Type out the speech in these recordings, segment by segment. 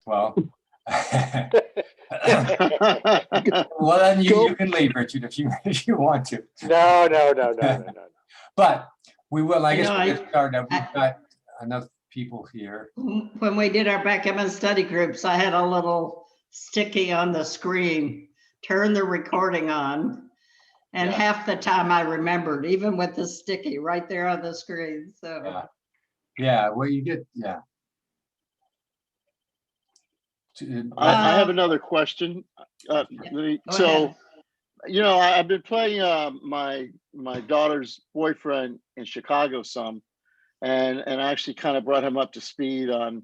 Well, well, then you can leave, Richard, if you want to. No. But we will. I You guess know, we'll get started. We've got enough people here. When we did our backgammon study groups, I had a little sticky on the screen, turn the recording on. And Yeah. half the time I remembered, even with the sticky right there on the screen, so. Yeah, well, you get, yeah. I have another question. Go So, ahead. you know, I've been playing my daughter's boyfriend in Chicago some, and I actually kind of brought him up to speed on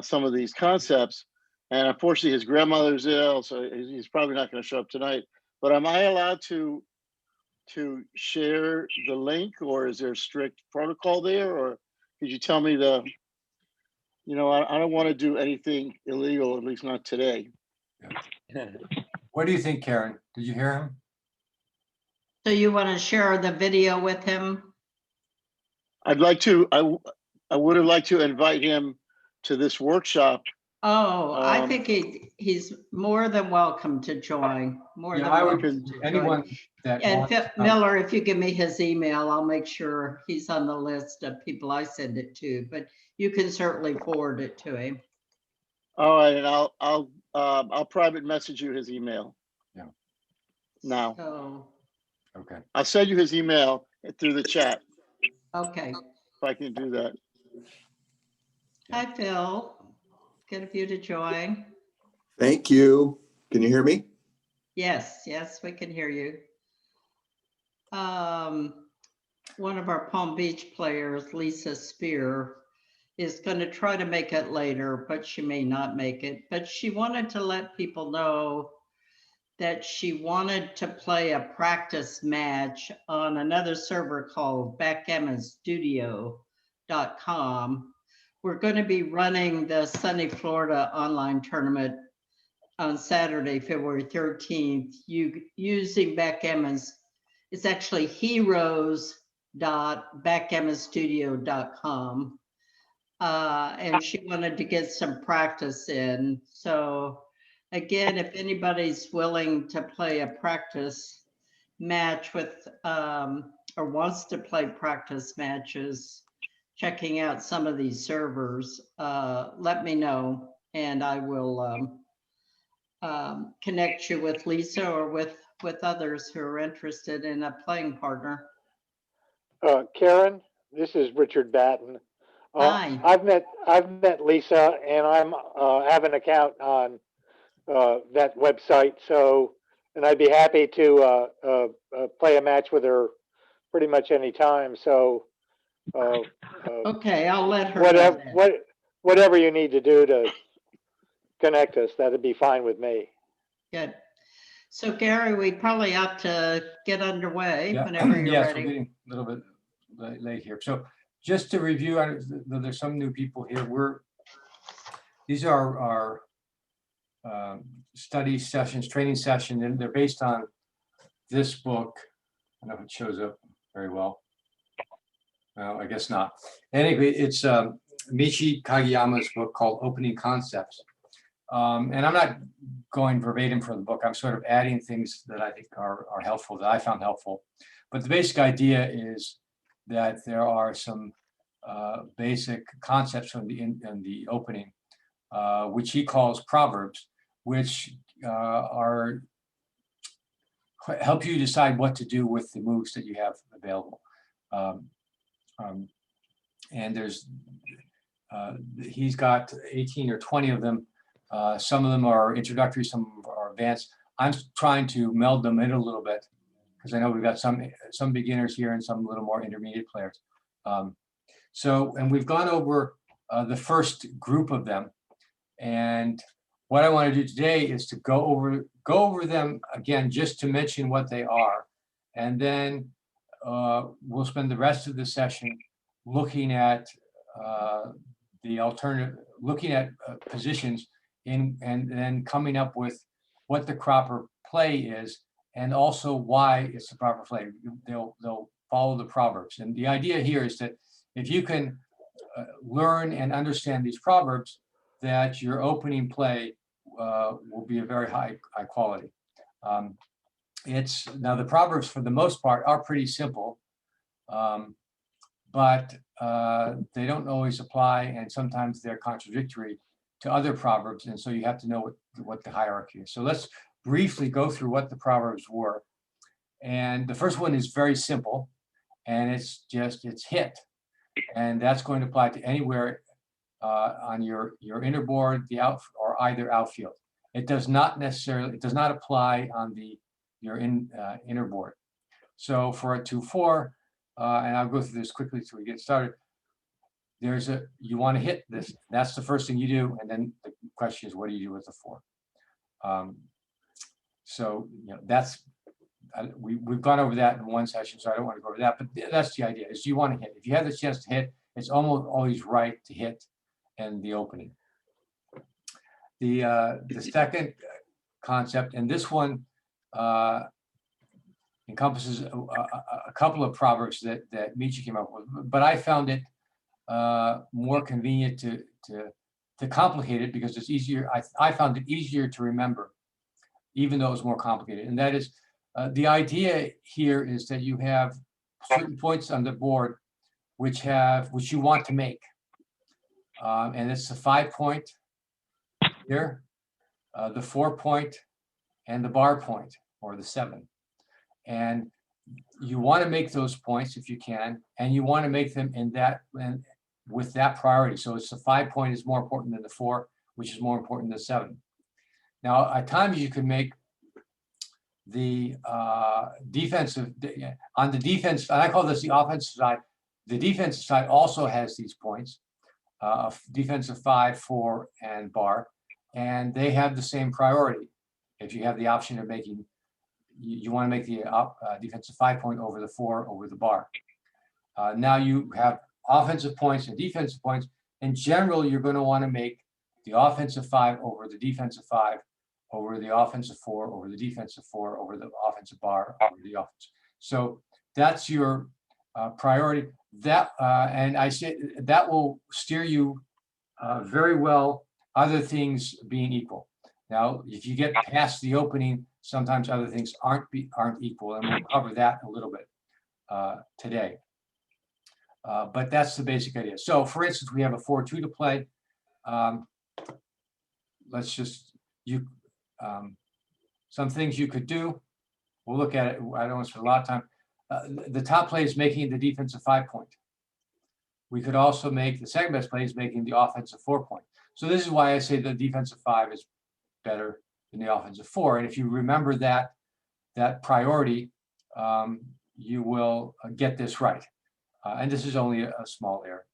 some of these concepts. And unfortunately, his grandmother's ill, so he's probably not going to show up tonight. But am I allowed to share the link, or is there a strict protocol there, or could you tell me you know, I don't want to do anything illegal, at least not today. What do you think, Karen? Did you hear him? So you want to share the video with him? I'd like to, I would have liked to invite him to this workshop. Oh, I Um, think he's more than welcome to join, more Yeah, than I would, welcome to join. anyone that And wants to come. Miller, if you give me his email, I'll make sure he's on the list of people I send it to, but you can certainly forward it to him. All right, and I'll private message you his email. Yeah. Now, So, Okay. I'll send you his email through the chat okay. if I can do that. Hi, Phil. Good of you to join. Thank you. Can you hear me? Yes, we can hear you. One of our Palm Beach players, Lisa Spear, is going to try to make it later, but she may not make it. But she wanted to let people know that she wanted to play a practice match on another server called backgammonstudio.com. We're going to be running the Sunny Florida online tournament on Saturday, February 13th, using backgammons. It's actually heroes.backgammonstudio.com. And she wanted to get some practice in. So again, if anybody's willing to play a practice match with, or wants to play practice matches, checking out some of these servers, let me know and I will connect you with Lisa or with others who are interested in a playing partner. Karen, this is Richard Batten. Hi. I've met Lisa, and I'm have an account on that website. So, and I'd be happy to play a match with her pretty much any time. So, Okay, I'll let her know that. whatever you need to do to connect us, that'd be fine with me. Good. So Gary, we probably ought to get underway Yeah. whenever you're Yes, ready. we're getting a little bit late here. So just to review, there's some new people here. These are our study sessions, training session, and they're based on this book. I don't know if it shows up very well. Well, I guess not. Anyway, it's Michy Kageyama's book called Opening Concepts. And I'm not going verbatim from the book. I'm sort of adding things that I think are helpful, that I found helpful. But the basic idea is that there are some basic concepts in the opening, which he calls proverbs, which help you decide what to do with the moves that you have available. And he's got 18 or 20 of them. Some of them are introductory, some are advanced. I'm trying to meld them in a little bit because I know we've got some beginners here and some little more intermediate players. And we've gone over the first group of them. And what I want to do today is to go over them again, just to mention what they are. And then we'll spend the rest of the session looking at the alternative, looking at positions and then coming up with what the proper play is and also why it's the proper play. They'll follow the proverbs. And the idea here is that if you can learn and understand these proverbs, that your opening play will be a very high quality. Now the proverbs for the most part are pretty simple, but they don't always apply, and sometimes they're contradictory to other proverbs, and so you have to know what the hierarchy is. So let's briefly go through what the proverbs were. And the first one is very simple, and it's hit, and that's going to apply to anywhere on your inner board, the out, or either outfield. It does not apply on your inner board. So for a 2-4, and I'll go through this quickly so we get started. You want to hit this. That's the first thing you do, and then the question is, what do you do with the 4? So that's we've gone over that in one session, so I don't want to go over that. But that's the idea: is you want to hit. If you have the chance to hit, it's almost always right to hit in the opening. The second concept, and this one encompasses a couple of proverbs that Michy came up with, but I found it more convenient to complicate it because it's easier. I found it easier to remember, even though it's more complicated. And that is, the idea here is that you have certain points on the board which you want to make, and it's the 5-point here, the 4-point, and the bar point, or the 7. And you want to make those points if you can, and you want to make them with that priority. So it's the 5-point is more important than the 4, which is more important than the 7. Now, at times you can make the defensive, on the defense, and I call this the offensive side. The defensive side also has these points, defensive 5, 4, and bar, and they have the same priority. If you have the option of making, you want to make the defensive 5-point over the 4 over the bar. Now you have offensive points and defensive points. In general, you're going to want to make the offensive 5 over the defensive 5 over the offensive 4 over the defensive 4 over the offensive bar over the offense. So that's your priority. And I say that will steer you very well, other things being equal. Now, if you get past the opening, sometimes other things aren't equal, and we'll cover that a little bit today. But that's the basic idea. So, for instance, we have a 4-2 to play. Let's just some things you could do. We'll look at it. I don't want to spend a lot of time. The top play is making the defensive 5-point. We could also make the second best play is making the offensive 4-point. So this is why I say the defensive 5 is better than the offensive 4. And if you remember that priority, you will get this right. And this is only a small error.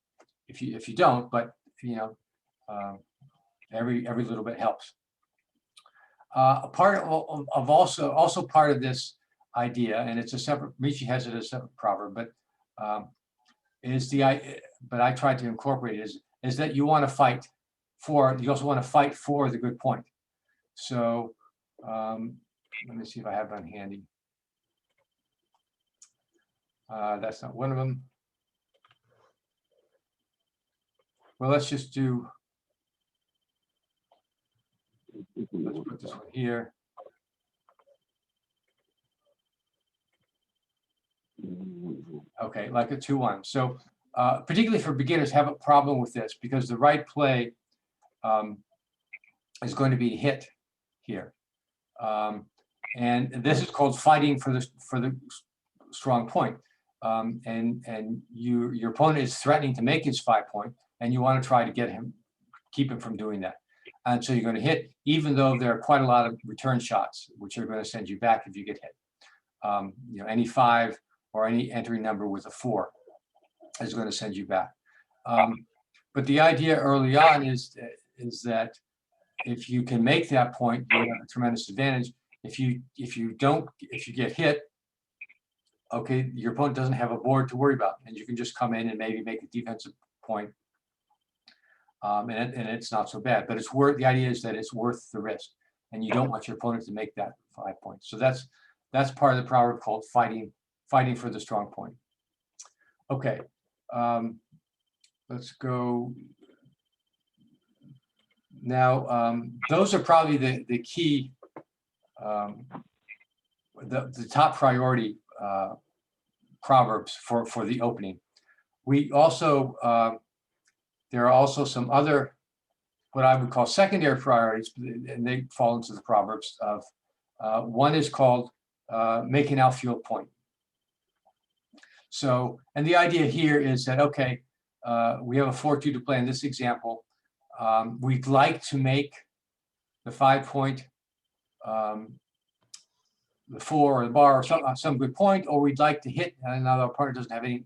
If you don't, but every little bit helps. A part of also part of this idea, and it's a separate. Michy has it as a separate proverb, but but I tried to incorporate it is that you want to fight for. You also want to fight for the good point. So let me see if I have one handy. That's not one of them. Well, let's just do. Let's put this one here. Okay, like a 2-1. So particularly for beginners, have a problem with this because the right play is going to be hit here, and this is called fighting for the strong point. And your opponent is threatening to make his 5-point, and you want to try to keep him from doing that. And so you're going to hit, even though there are quite a lot of return shots, which are going to send you back if you get hit. Any 5 or any entry number with a 4 is going to send you back. But the idea early on is that if you can make that point, you have a tremendous advantage. If you get hit, okay, your opponent doesn't have a board to worry about, and you can just come in and maybe make a defensive point. And it's not so bad, but the idea is that it's worth the risk, and you don't want your opponent to make that 5 points. So that's part of the proverb called fighting for the strong point. Okay, let's go. Now, those are probably the key, the top priority proverbs for the opening. We also, there are also some other, what I would call secondary priorities, and they fall into the proverbs of, one is called make an outfield point. So, and the idea here is that, okay, we have a 4-2 to play in this example. We'd like to make the 5-point, the 4 or the bar or some good point, or we'd like to hit, and now our partner doesn't have any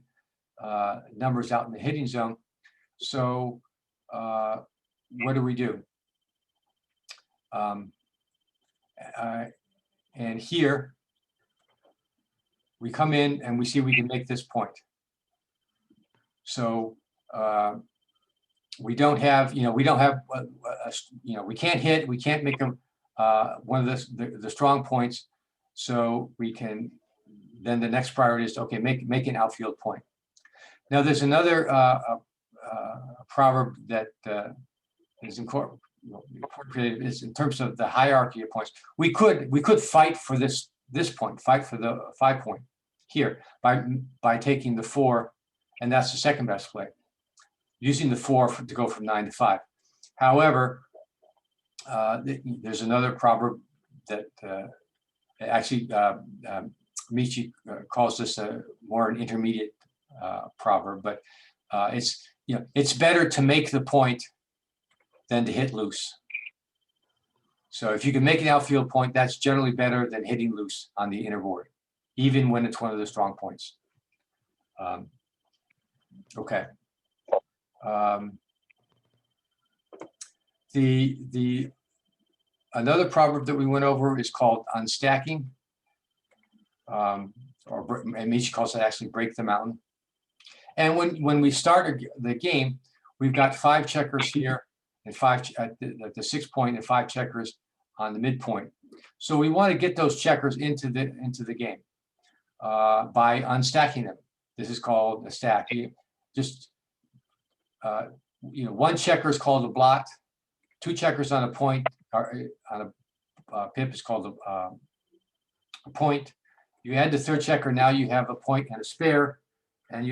numbers out in the hitting zone. So what do we do? And here we come in and we see we can make this point. So we don't have, we don't have, we can't hit, we can't make them one of the strong points. So we can, then the next priority is, okay, make an outfield point. Now there's another proverb that is incorporated is in terms of the hierarchy of points. We could fight for this point, fight for the 5-point here by taking the 4, and that's the second best play, using the 4 to go from 9 to 5. However, there's another proverb that actually Michy calls this more an intermediate proverb, but it's better to make the point than to hit loose. So if you can make an outfield point, that's generally better than hitting loose on the inner board, even when it's one of the strong points. Okay. Another proverb that we went over is called unstacking, and Michy calls it actually break the mountain. And when we start the game, we've got 5 checkers here and 5 at the 6-point and 5 checkers on the midpoint. So we want to get those checkers into the game by unstacking them. This is called a stack. Just 1 checker is called a blot. 2 checkers on a point or on a pip is called a point. You add the 3rd checker, now you have a point and a spare. And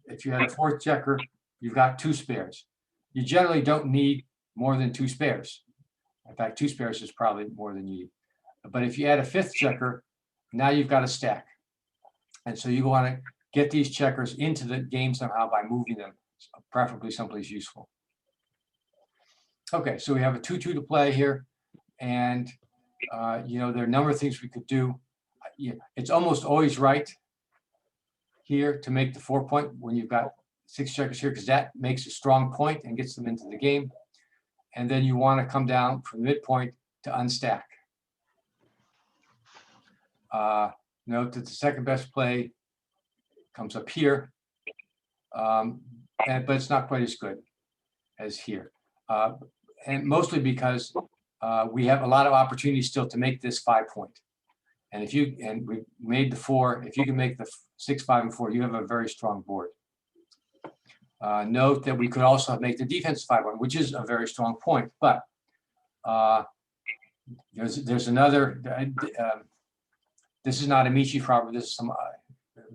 if you had a 4th checker, you've got 2 spares. You generally don't need more than 2 spares. In fact, 2 spares is probably more than you need. But if you add a 5th checker, now you've got a stack. And so you want to get these checkers into the game somehow by moving them, preferably someplace useful. Okay, so we have a 2-2 to play here. And, there are a number of things we could do. It's almost always right here to make the 4-point when you've got 6 checkers here, because that makes a strong point and gets them into the game. And then you want to come down from the midpoint to unstack. Note that the second best play comes up here, but it's not quite as good as here. And mostly because we have a lot of opportunities still to make this 5-point. And we made the 4, if you can make the 6, 5, and 4, you have a very strong board. Note that we could also make the defensive 5-1, which is a very strong point, but there's another, this is not a Michy proverb, this is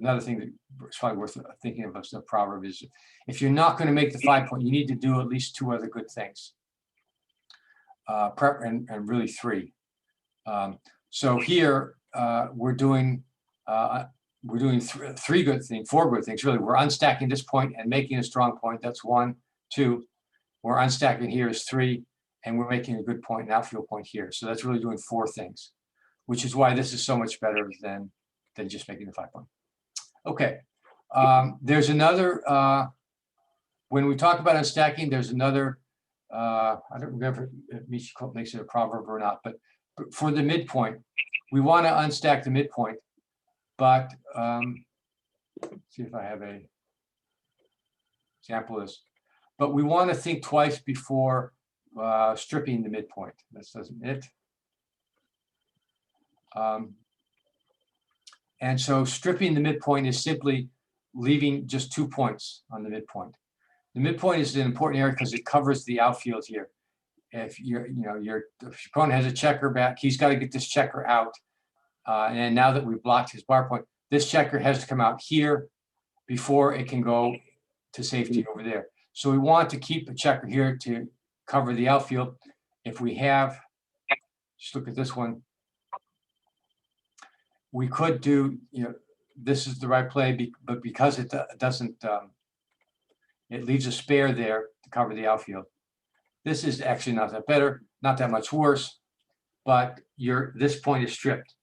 another thing that's probably worth thinking of as a proverb is, if you're not going to make the 5-point, you need to do at least 2 other good things. And really 3. So here we're doing 3 good things, 4 good things, really. We're unstacking this point and making a strong point. That's 1, 2. We're unstacking here is 3, and we're making a good point, an outfield point here. So that's really doing 4 things, which is why this is so much better than just making the 5-point. Okay, there's another, when we talk about unstacking, there's another, I don't remember if Michy makes it a proverb or not, but for the midpoint, we want to unstack the midpoint, but see if I have a example of this. But we want to think twice before stripping the midpoint. This doesn't it. And so stripping the midpoint is simply leaving just 2 points on the midpoint. The midpoint is an important area because it covers the outfield here. if your opponent has a checker back, he's got to get this checker out. And now that we've blocked his bar point, this checker has to come out here before it can go to safety over there. So we want to keep a checker here to cover the outfield. If we have, just look at this one. We could do, this is the right play, but because it doesn't, it leaves a spare there to cover the outfield. This is actually not that better, not that much worse, but this point is stripped.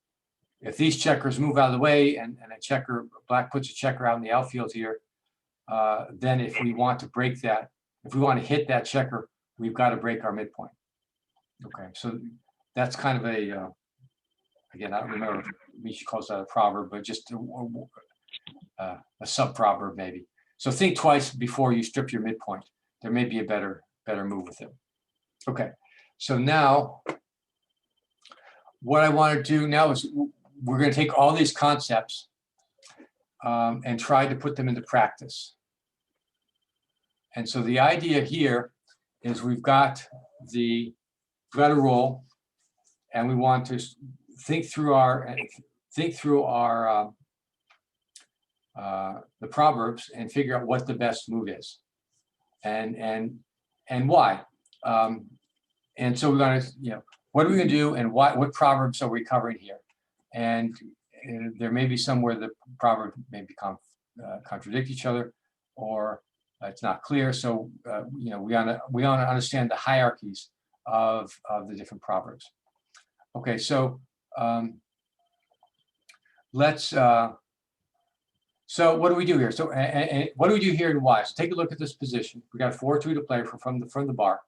If these checkers move out of the way and black puts a checker out in the outfield here, then if we want to break that, if we want to hit that checker, we've got to break our midpoint. Okay, so that's kind of a, again, I don't remember if Michy calls that a proverb, but just a sub-proverb maybe. So think twice before you strip your midpoint. There may be a better move with it. Okay, so now what I want to do now is we're going to take all these concepts and try to put them into practice. And so the idea here is we've got a roll, and we want to think through the proverbs and figure out what the best move is, and why. And so we're going to, what are we going to do, and what proverbs are we covering here? And there may be some where the proverbs may contradict each other, or it's not clear. So we want to understand the hierarchies of the different proverbs. Okay, so let's. So what do we do here? So and what do we do here and why? So take a look at this position. We got 4-2 to play from the bar.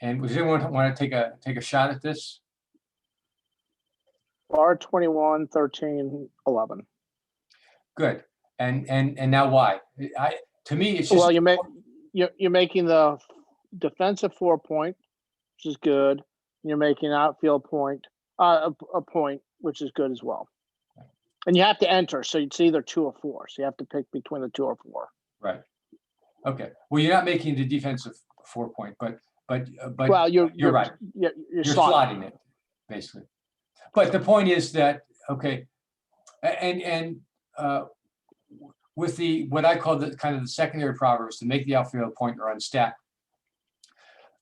And does anyone want to take a shot at this? Bar 21, 13, 11. Good. And now why? To me, it's just. Well, you're making the defensive 4 point, which is good. You're making outfield point, a point, which is good as well. And you have to enter, so it's either 2 or 4. So you have to pick between the 2 or 4. Right. Okay. Well, you're not making the defensive 4 point, but well, you're right. You're slotting it, basically. But the point is that, okay, and with what I call the kind of the secondary proverbs to make the outfield point or unstack,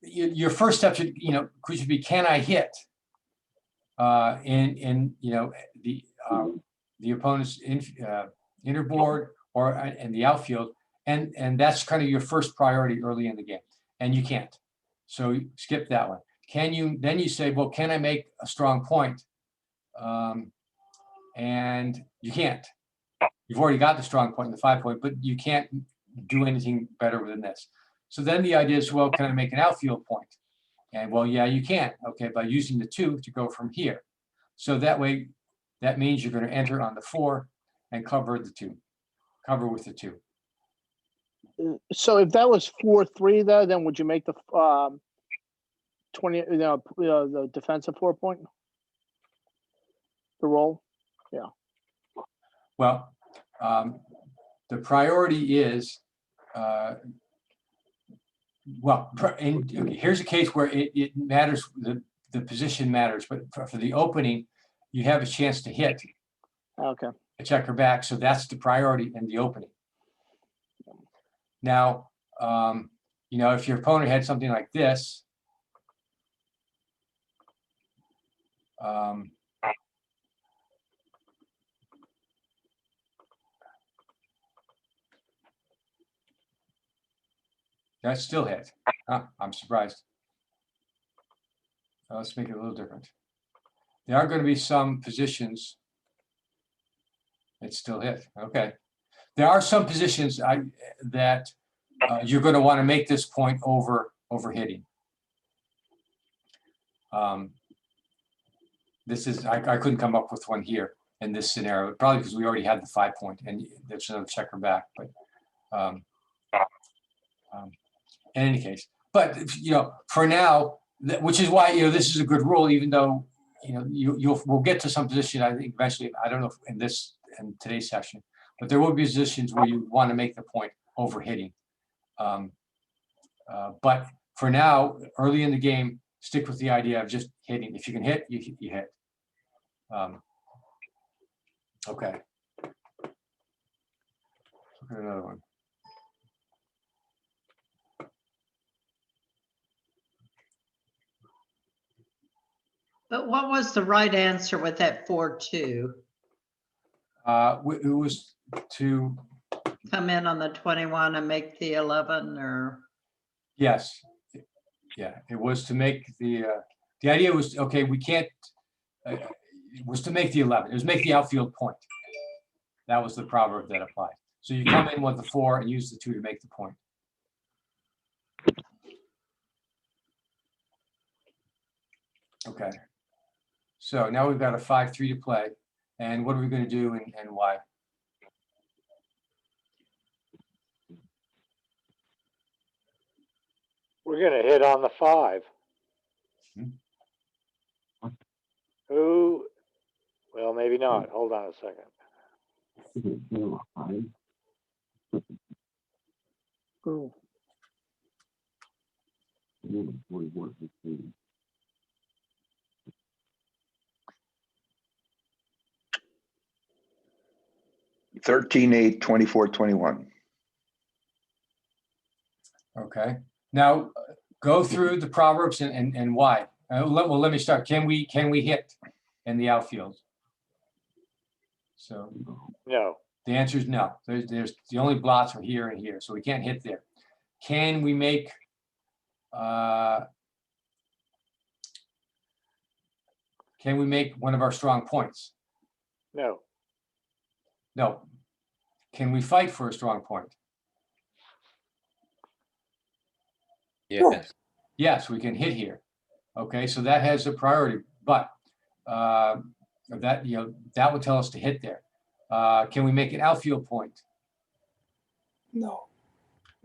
your first step should be, can I hit in the opponent's inner board or in the outfield, and that's kind of your first priority early in the game, and you can't. So skip that one. Then you say, well, can I make a strong point? And you can't. You've already got the strong point in the 5 point, but you can't do anything better than this. So then the idea is, well, can I make an outfield point? And well, yeah, you can. Okay, by using the 2 to go from here. So that way, that means you're going to enter on the 4 and cover the 2. Cover with the 2. So if that was 4-3 there, then would you make the 20? The defensive 4 point. The roll. Yeah. Well, the priority is, here's a case where it matters, the position matters, but for the opening, you have a chance to hit Okay. a checker back, so that's the priority in the opening. Now, if your opponent had something like this, that's still hit. Huh, I'm surprised. Let's make it a little different. There are going to be some positions that still hit. Okay. There are some positions that you're going to want to make this point over hitting. This is, I couldn't come up with one here in this scenario, probably because we already had the 5 point and there's another checker back. But in any case, but for now, which is why this is a good rule, even though we'll get to some position. I think eventually, I don't know if in today's session, but there will be positions where you want to make the point over hitting. But for now, early in the game, stick with the idea of just hitting. If you can hit, you hit. Okay. Look at another one. But what was the right answer with that 4-2? It was to, Come in on the 21 and make the 11, or? yes. Yeah, it was to make the idea was, okay, we can't, it was to make the 11. It was make the outfield point. That was the proverb that applied. So you come in with the 4 and use the 2 to make the point. Okay. So now we've got a 5-3 to play. And what are we going to do and why? We're gonna hit on the 5. Who, well, maybe not. Hold on a second. Ooh. Thirteen, 8, 24, 21. Okay. Now go through the proverbs and why. Let me start. Can we hit in the outfield? So No, the answer is no. There's the only blots are here and here, so we can't hit there. Can we make one of our strong points? no, No. Can we fight for a strong point? Yes. Yes, we can hit here. Okay, so that has a priority, but that that would tell us to hit there. Can we make an outfield point? No.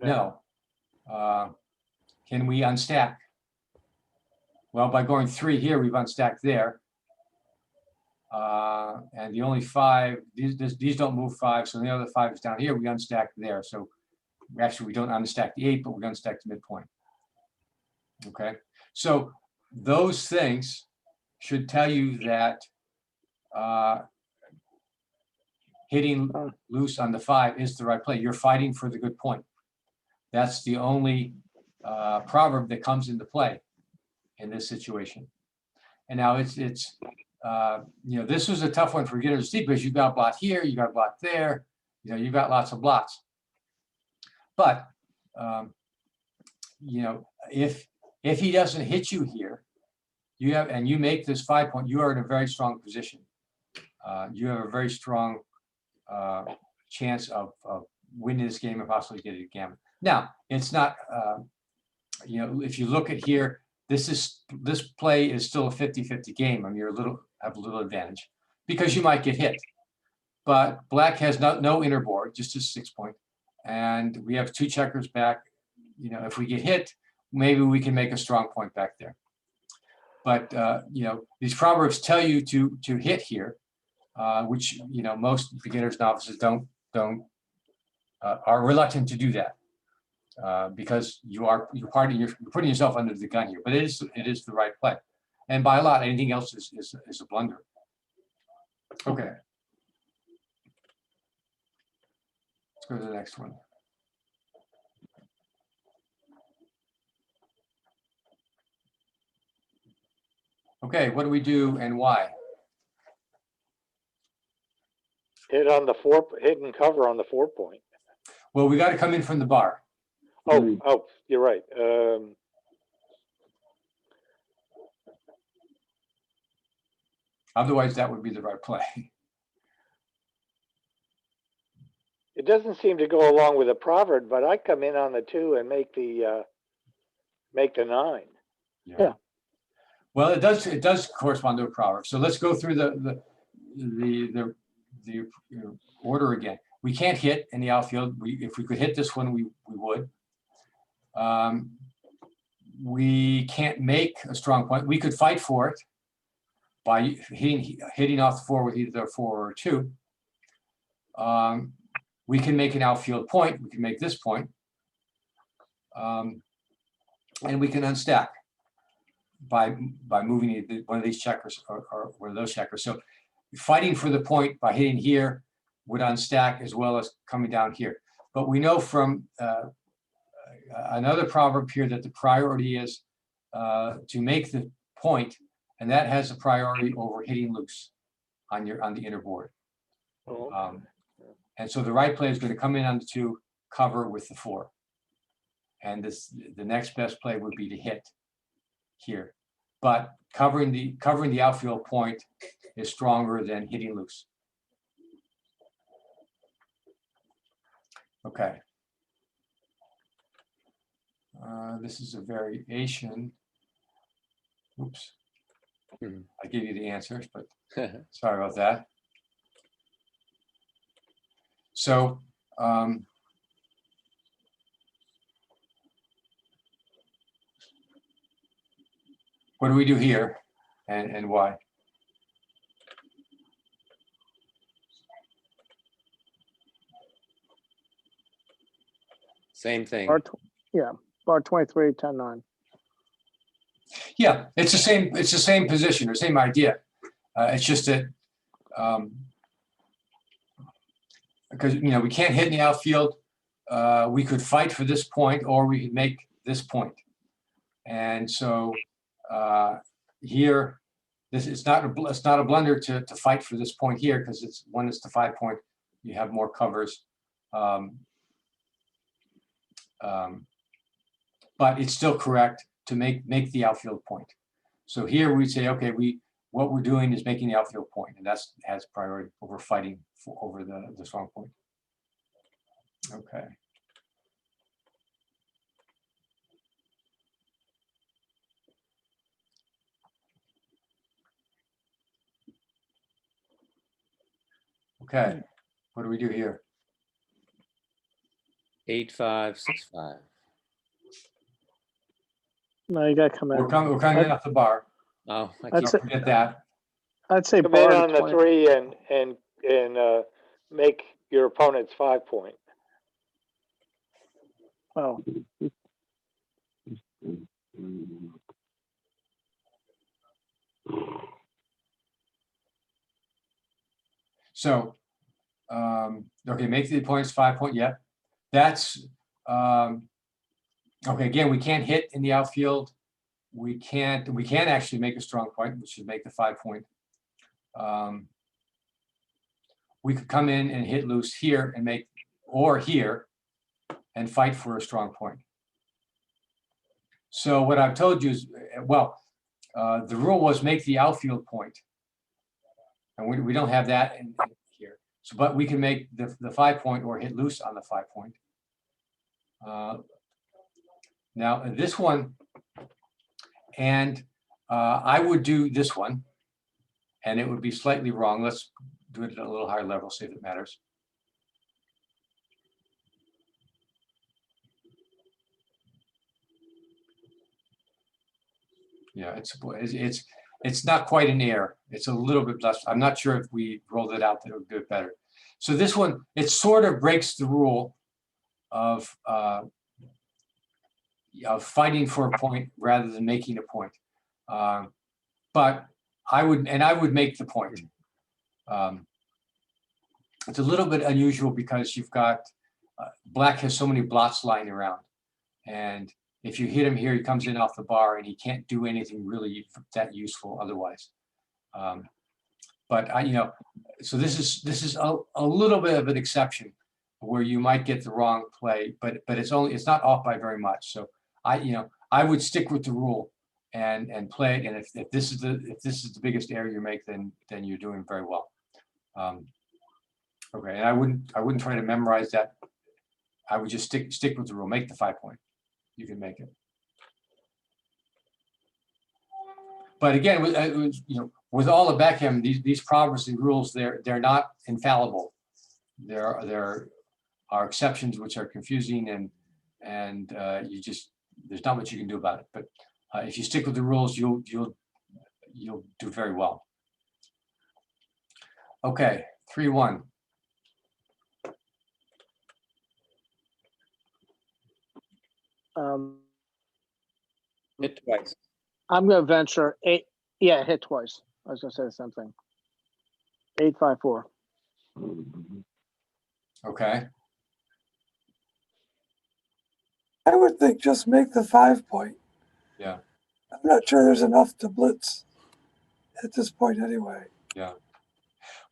No. Can we unstack? Well, by going 3 here, we've unstacked there. And the only 5, these don't move 5, so the other 5 is down here. We unstack there. So actually, we don't unstack the 8, but we unstack the midpoint. Okay, so those things should tell you that hitting loose on the 5 is the right play. You're fighting for the good point. That's the only proverb that comes into play in this situation. And now it's this was a tough one for beginners to see because you've got a blot here, you got a blot there, you've got lots of blots. But if he doesn't hit you here, you make this 5 point, you are in a very strong position. You have a very strong chance of winning this game and possibly getting a gammon. Now, it's not, if you look at here, this play is still a 50-50 game. I mean, have a little advantage because you might get hit. But black has no inner board, just a 6 point. And we have 2 checkers back. If we get hit, maybe we can make a strong point back there. But these proverbs tell you to hit here, which most beginners, novices are reluctant to do that because you're putting yourself under the gun here. But it is the right play, and by a lot, anything else is a blunder. Okay, let's go to the next one. Okay, what do we do and why? hit and cover on the 4 point. Well, we got to come in from the bar. Oh, you're right. Otherwise, that would be the right play. It doesn't seem to go along with the proverb, but I come in on the 2 and make the 9. Yeah. Well, it does correspond to a proverb. So let's go through the order again. We can't hit in the outfield. If we could hit this one, we would. We can't make a strong point. We could fight for it by hitting off the 4 with either a 4 or a 2. We can make an outfield point. We can make this point. and we can unstack by moving one of these checkers or one of those checkers. So fighting for the point by hitting here would unstack as well as coming down here. But we know from another proverb here that the priority is to make the point, and that has a priority over hitting loose on the inner board. Oh, And so the right play is going to come in on the 2, cover with the 4. And the next best play would be to hit here. But covering the outfield point is stronger than hitting loose. Okay. This is a variation. Oops. Mhm. I gave you the answers, but sorry about that. So what do we do here and why? Same thing. Bar 23, 10, 9. Yeah, it's the same position or same idea. It's just that because we can't hit in the outfield. We could fight for this point, or we could make this point. And so here, it's not a blunder to fight for this point here, because it's the 5 point. You have more covers, but it's still correct to make the outfield point. So here we say, okay, what we're doing is making the outfield point, and has priority over fighting over the strong point. Okay. Okay, what do we do here? 8, 5, 6, 5. No, you gotta come in. We're coming in off the bar. Oh, I That's keep, Don't forget that. I'd say come in bar on the 20. 3 and make your opponent's 5 point. Oh, So, okay, make the points 5 point. Yeah, that's okay. Again, we can't hit in the outfield. We can't actually make a strong point, which should make the 5 point. We could come in and hit loose here and or here and fight for a strong point. So what I've told you is, well, the rule was make the outfield point. And we don't have that in here. So, but we can make the 5 point or hit loose on the 5 point. Now this one, and I would do this one, and it would be slightly wrong. Let's do it at a little higher level, see if it matters. Yeah, it's not quite an error. It's a little bit less. I'm not sure if we rolled it out that it would do it better. So this one, it sort of breaks the rule of fighting for a point rather than making a point. But I would make the point. It's a little bit unusual because you've got black has so many blots lying around, and if you hit him here, he comes in off the bar and he can't do anything really that useful otherwise. But so this is a little bit of an exception where you might get the wrong play, but it's not off by very much. So I would stick with the rule and play it. And if this is the biggest error you make, then you're doing very well. Okay, and I wouldn't try to memorize that. I would just stick with the rule. Make the 5 point. You can make it. But again, with all the Beckham, these proverbs and rules, they're not infallible. There are exceptions which are confusing, and there's not much you can do about it. But if you stick with the rules, you'll do very well. Okay, 3-1. Hit twice. I'm gonna venture 8. Yeah, hit twice. I was gonna say the same thing. 8-5-4. Okay, I would think just make the 5 point. yeah, I'm not sure there's enough to blitz at this point anyway.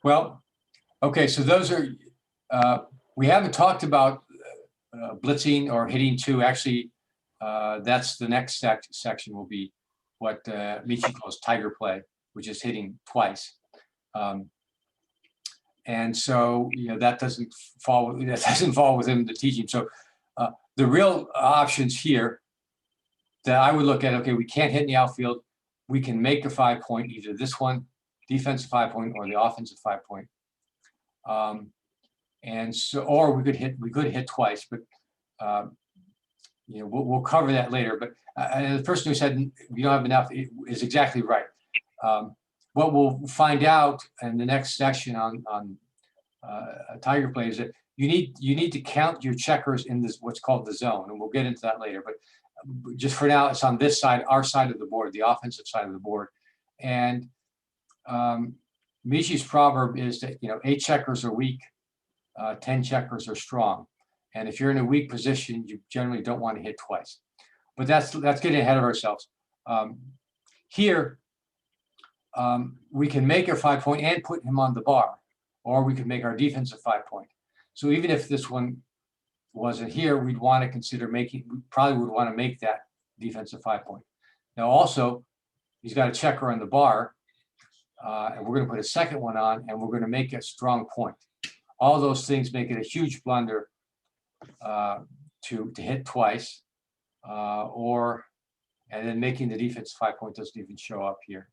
well, okay, so those are, we haven't talked about blitzing or hitting two. Actually, that's the next section will be what Michy calls tiger play, which is hitting twice. And so, that doesn't fall within the teaching. So the real options here that I would look at, okay, we can't hit in the outfield. We can make a 5 point, either this one, defensive 5 point, or the offensive 5 point. And so, or we could hit twice, but we'll cover that later. But the person who said we don't have enough is exactly right. What we'll find out in the next section on tiger play is that you need to count your checkers in this what's called the zone, and we'll get into that later. But just for now, it's on this side, our side of the board, the offensive side of the board. And Michy's proverb is that 8 checkers are weak, 10 checkers are strong. And if you're in a weak position, you generally don't want to hit twice. But that's getting ahead of ourselves. Here, we can make a 5 point and put him on the bar, or we could make our defensive 5 point. So even if this one wasn't here, we'd want to consider we probably would want to make that defensive 5 point. Now also, he's got a checker on the bar, and we're going to put a second one on, and we're going to make a strong point. All those things make it a huge blunder to hit twice, and then making the defense 5 point doesn't even show up here.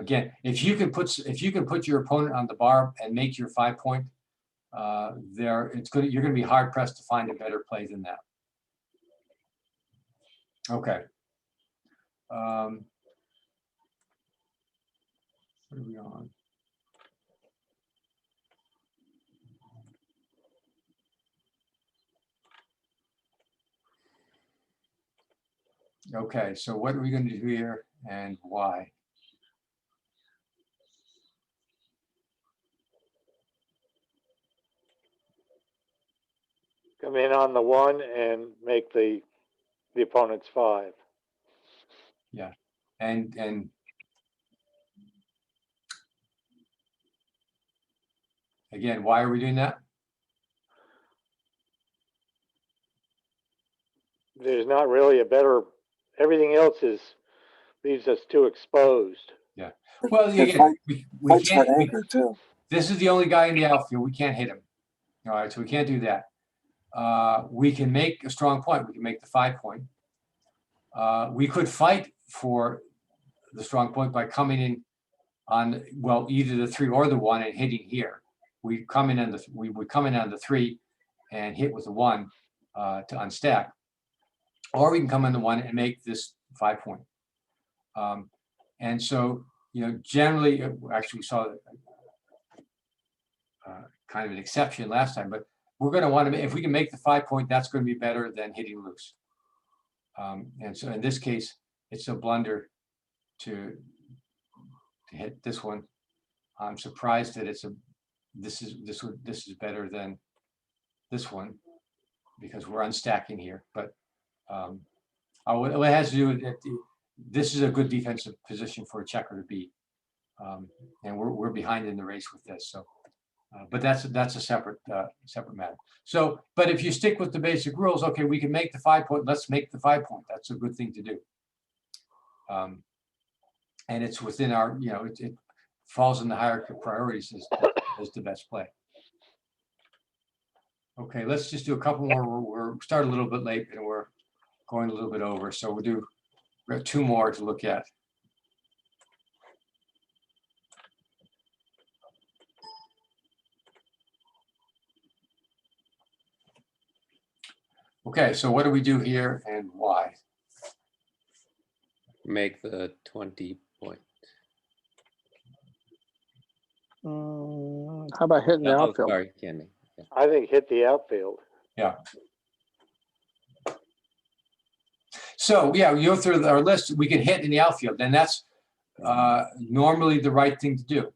Again, if you can put your opponent on the bar and make your 5 point, you're going to be hard pressed to find a better play than that. Okay. What are we on? Okay, so what are we going to do here and why? Come in on the 1 and make the opponent's 5. Yeah, and again, why are we doing that? There's not really a better, everything else leaves us too exposed. Yeah. Well, It again, we fights for can't. anchor too. This is the only guy in the outfield. We can't hit him. All right, so we can't do that. We can make a strong point. We can make the 5 point. We could fight for the strong point by coming in on, well, either the 3 or the 1 and hitting here. We would come in on the 3 and hit with the 1 to unstack, or we can come on the 1 and make this 5 point. And so, generally, actually, we saw kind of an exception last time, but we're going to want to, if we can make the 5 point, that's going to be better than hitting loose. And so in this case, it's a blunder to hit this one. I'm surprised that this is better than this one, because we're unstacking here. But what it has to do with it, this is a good defensive position for a checker to be, and we're behind in the race with this. So, but that's a separate matter. So, but if you stick with the basic rules, okay, we can make the 5 point. Let's make the 5 point. That's a good thing to do. And it's within our, it falls in the hierarchy of priorities as the best play. Okay, let's just do a couple more. We're started a little bit late and we're going a little bit over. So we have 2 more to look at. Okay, so what do we do here and why? Make the 20 point. How about hitting the Oh, outfield? sorry, Kenny. I think hit the outfield. Yeah. So, yeah, we go through our list, we can hit in the outfield, and that's normally the right thing to do.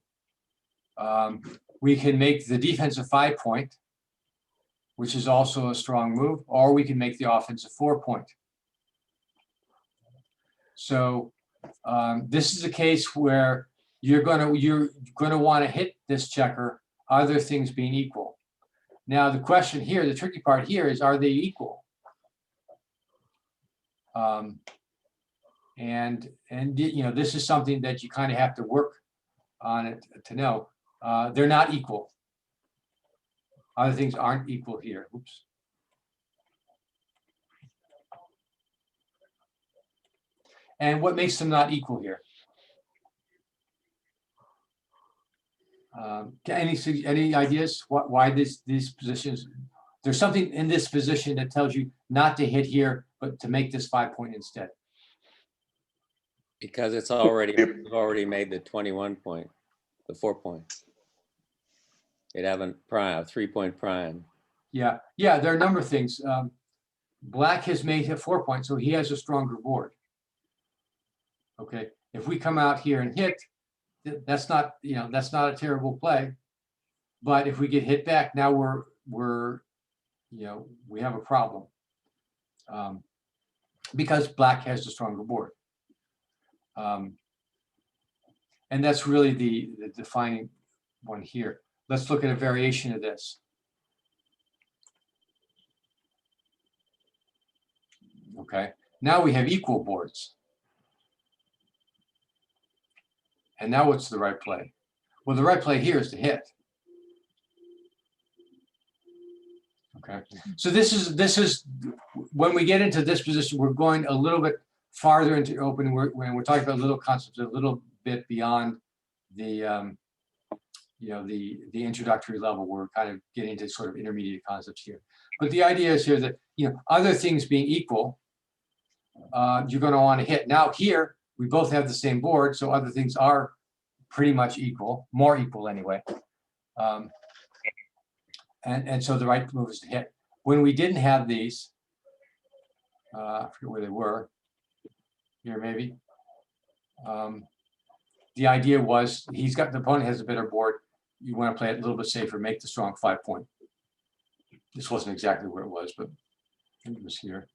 We can make the defensive 5-point, which is also a strong move, or we can make the offensive 4-point. So this is a case where you're gonna want to hit this checker, other things being equal. Now the question here, the tricky part here is, are they equal? And you know, this is something that you kind of have to work on it to know. They're not equal. Other things aren't equal here. Oops. And what makes them not equal here? Any ideas why these positions? There's something in this position that tells you not to hit here, but to make this 5-point instead. Because it's already, we've already made the 21-point, the 4-point. They'd have a prime, 3-point prime. Yeah, there are a number of things. Black has made a 4-point, so he has a stronger board. Okay, if we come out here and hit, that's not, you know, that's not a terrible play. But if we get hit back, now we're you know, we have a problem because Black has the stronger board. And that's really the defining one here. Let's look at a variation of this. Okay, now we have equal boards. And now what's the right play? Well, the right play here is to hit. Okay, so this is when we get into this position, we're going a little bit farther into open. When we're talking about little concepts, a little bit beyond the you know, the introductory level. We're kind of getting to sort of intermediate concepts here. But the idea is here that, you know, other things being equal, you're going to want to hit. Now here we both have the same board, so other things are pretty much equal, more equal anyway. And so the right move is to hit. When we didn't have these, I forget where they were, here maybe. The idea was the opponent has a better board. You want to play it a little bit safer, make the strong 5-point. This wasn't exactly where it was, but it was here.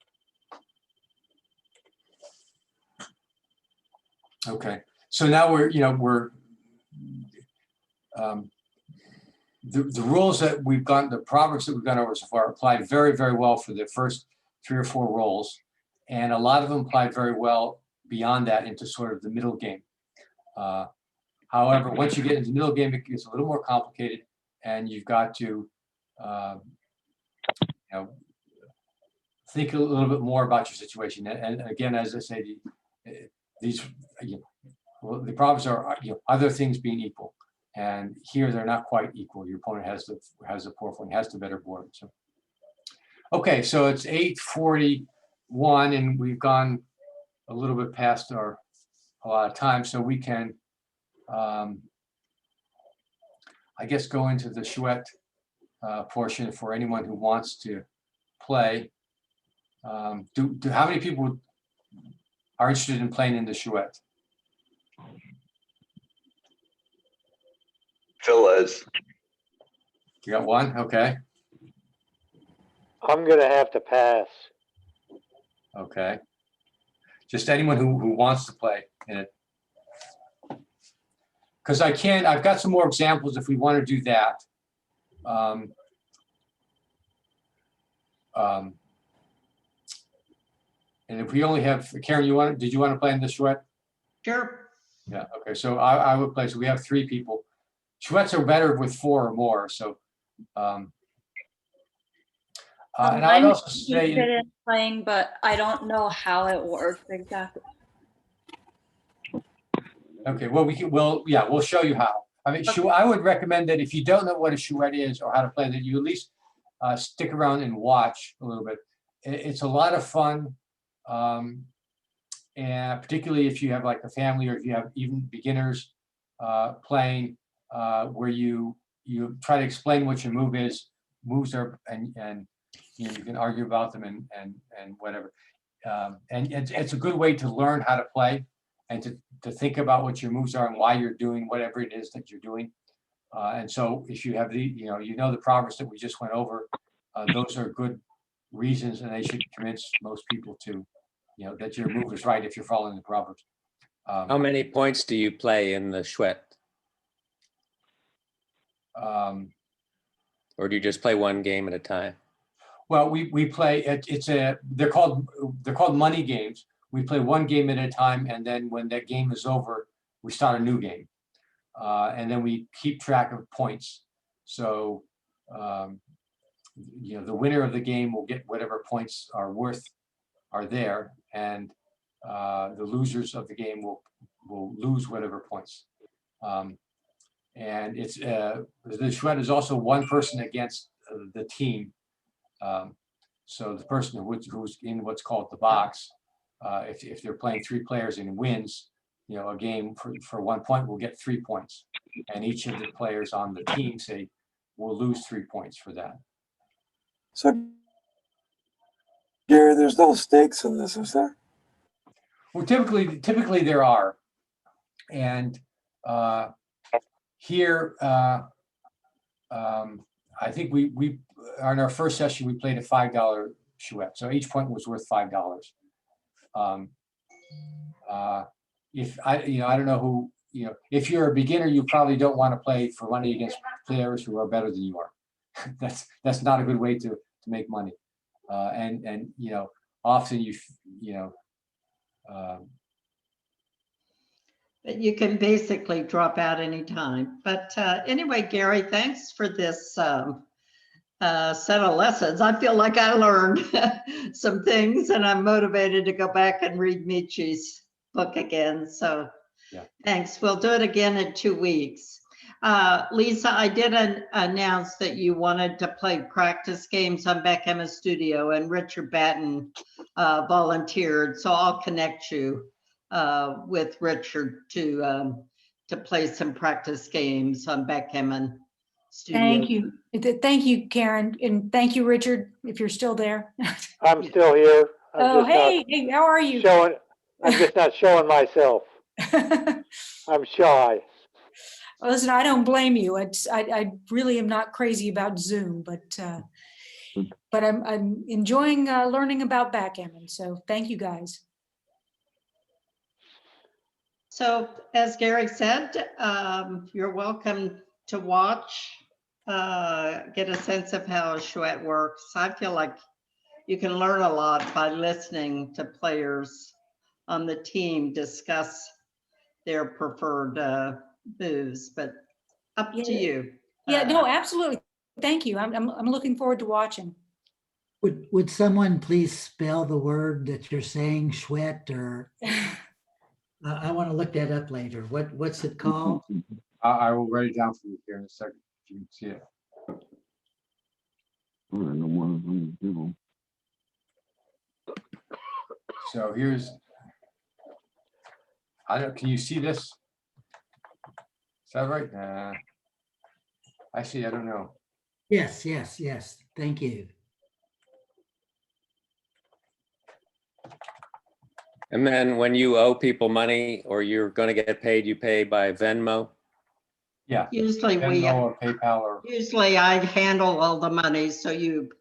Okay, so now the rules that we've gone, the proverbs that we've gone over so far apply very, very well for the first 3 or 4 rolls. And a lot of them apply very well beyond that into sort of the middle game. However, once you get into the middle game, it gets a little more complicated and you've got to you know, think a little bit more about your situation. And again, as I say, these, you know, the proverbs are, you know, other things being equal. And here they're not quite equal. Your opponent has the 4-point, has the better board. So, okay, so it's 8:41, and we've gone a little bit past our allotted time, so we can, I guess, go into the Chouette portion for anyone who wants to play. How many people are interested in playing in the Chouette? Phil is. You got one? Okay. I'm gonna have to pass. Okay. Just anyone who wants to play in it. Because I've got some more examples if we want to do that. And if we only have, Karen, did you want to play in the Chouette? Sure. Yeah, okay, so I would play, so we have 3 people. Chouettes are better with 4 or more, so. And I would I'm also say, interested in playing, but I don't know how it works exactly. okay, well, we'll show you how. I mean, Okay. I would recommend that if you don't know what a Chouette is or how to play, that you at least stick around and watch a little bit. It's a lot of fun, and particularly if you have like a family or if you have even beginners playing, where you try to explain what your move is. Moves are, and you know, you can argue about them and whatever. And it's a good way to learn how to play and to think about what your moves are and why you're doing whatever it is that you're doing. And so if you have the proverbs that we just went over, those are good reasons, and they should convince most people to, that your move is right if you're following the proverbs. How many points do you play in the Chouette? Or do you just play one game at a time? Well, we play, they're called money games. We play one game at a time, and then when that game is over, we start a new game. And then we keep track of points. So, the winner of the game will get whatever points are there, and the losers of the game will lose whatever points. And it's the Chouette is also one person against the team. So the person who's in what's called the box, if they're playing 3 players and wins, a game for 1 point, will get 3 points, and each of the players on the team will lose 3 points for that. So, Gary, there's no stakes in this, is there? Well, typically there are, and here I think we on our first session we played a $5 Chouette, so each point was worth $5. If I don't know who, if you're a beginner, you probably don't want to play for money against players who are better than you are. That's not a good way to make money. And often But you can basically drop out anytime. But anyway, Gary, thanks for this set of lessons. I feel like I learned some things, and I'm motivated to go back and read Michy's book again. So yeah. Thanks. We'll do it again in 2 weeks. Lisa, I did announce that you wanted to play practice games on Backgammon Studio, and Richard Batten volunteered. So I'll connect you with Richard to play some practice games on Backgammon Studio. Thank you. Thank you, Karen. And thank you, Richard, if you're still there. I'm still here. Hey, how are you? I'm just not showing myself. I'm shy. Well, listen, I don't blame you. I really am not crazy about Zoom, but I'm enjoying learning about backgammon. So thank you, guys. So as Gary said, you're welcome to watch, get a sense of how a Chouette works. I feel like you can learn a lot by listening to players on the team discuss their preferred moves, but up to you. Yeah, no, absolutely. Thank you. I'm looking forward to watching. Would someone please spell the word that you're saying, Chouette, or I want to look that up later. What's it called? I will write it down for you here in a second if you can see it. So here's, can you see this? Is that right? Actually, I don't know. Yes. Thank you. And then when you owe people money or you're going to get paid, you pay by Venmo? Yeah. Usually Venmo or PayPal or. Usually I handle all the money, so you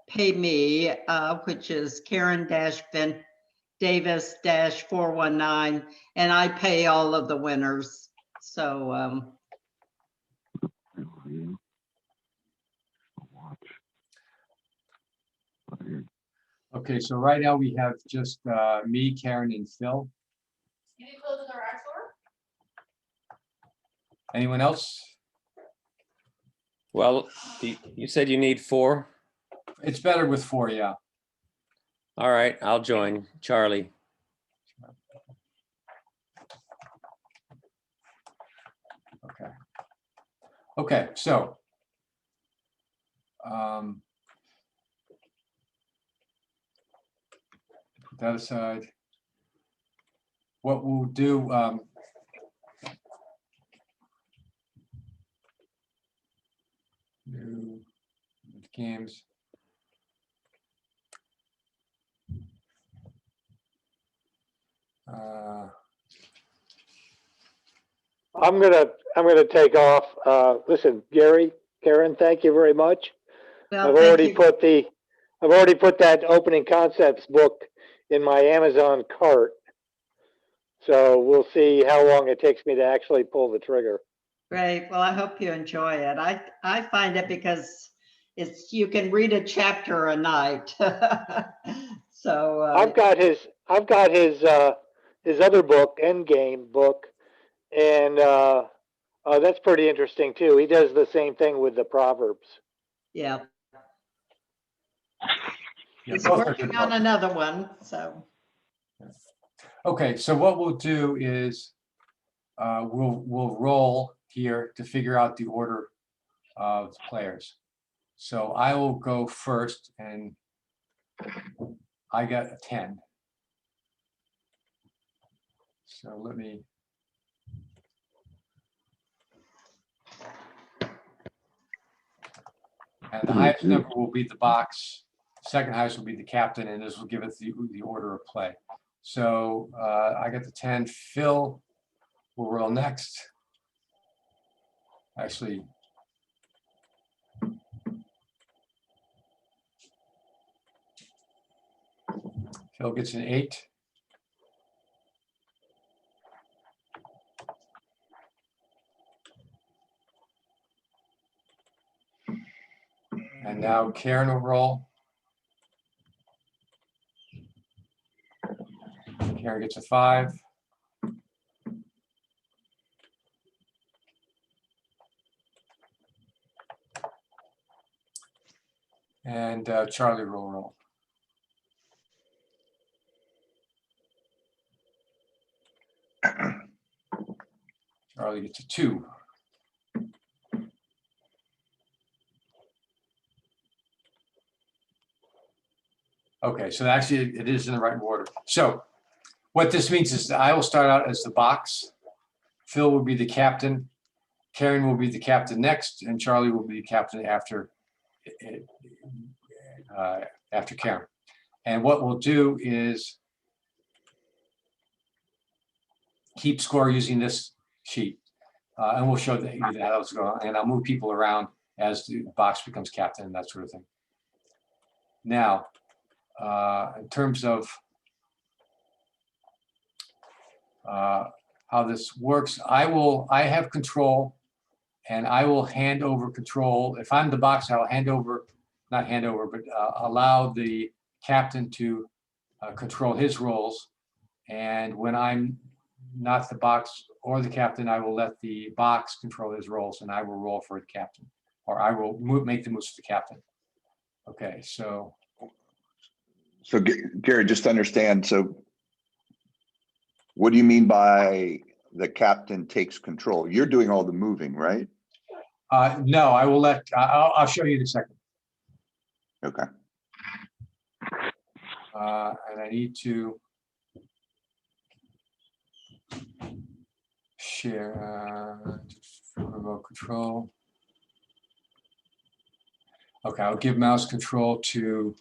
pay me, which is Karen-Davis-419, and I pay all of the winners. So Okay, so right now we have just me, Karen, and Phil. Can you close the garage door? Anyone else? Well, you said you need 4? It's better with 4, yeah. All right, I'll join Charlie. Okay, so put that aside. What we'll do, new games. I'm gonna take off. Listen, Gary, Karen, thank you very much. Well, I've thank already you. put that opening concepts book in my Amazon cart. So we'll see how long it takes me to actually pull the trigger. Great. Well, I hope you enjoy it. I find it because you can read a chapter a night. So, I've got his other book, Endgame book, and that's pretty interesting too. He does the same thing with the Proverbs. yeah, Yeah, he's both are working good on books. another one, so. Okay, so what we'll do is we'll roll here to figure out the order of the players. So I will go first, and I got a 10. So let me. And the highest number will be the box. Second highest will be the captain, and this will give us the order of play. So I got the 10. Phil will roll next. Actually, Phil gets an 8. And now Karen will roll. Karen gets a 5. And Charlie will roll. Charlie gets a 2. Okay, so actually it is in the right order. So what this means is that I will start out as the box. Phil will be the captain. Karen will be the captain next, and Charlie will be the captain after Karen. And what we'll do is keep score using this sheet. And we'll show that how it's going. And I'll move people around as the box becomes captain and that sort of thing. Now, in terms of how this works, I have control, and I will hand over control. If I'm the box, I'll allow the captain to control his roles. And when I'm not the box or the captain, I will let the box control his roles, and I will roll for the captain, or I will make the moves for the captain. Okay, so. So Gary, just to understand, so what do you mean by the captain takes control? You're doing all the moving, right? No, I will let, I'll show you in a second. Okay. And I need to share remote control. Okay, I'll give mouse control to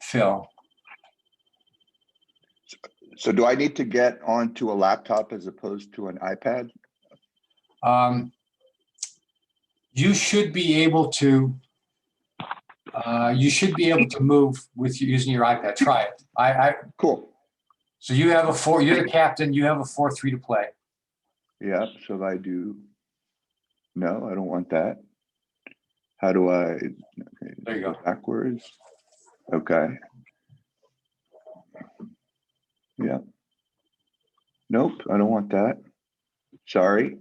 Phil. So do I need to get onto a laptop as opposed to an iPad? You should be able to. You should be able to move with using your iPad. Try it. Cool. So you have a 4. You're the captain. You have a 4-3 to play. Yeah. So if I do, no, I don't want that. How do I? Okay, there you go. Backwards. Okay. Yeah. Nope, I don't want that. Sorry.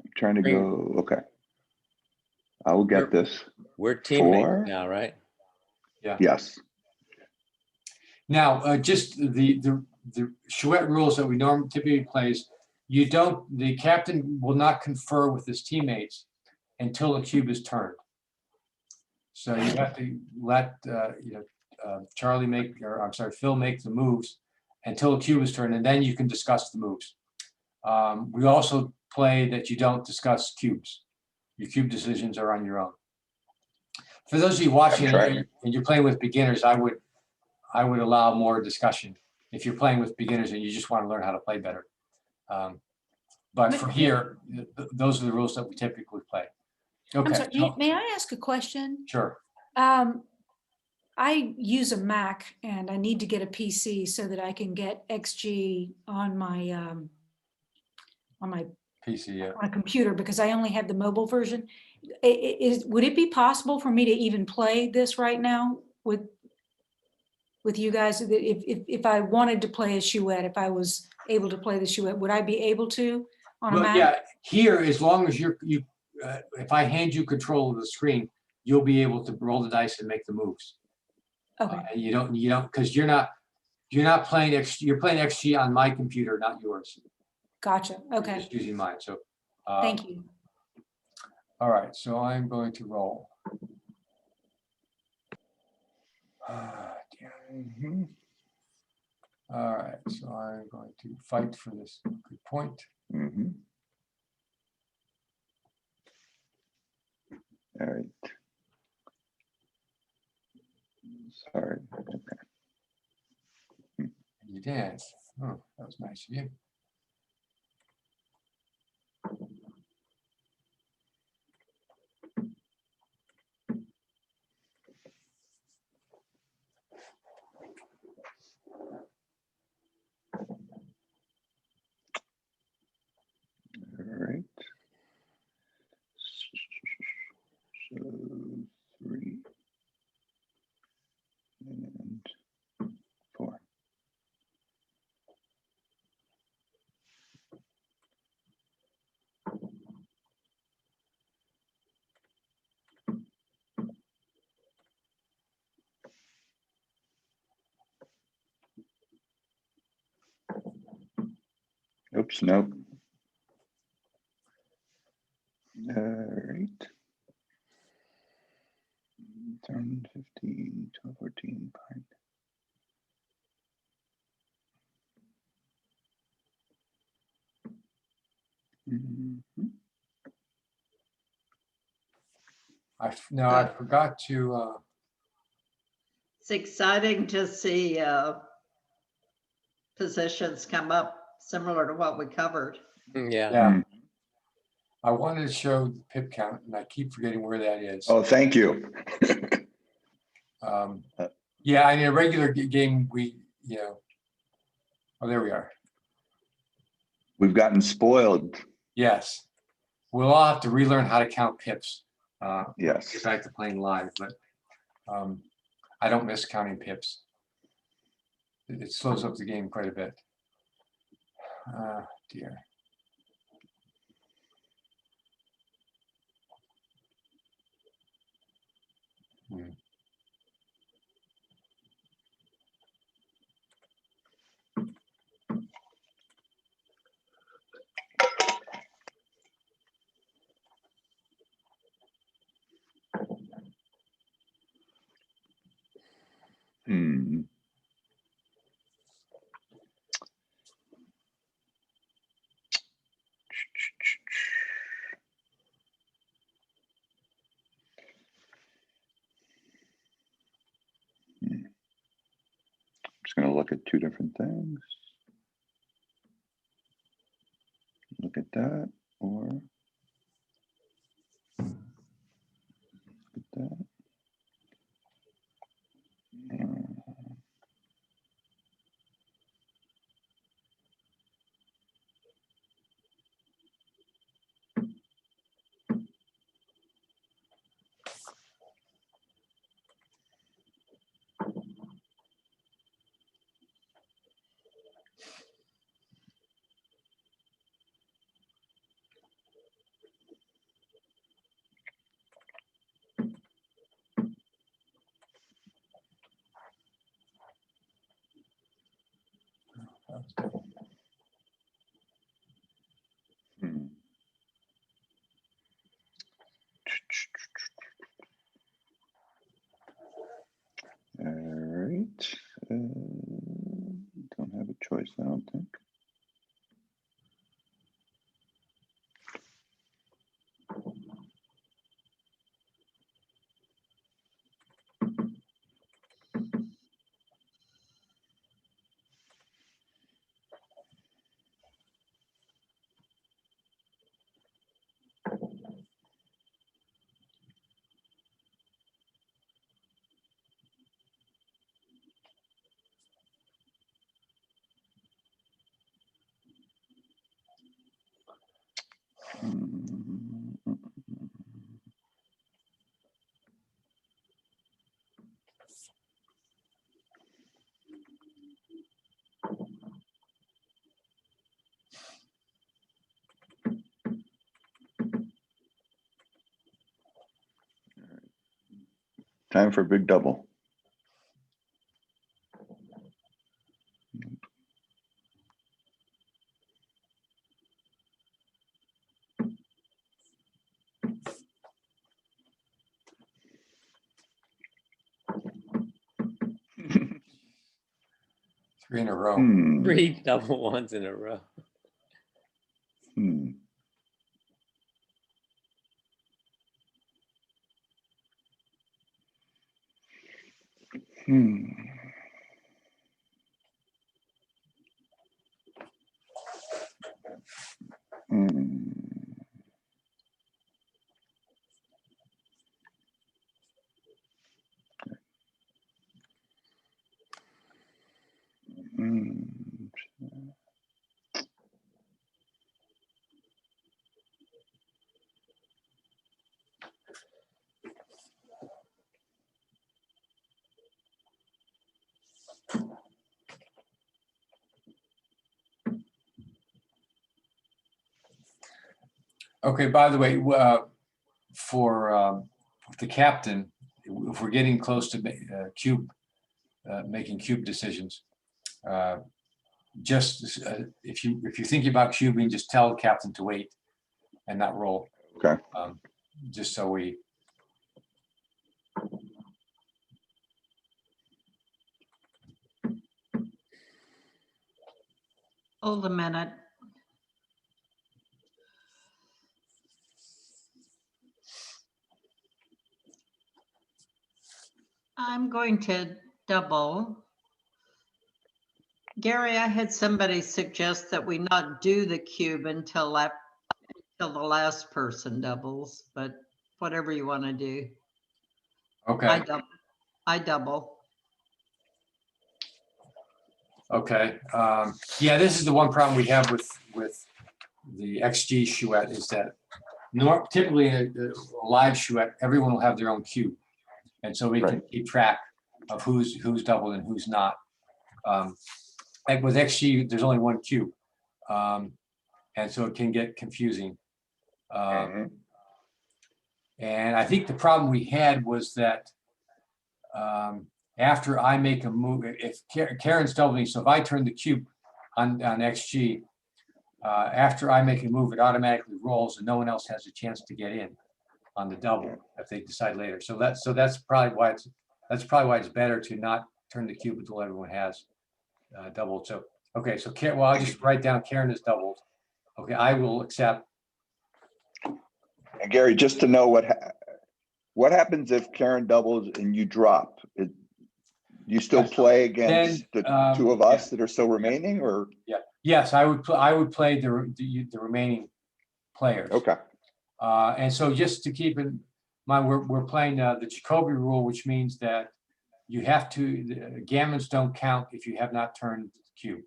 I'm trying to go. Okay. I will get this. We're teammates 4. now, right? Yeah. Yes. Now, just the Chouette rules that we normally typically plays. The captain will not confer with his teammates until the cube is turned. So you have to let Phil make the moves until the cube is turned, and then you can discuss the moves. We also play that you don't discuss cubes. Your cube decisions are on your own. For those of you watching and you're playing with beginners, I I would allow more discussion if you're playing with beginners and you just want to learn how to play better. But for here, those are the rules that we typically play. I'm Okay, sorry, may I ask a question? sure. I use a Mac and I need to get a PC so that I can get XG on my PC, yeah. on a computer because I only have the mobile version. Would it be possible for me to even play this right now with you guys? If I wanted to play a Chouette, if I was able to play the Chouette, would I be able to on a Well, Mac? yeah, here, as long as if I hand you control of the screen, you'll be able to roll the dice and make the moves. Okay, And you don't, because you're not playing you're playing XG on my computer, not yours. gotcha. You're Okay, just using mine, so. thank you. All right, so I'm going to roll. Mhm. All right, so I'm going to fight for this good point. Mhm. All right. Sorry. Okay. You dance. Oh, that was nice of you. All right. So 3 and 4. Oops, nope. All right. Turn 15, 12, 14, fine. Mhm. I forgot to, It's exciting to see positions come up similar to what we covered. Yeah. yeah. I wanted to show the pip count and I keep forgetting where that is. Oh, thank you. Yeah, in a regular game, oh, there we are. We've gotten spoiled. Yes. We'll all have to relearn how to count pips. Yes. Get back to playing live, but I don't miss counting pips. It slows up the game quite a bit. Dear. Hmm. Hmm. Just going to look at two different things. Look at that, or look at that. Hmm. All right. Don't have a choice, I don't think. Time for a big double. Three in a row. Hmm. 3 double ones in a row. Hmm. Hmm. Hmm. Hmm. Okay, by the way, for the captain, if we're getting close to making cube decisions, just if you're thinking about cubing, just tell the captain to wait and not roll. Okay. Just so we. Hold a minute. I'm going to double. Gary, I had somebody suggest that we not do the cube until the last person doubles, but whatever you want to do. Okay. I double. Okay. Yeah, this is the one problem we have with the XG chouette is that typically a live chouette, everyone will have their own cube. And so we can keep track of who's doubled and who's not. Like with XG, there's only one cube. And so it can get confusing. And I think the problem we had was that after I make a move, if Karen's doubled me, so if I turn the cube on XG, after I make a move, it automatically rolls and no one else has a chance to get in on the double if they decide later. So that's probably why it's better to not turn the cube until everyone has doubled. So okay, so well, I'll just write down Karen is doubled. Okay, I will accept. And Gary, just to know what happens if Karen doubles and you drop? You still play against the two of us that are still remaining, or? Yeah. Yes, I would play the remaining players. Okay. And so just to keep in mind, we're playing the Jacoby rule, which means that you have to gammons don't count if you have not turned the cube.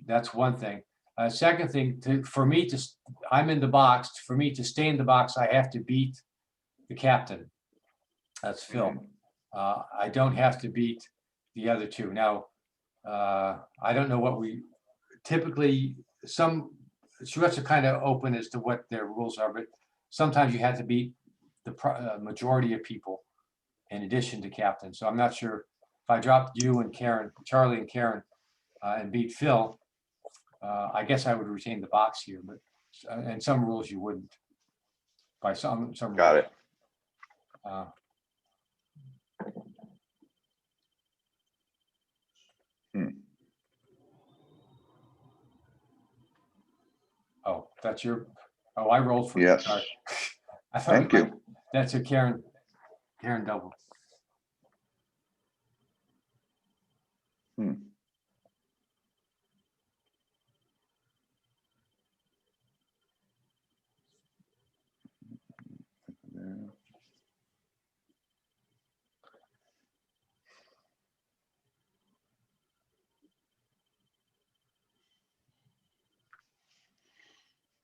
That's one thing. Second thing, I'm in the box. For me to stay in the box, I have to beat the captain. That's Phil. I don't have to beat the other two. Now, I don't know what we typically, some chouettes are kind of open as to what their rules are, but sometimes you have to beat the majority of people in addition to captain. So I'm not sure if I dropped you and Karen, Charlie and Karen, and beat Phil, I guess I would retain the box here, but and some rules you wouldn't. By some Got rules. it. Oh, that's your. Oh, I rolled for Yes. You. I thought Thank you. That's a Karen double.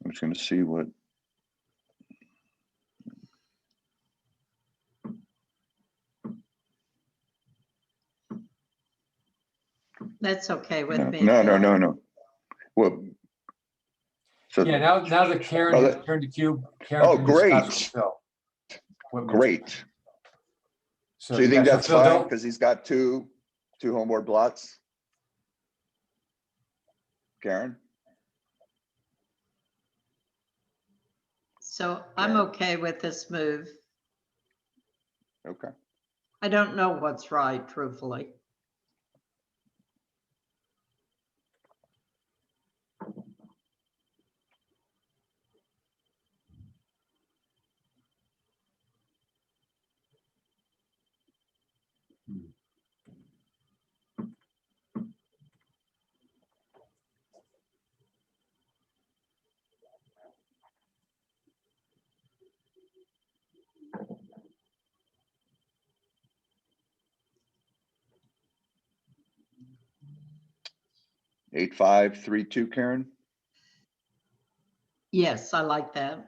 I'm just going to see what. That's okay with me. No. Well, so Yeah, now that Karen has turned the cube, Karen Oh, can discuss great. with Phil. Great. So you yeah, think so that's Phil, fine don't- because he's got two homeboard blots? Karen? So I'm Yeah. okay with this move. Okay. I don't know what's right, truthfully. Eight, five, three, two, Karen? Yes, I like that.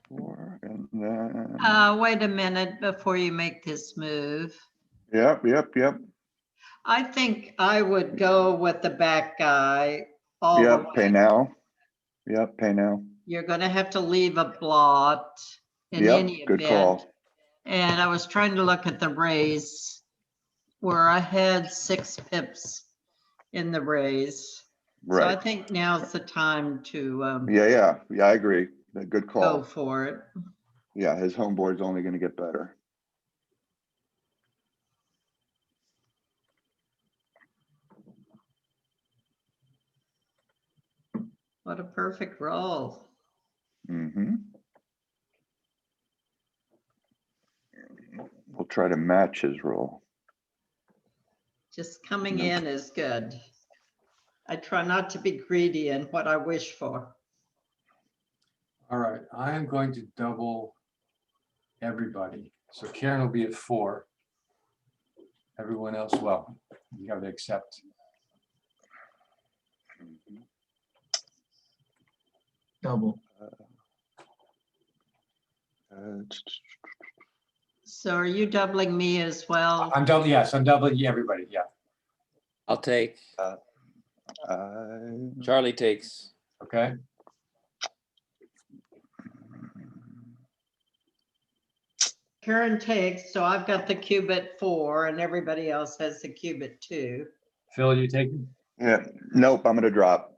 Four, and then, Wait a minute before you make this move. yep. I think I would go with the back guy all the Yep, pay way. now. Yep, pay now. You're gonna have to leave a blot in Yep, any good event. call. And I was trying to look at the raise where I had 6 pips in the raise. So I Right. think now's the time to Yeah, I agree. A good go call. for it. Yeah, his homeboard's only gonna get better. What a perfect roll. Mm-hmm. We'll try to match his roll. Just coming Nope. in is good. I try not to be greedy in what I wish for. All right, I am going to double everybody. So Karen will be at 4. Everyone else, well, you have to accept. Double. So are you doubling me as well? I'm doubling, yes, I'm doubling everybody, yeah. I'll take, I- Charlie takes. Okay, Karen takes, so I've got the cube at 4 and everybody else has the cube at 2. Phil, you taking? Yeah, nope, I'm gonna drop.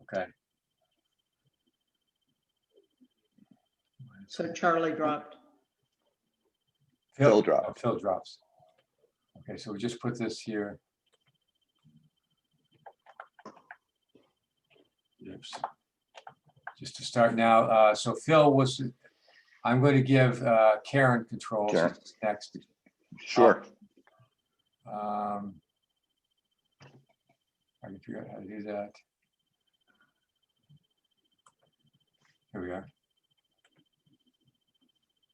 Okay. So Charlie dropped. Phil dropped. Oh, Phil drops. Okay, so we just put this here. Oops. Just to start now, so Phil was, I'm going to give Karen control. Karen. She's next. Sure. I can figure out how to do that. Here we are.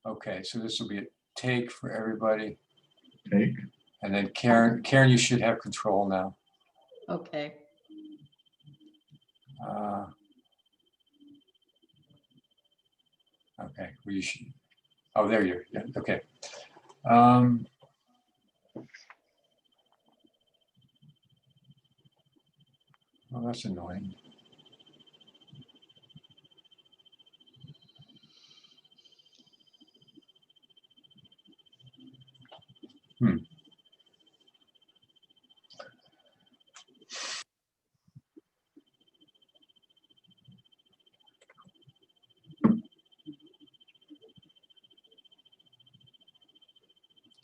Okay, so this will be a take for everybody. Take. And then Karen, you should have control now. Okay. Okay, well, you should, oh, there you're, yeah, okay. Well, that's annoying.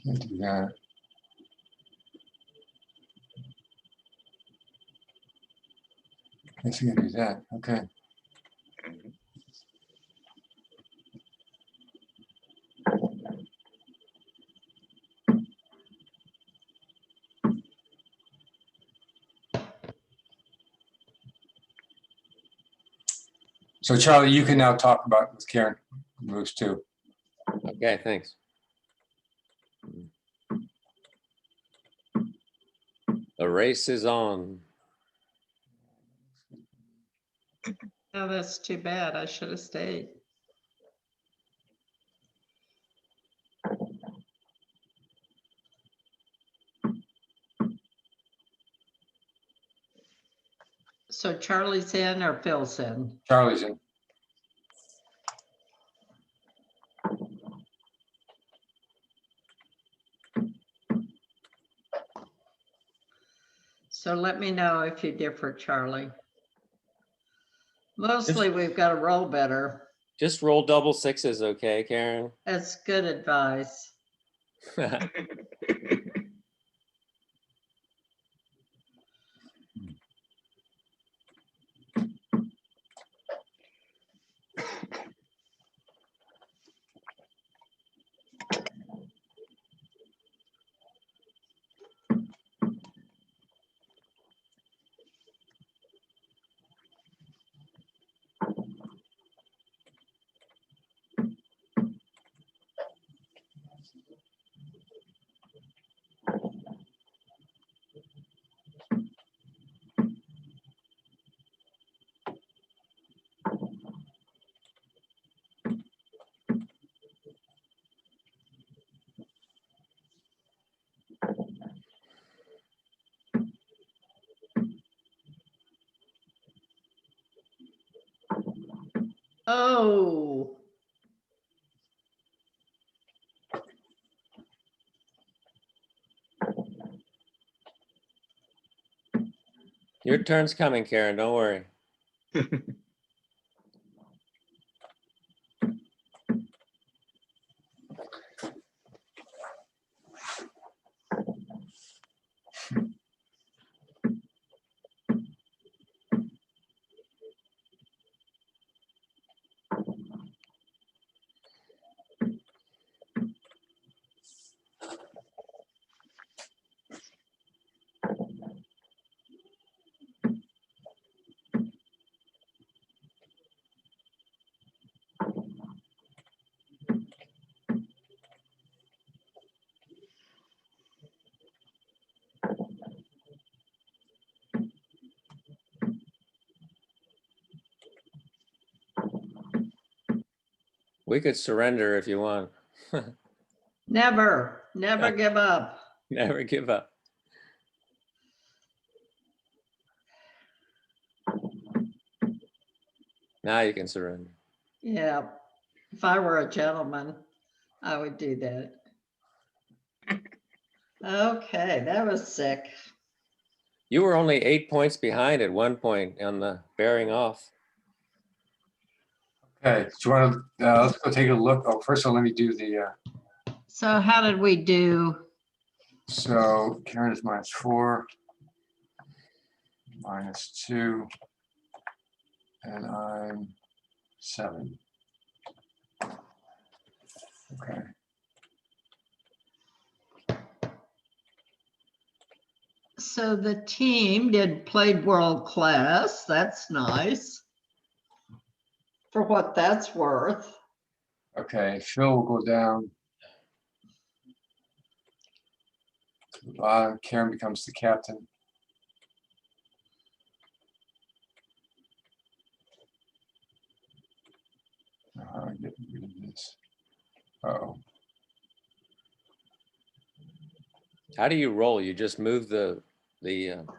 Can't do that. Guess you can do that, okay. So Charlie, you can now talk about with Karen moves too. Okay, thanks. The race is on. Oh, that's too bad. I should have stayed. So Charlie's in or Phil's in? Charlie's in. So let me know if you differ, Charlie. Mostly we've got to roll better. Just roll double sixes, okay, Karen? That's good advice. Oh. Your turn's coming, Karen, don't worry. We could surrender if you want. Never give up. Never give up. Now you can surrender. Yeah. If I were a gentleman, I would do that. Okay, that was sick. You were only 8 points behind at one point on the bearing off. Okay, do you want to, let's go take a look. Oh, first of all, let me do the, So how did we do? so Karen is -4, -2, and I'm 7. Okay. So the team played world class. That's nice. For what that's worth. Okay, Phil will go down to the bottom. Karen becomes the captain. Get rid of this. Uh-oh. How do you roll? You just move the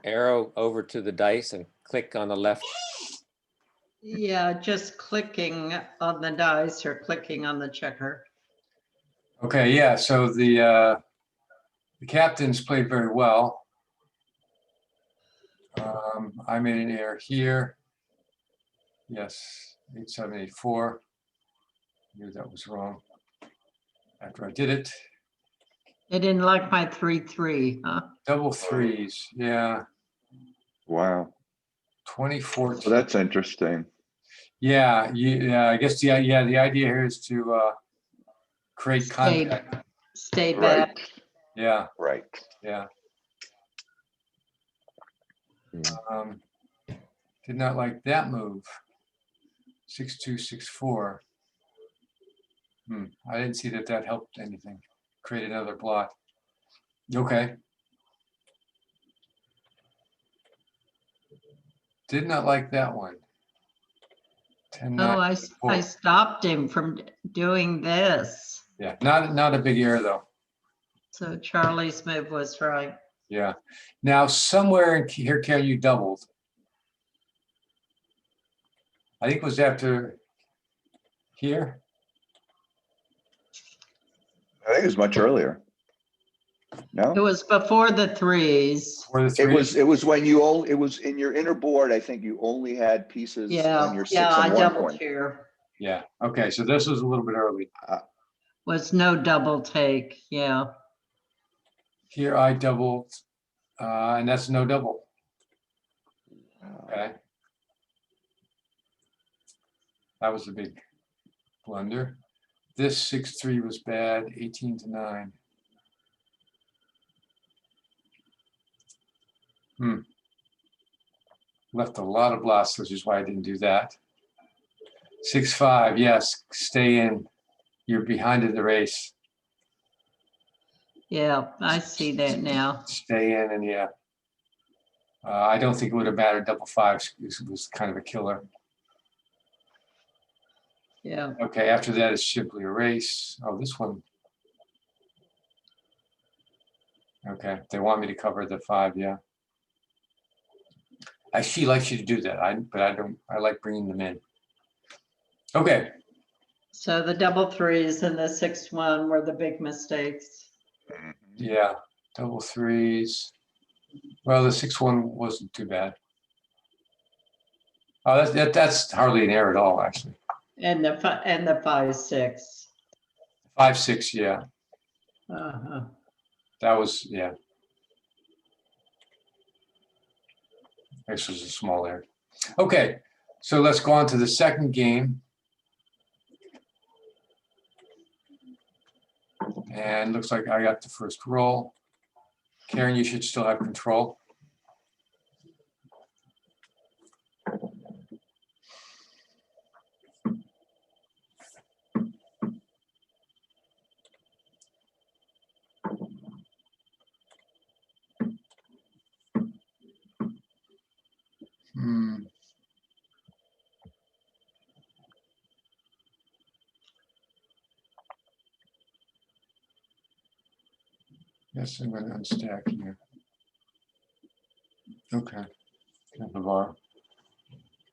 arrow over to the dice and click on the left. Yeah, just clicking on the dice or clicking on the checker. Okay, yeah, so the captains played very well. I made an error here. Yes, 8784. Knew that was wrong after I did it. They didn't like my 3-3, huh? Double threes, yeah. Wow. 2014. So that's interesting. Yeah, I guess the idea here is to create contact. Stay back. Right, Yeah, right. yeah. Did not like that move. 6-2, 6-4. I didn't see that that helped anything. Create another blot. Okay. Did not like that one. 10, Oh, 9, I 4. stopped him from doing this. Yeah, not a big error though. So Charlie's move was right. Yeah. Now somewhere in here, Karen, you doubled. I think it was after here. I think it was much earlier. It No, was before the threes. Or the it three. was when you only, it was in your inner board. I think you only had pieces on Yeah, your yeah, 6 I and 1 doubled point. here. Yeah. Okay. So this was a little bit early. Was no double take, yeah. Here I doubled, and that's no double. Okay. That was a big blunder. This 6-3 was bad, 18-9. Left a lot of blots, which is why I didn't do that. 6-5, yes, stay in. You're behind in the race. Yeah, I see that now. Stay in, and yeah. I don't think it would have mattered. Double fives was kind of a killer. Yeah, Okay, after that is simply a race. Oh, this one. Okay, they want me to cover the 5, yeah. She likes you to do that, but I don't. I like bringing them in. Okay. so the double threes and the 6-1 were the big mistakes. Yeah, double threes. Well, the 6-1 wasn't too bad. Oh, that's hardly an error at all, actually. And the 5-6. 5-6, yeah. Uh-huh. That was, yeah. This was a small error. Okay, so let's go on to the second game. And looks like I got the first roll. Karen, you should still have control. Yes, I'm going to unstack here. Okay, got the bar.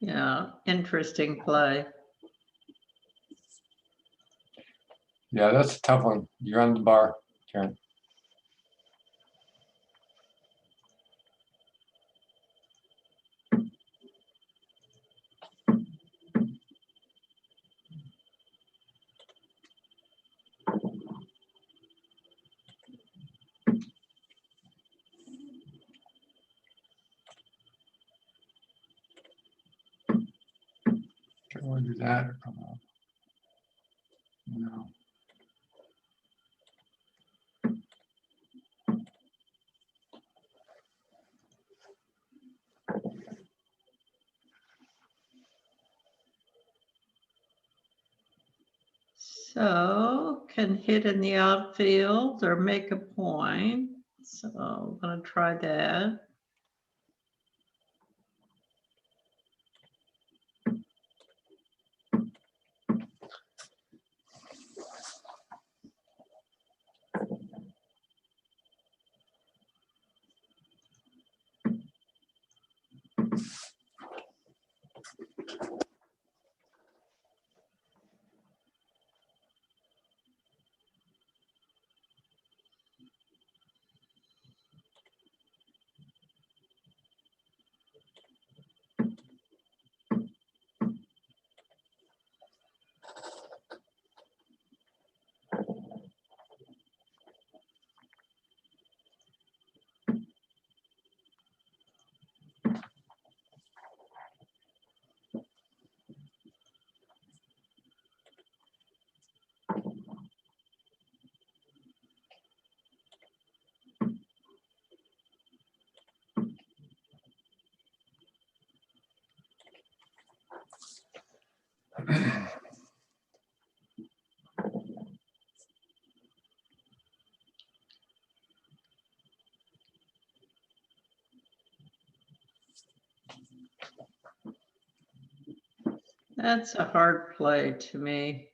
Yeah, interesting play. Yeah, that's a tough one. You're on the bar, Karen. Do I want to do that or come on? No. So can hit in the outfield or make a point. So I'm gonna try that. That's a hard play to me.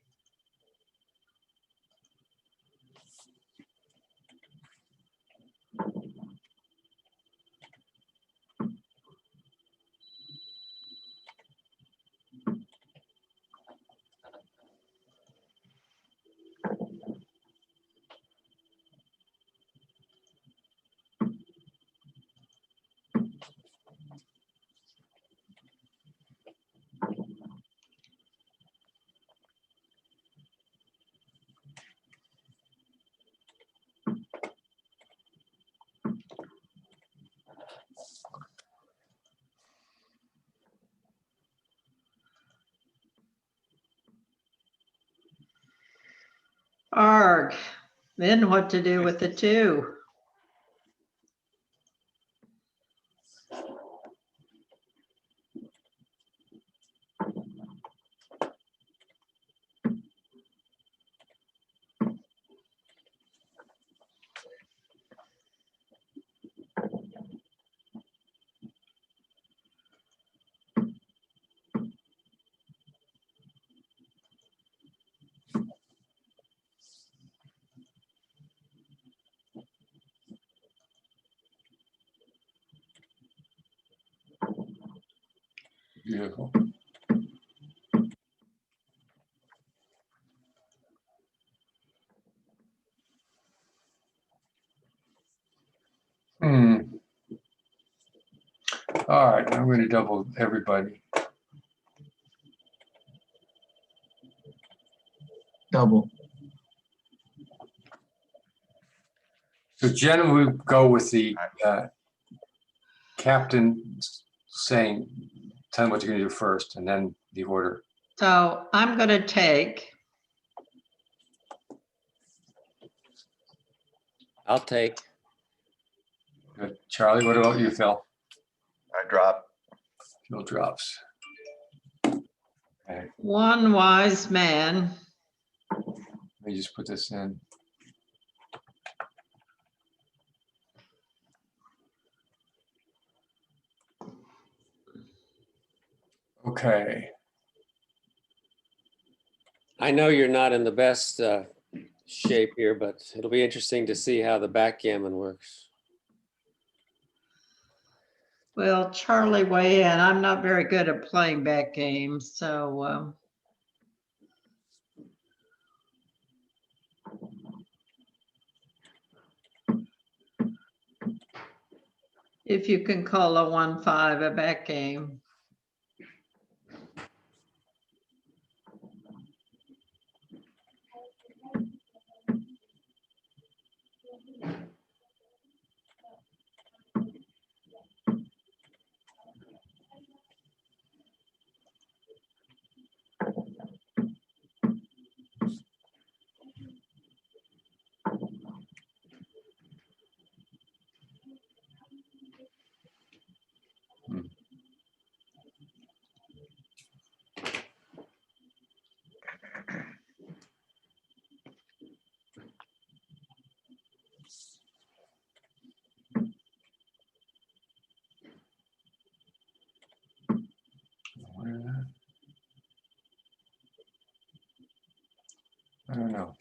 Arg, then what to do with the two? Beautiful. Hmm. All right, I'm going to double everybody. Double. So generally we go with the captain saying, tell him what you're going to do first, and then the order. So I'm going to take. I'll take. Good. Charlie, what about you, Phil? I drop. Phil drops. Okay, One wise man. let me just put this in. Okay. I know you're not in the best shape here, but it'll be interesting to see how the backgammon works. Well, Charlie, weigh in. I'm not very good at playing back games, so if you can call a 1-5 a back game. Where is that? I don't know.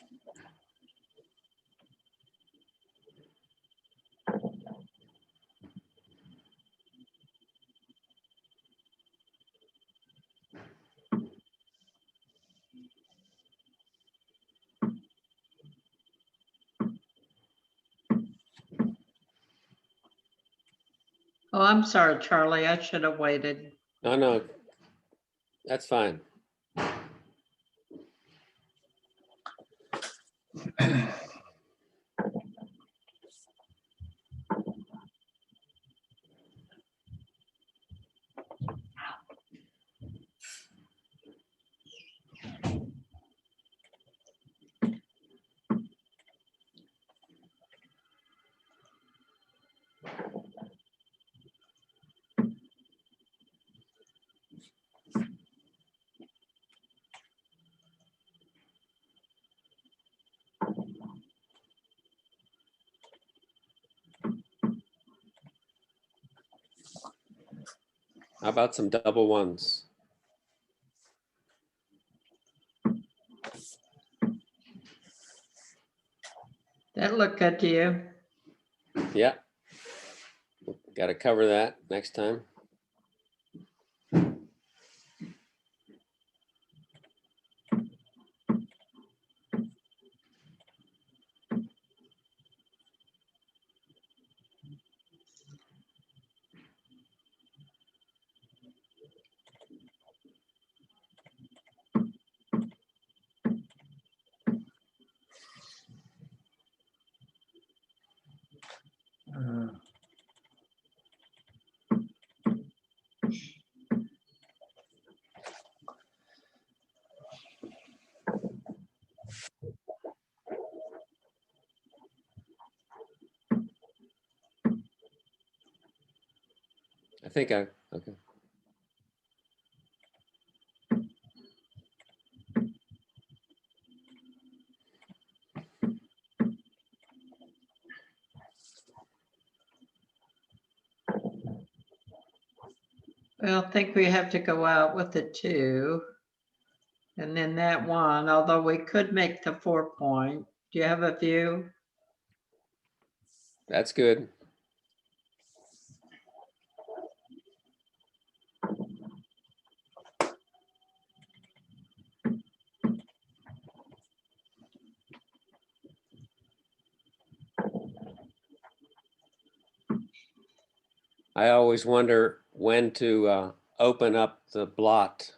Oh, I'm sorry, Charlie. I should have waited. No, that's fine. How about some double ones? That look good to you. Yeah. Got to cover that next time. I think okay. Well, I think we have to go out with the 2. And then that 1, although we could make the 4 point. Do you have a view? That's good. I always wonder when to open up the blot.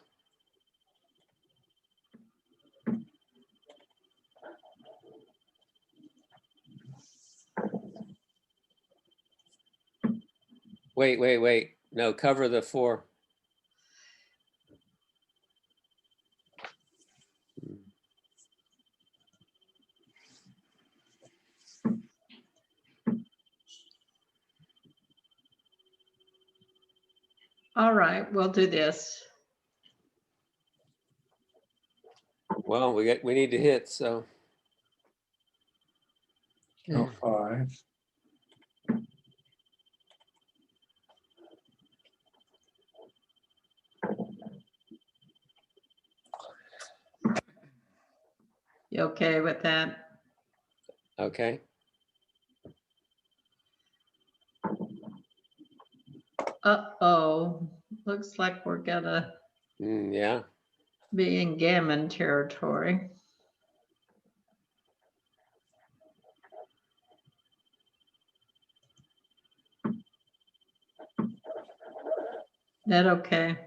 Wait. No, cover the 4. All right, we'll do this. Well, we need to hit, so. No 5. You okay with that? Okay. Uh-oh, looks like we're gonna Yeah. be in gammon territory. That okay?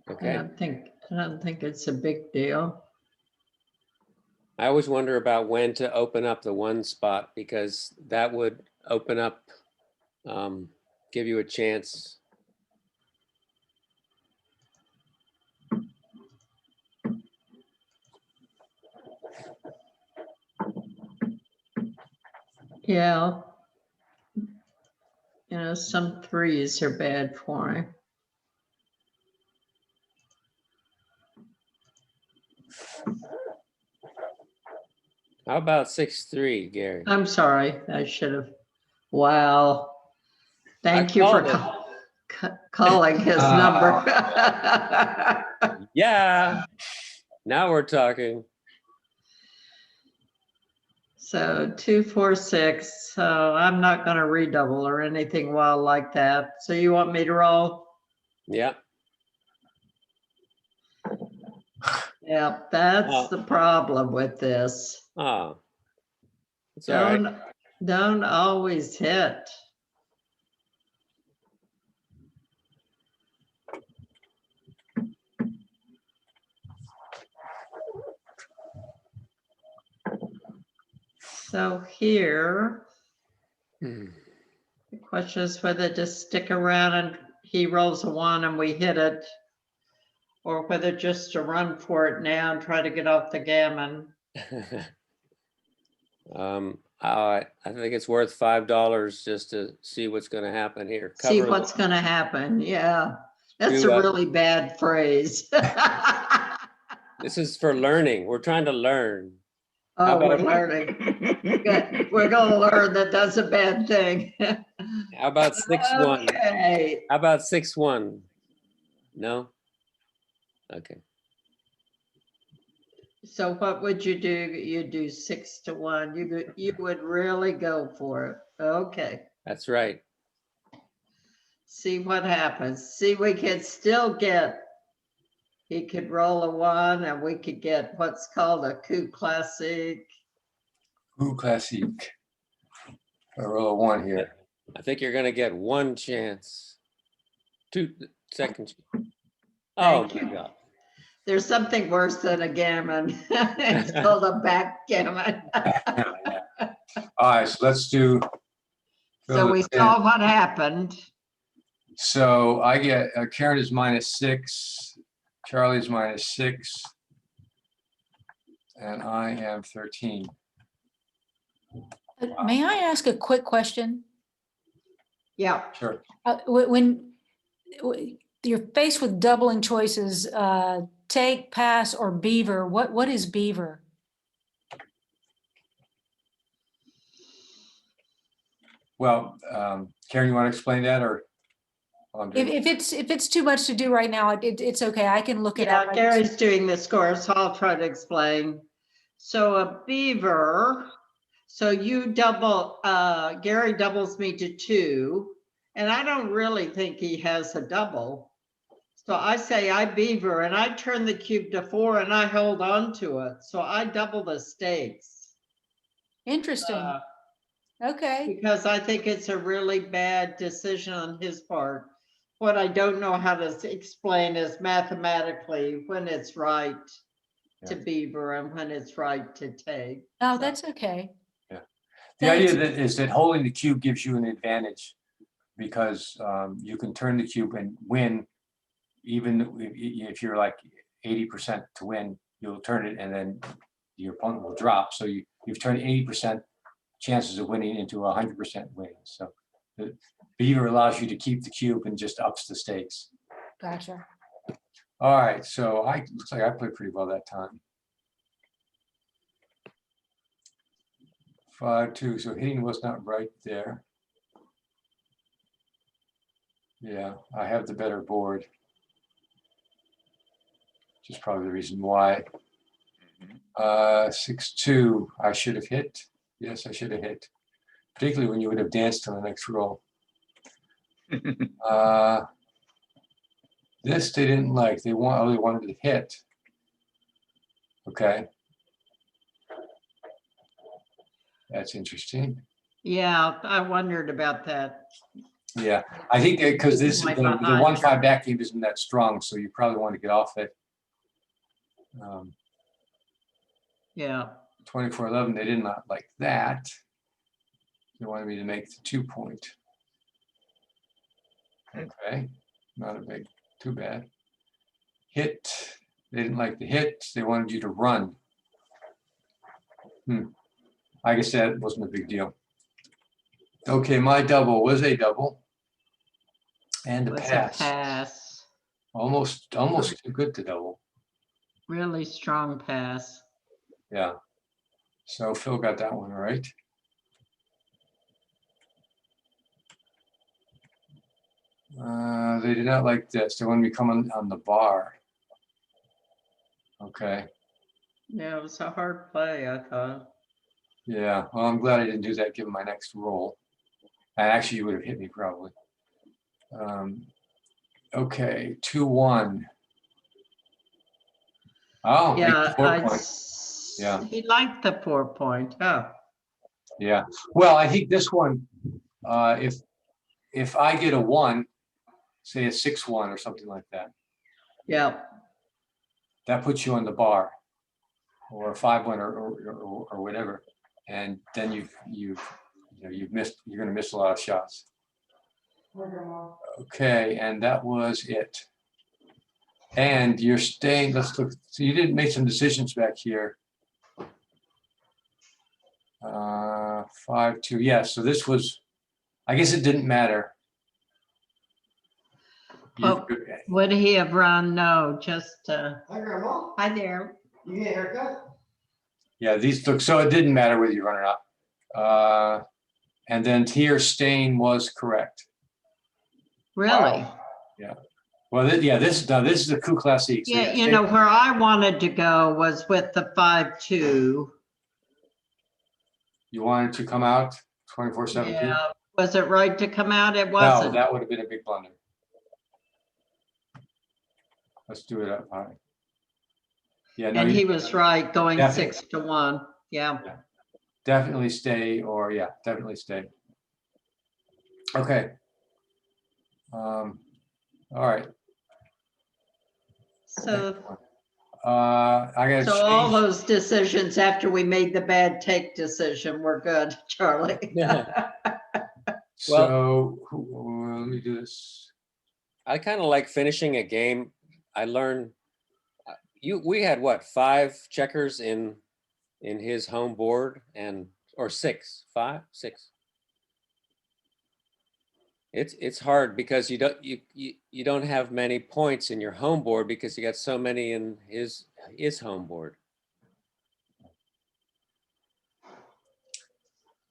Okay. I don't think it's a big deal. I always wonder about when to open up the 1 spot, because that would open up, give you a chance. Yeah. You know, some 3s are bad for me. How about 6-3, Gary? I'm sorry, I should have. Wow. Thank you for calling his number. Yeah. Now we're talking. So 2, 4, 6. So I'm not going to redouble or anything wild like that. So you want me to roll? Yeah. Yeah, that's the problem with this. Oh. It's all right. Don't always hit. So here, the question is whether to stick around and he rolls a 1 and we hit it, or whether just to run for it now and try to get off the gammon. I think it's worth $5 just to see what's going to happen here. See what's going to happen. Yeah, that's a really bad phrase. This is for learning. We're trying to learn. Oh, we're about- learning. Good. We're gonna learn that that's a bad thing. How about 6-1? Okay. How about 6-1? No? Okay. So what would you do? You do 6-1. You would really go for it. Okay. That's right. See what happens. See, we could still get, he could roll a 1 and we could get what's called a coup classique. Ooh, classique. I roll a 1 here. I think you're gonna get one chance. 2 seconds. Oh Thank my you. God. There's something worse than a gammon. It's called a backgammon. All right, so let's do. So we saw what happened. So I get, Karen is -6, Charlie's -6, and I am 13. May I ask a quick question? Yeah. Sure. When you're faced with doubling choices, take, pass, or beaver, what is beaver? Well, Karen, you want to explain that or? If it's too much to do right now, it's okay. I can look it Yeah, up. Gary's doing the score, so I'll try to explain. So a beaver, so you double, Gary doubles me to 2, and I don't really think he has a double. So I say I beaver and I turn the cube to 4 and I hold on to it. So I double the stakes. Interesting. Okay. Because I think it's a really bad decision on his part. What I don't know how to explain is mathematically when it's right to beaver and when it's right to take. Oh, that's okay. Yeah. The idea that is that holding the cube gives you an advantage because you can turn the cube and win. Even if you're like 80% to win, you'll turn it and then your opponent will drop. So you've turned 80% chances of winning into 100% win. So the beaver allows you to keep the cube and just ups the stakes. Gotcha. All right, so looks like I played pretty well that time. 5-2, so hitting was not right there. Yeah, I have the better board. Which is probably the reason why. 6-2, I should have hit. Yes, I should have hit. Particularly when you would have danced on the next roll. This they didn't like. They only wanted to hit. Okay. That's interesting. Yeah, I wondered about that. Yeah, I think because this Like the behind 1-5 back game isn't that strong, so you probably want to get off it. Yeah. 24-11, they did not like that. They wanted me to make the 2-point. Okay, not a big, too bad. Hit, they didn't like the hit. They wanted you to run. I guess that wasn't a big deal. Okay, my double was a double. And a Was pass. a pass. Almost too good to double. Really strong pass. Yeah. So Phil got that one right. They did not like this. They wanted me coming on the bar. Okay. Yeah, it was a hard play, I thought. Yeah. Well, I'm glad I didn't do that given my next roll. And actually, you would have hit me probably. Okay, 2-1. Oh, Yeah, 4-point. Yeah. He liked the 4-point. Oh. Yeah. Well, I think this one, if I get a 1, say a 6-1 or something like that. Yeah. That puts you on the bar, or a 5-1 or whatever, and then you've missed. You're going to miss a lot of shots. Okay, and that was it. And you're staying. Let's look. So you didn't make some decisions back here. 5-2. Yeah. So this was. I guess it didn't matter. Oh, would he have run? No, just. Hi, Grandma. Hi there. You get a haircut? Yeah, these look, so it didn't matter whether you run or not. And then tier stain was correct. Really? Yeah. Well, yeah, this is the coup classique. So Yeah, you know, where I wanted to go was with the 5-2. you wanted to come out 24/17? Yeah, was it right to come out? It No, wasn't. that would have been a big blunder. Let's do it up high. Yeah, no, And he you was right, going Definitely. 6-1. Yeah. definitely stay, or yeah, definitely stay. Okay. All right. So, I gotta so all change. those decisions after we made the bad take decision were good, Charlie. So let me do this. I kind of like finishing a game. I learned we had what, 5 checkers in his home board, and or 6, 5, 6. It's hard because you don't have many points in your home board because you got so many in his home board.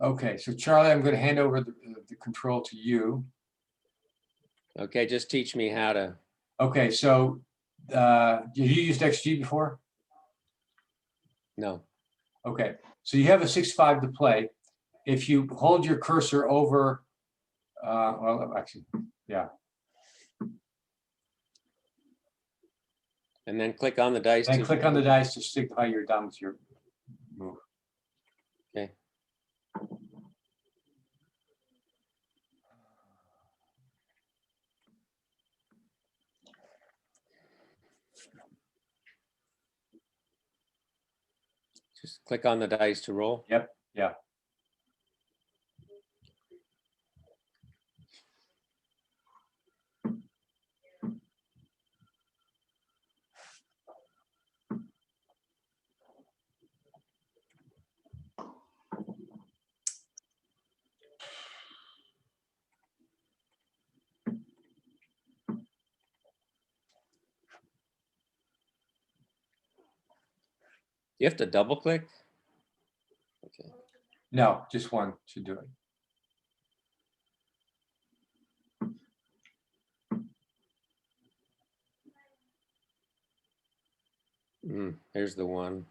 Okay, so Charlie, I'm going to hand over the control to you. Okay, just teach me how to. Okay, so have you used XG before? No. Okay, so you have a 6-5 to play. If you hold your cursor over, well, actually, yeah. And then click on the dice. Then click on the dice to signify you're done with your move. Okay. Just click on the dice to roll. Yep, yeah. You have to double click? Okay. No, just one should do it. Here's the one.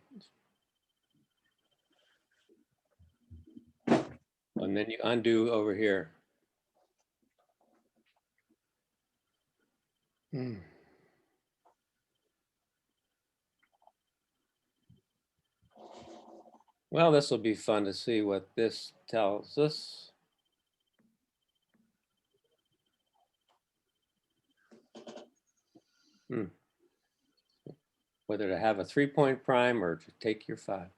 And then you undo over here. Well, this will be fun to see what this tells us. Whether to have a 3-point prime or to take your 5.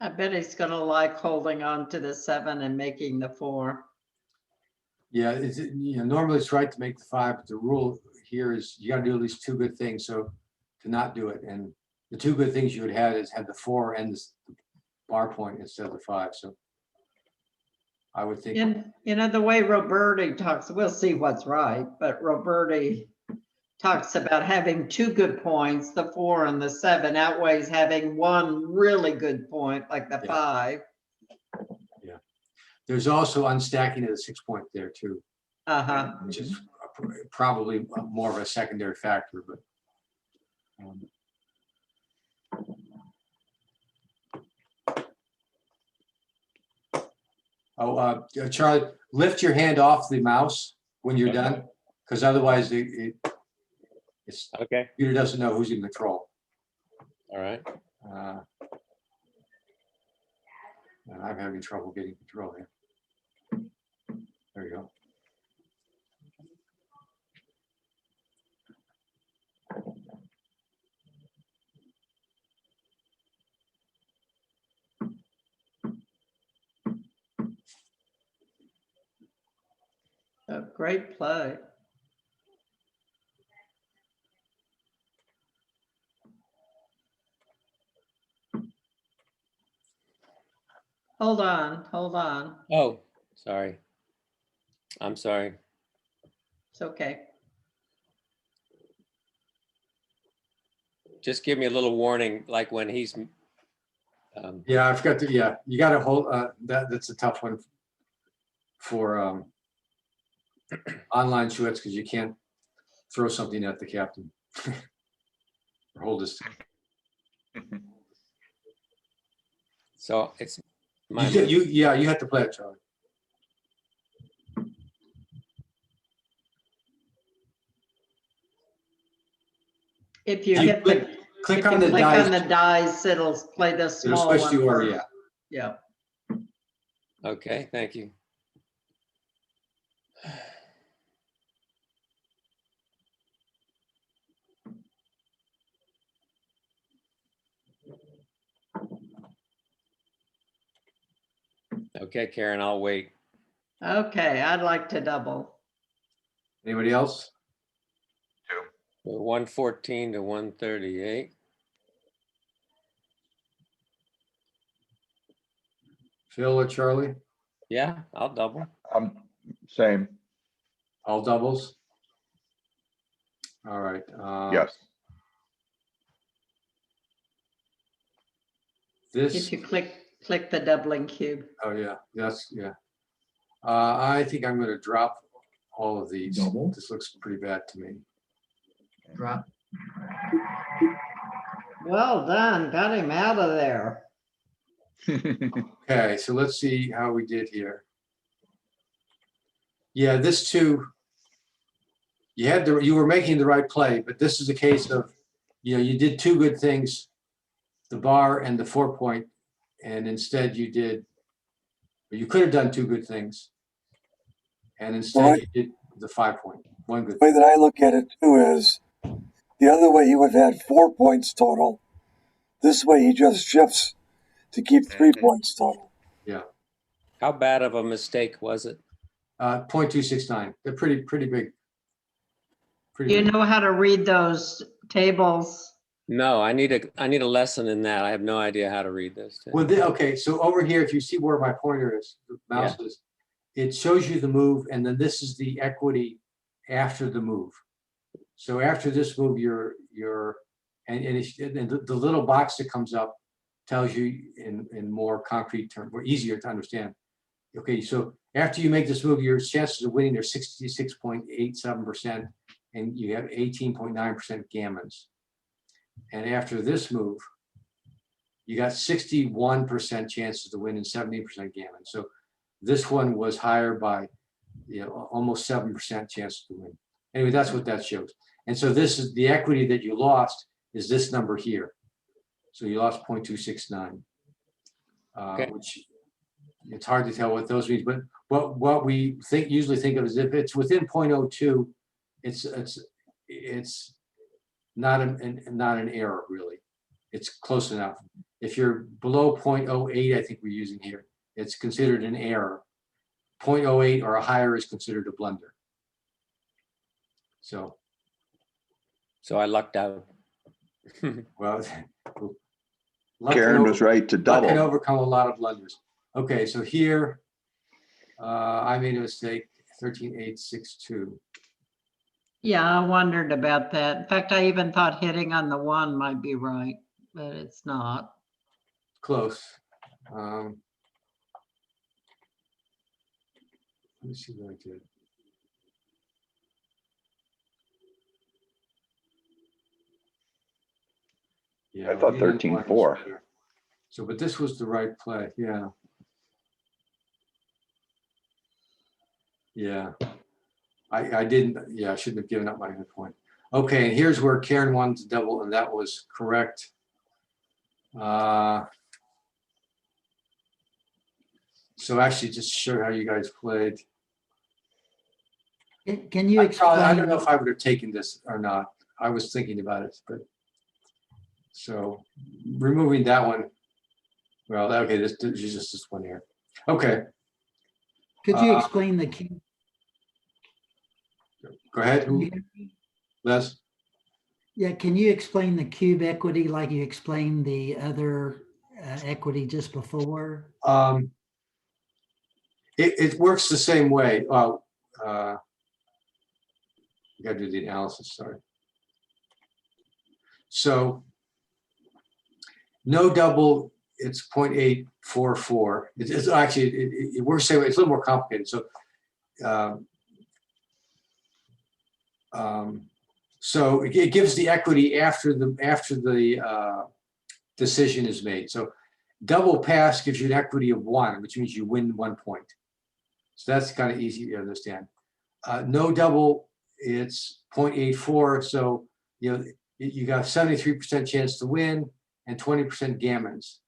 I bet he's gonna like holding on to the 7 and making the 4. Yeah, normally it's right to make the 5, but the rule here is you got to do at least 2 good things. So to not do it, and the 2 good things you would have is have the 4 and the bar point instead of the 5. So I would think. And the way Roberti talks, we'll see what's right, but Roberti talks about having 2 good points, the 4 and the 7 outweighs having 1 really good point, like the 5. Yeah. There's also unstacking at a 6-point there too. Which is probably more of a secondary factor, but. Charlie, lift your hand off the mouse when you're done, because otherwise it's okay. Computer doesn't know who's in control. All right. And I'm having trouble getting control here. There you go. A great play. Hold on. Oh, sorry. I'm sorry. It's okay. just give me a little warning, like when he's, Yeah, I forgot to, yeah, you gotta hold, that's a tough one for online Chouettes, because you can't throw something at the captain. Or hold this. so it's my move. Yeah, you have to play it, Charlie. If you You hit the, click if on you the click on the dice. dice, it'll play the It'll small switch one to order, first. yeah. Yeah. Okay, thank you. Okay, Karen, I'll wait. Okay, I'd like to double. Anybody else? 114 to 138. Phil or Charlie? Yeah, I'll double. Same, All doubles? All right. yes. If This, you click the doubling cube. oh yeah, yeah. I think I'm gonna drop all of these. Double. This looks pretty bad to me. Drop. Well done, got him out of there. Okay, so let's see how we did here. Yeah, this too, you were making the right play, but this is a case of, you did two good things, the bar and the 4 point, and instead you could have done two good things. And instead you did the 5 point, one good The way thing. that I look at it too is the other way he would have had 4 points total. This way he just shifts to keep 3 points total. Yeah. How bad of a mistake was it? 0.269. They're pretty big. Pretty You big. know how to read those tables? No, I need a lesson in that. I have no idea how to read this. Well, okay, so over here, if you see where my pointer is, the mouse is, it shows you the move, and then this is the equity after the move. So after this move, and the little box that comes up tells you in more concrete terms, or easier to understand. Okay, so after you make this move, your chances of winning are 66.87%, and you have 18.9% gammons. And after this move, you got 61% chances to win and 70% gammon. So this one was higher by almost 7% chance to win. Anyway, that's what that shows. And so this is the equity that you lost is this number here. So you lost 0.269, which it's hard to tell what those means. But what we usually think of is if it's within 0.02, it's not an error really. It's close enough. If you're below 0.08, I think we're using here, it's considered an error. 0.08 or higher is considered a blunder. So I lucked out. Well, Karen was right to luck can double. overcome a lot of blunders. Okay, so here I made a mistake. 13.862. Yeah, I wondered about that. In fact, I even thought hitting on the 1 might be right, but it's not. Close. Let me see what I did. Yeah, I thought lead on the 1 was 13.4. better. So, but this was the right play. Yeah. Yeah. I didn't, yeah, I shouldn't have given up my good point. Okay, and here's where Karen wanted to double, and that was correct. So actually, just to show how you guys played. Can you I explain? don't know if I would have taken this or not. I was thinking about it, but so removing that one. Well, okay, this is just this one here. Okay. Could you explain the cube? Go ahead, Les. Yeah, can you explain the cube equity like you explained the other equity just before? It works the same way. You got to do the analysis, sorry. So no double, it's 0.844. It's actually, it works same way. It's a little more complicated. So, so it gives the equity after the decision is made. So double pass gives you an equity of 1, which means you win 1 point. So that's kind of easy to understand. No double, it's 0.84. So, you know, you got 73% chance to win and 20% gammons.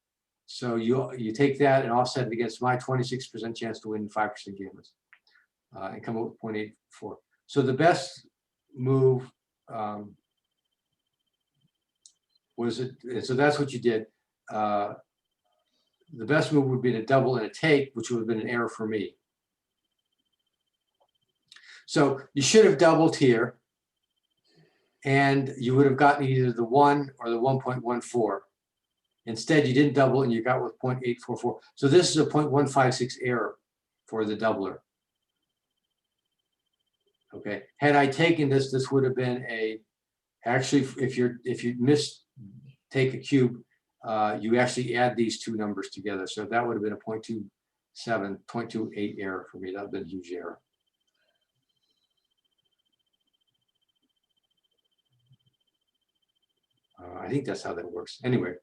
So you take that and offset it against my 26% chance to win and 5% gammons, and come up with 0.84. So the best move was it. So that's what you did. The best move would be to double and a take, which would have been an error for me. So you should have doubled here, and you would have gotten either the 1 or the 1.14. Instead, you didn't double and you got with 0.844. So this is a 0.156 error for the doubler. Okay, had I taken this, this would have been actually, if you take a cube, you actually add these two numbers together. So that would have been a 0.27, 0.28 error for me. That would have been a huge error. I think that's how that works. Anyway,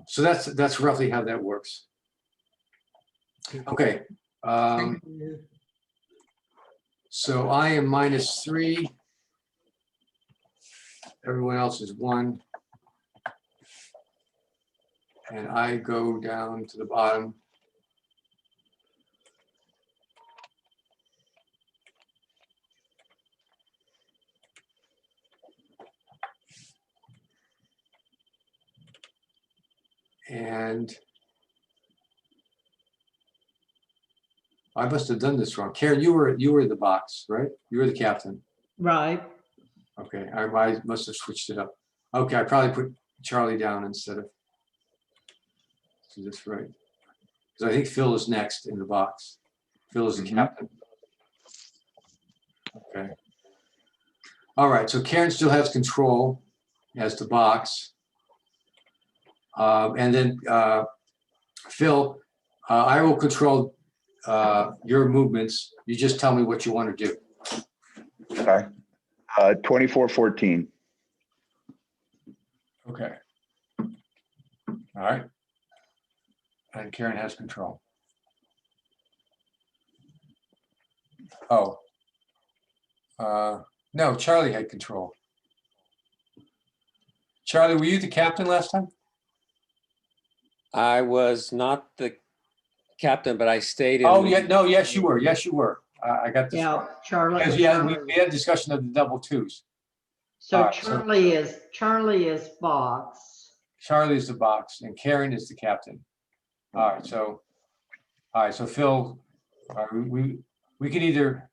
so that's roughly how that works. Okay. So I am -3. Everyone else is 1. And I go down to the bottom. And I must have done this wrong. Karen, you were the box, right? You were the captain. Right. Okay, I must have switched it up. Okay, I probably put Charlie down instead of. So that's right. Because I think Phil is next in the box. Phil is the captain. Okay. All right, so Karen still has control as the box. And then Phil, I will control your movements. You just tell me what you want to do. Okay. 24-14. Okay. All right. And Karen has control. Oh. No, Charlie had control. Charlie, were you the captain last time? I was not the captain, but I stayed in. Oh, yeah, no, yes, you were. Yes, you were. I got this. Yeah, Charlie. Because yeah, we had a discussion of the double twos. So right, Charlie is box. Charlie's the box and Karen is the captain. All right, so Phil, we can either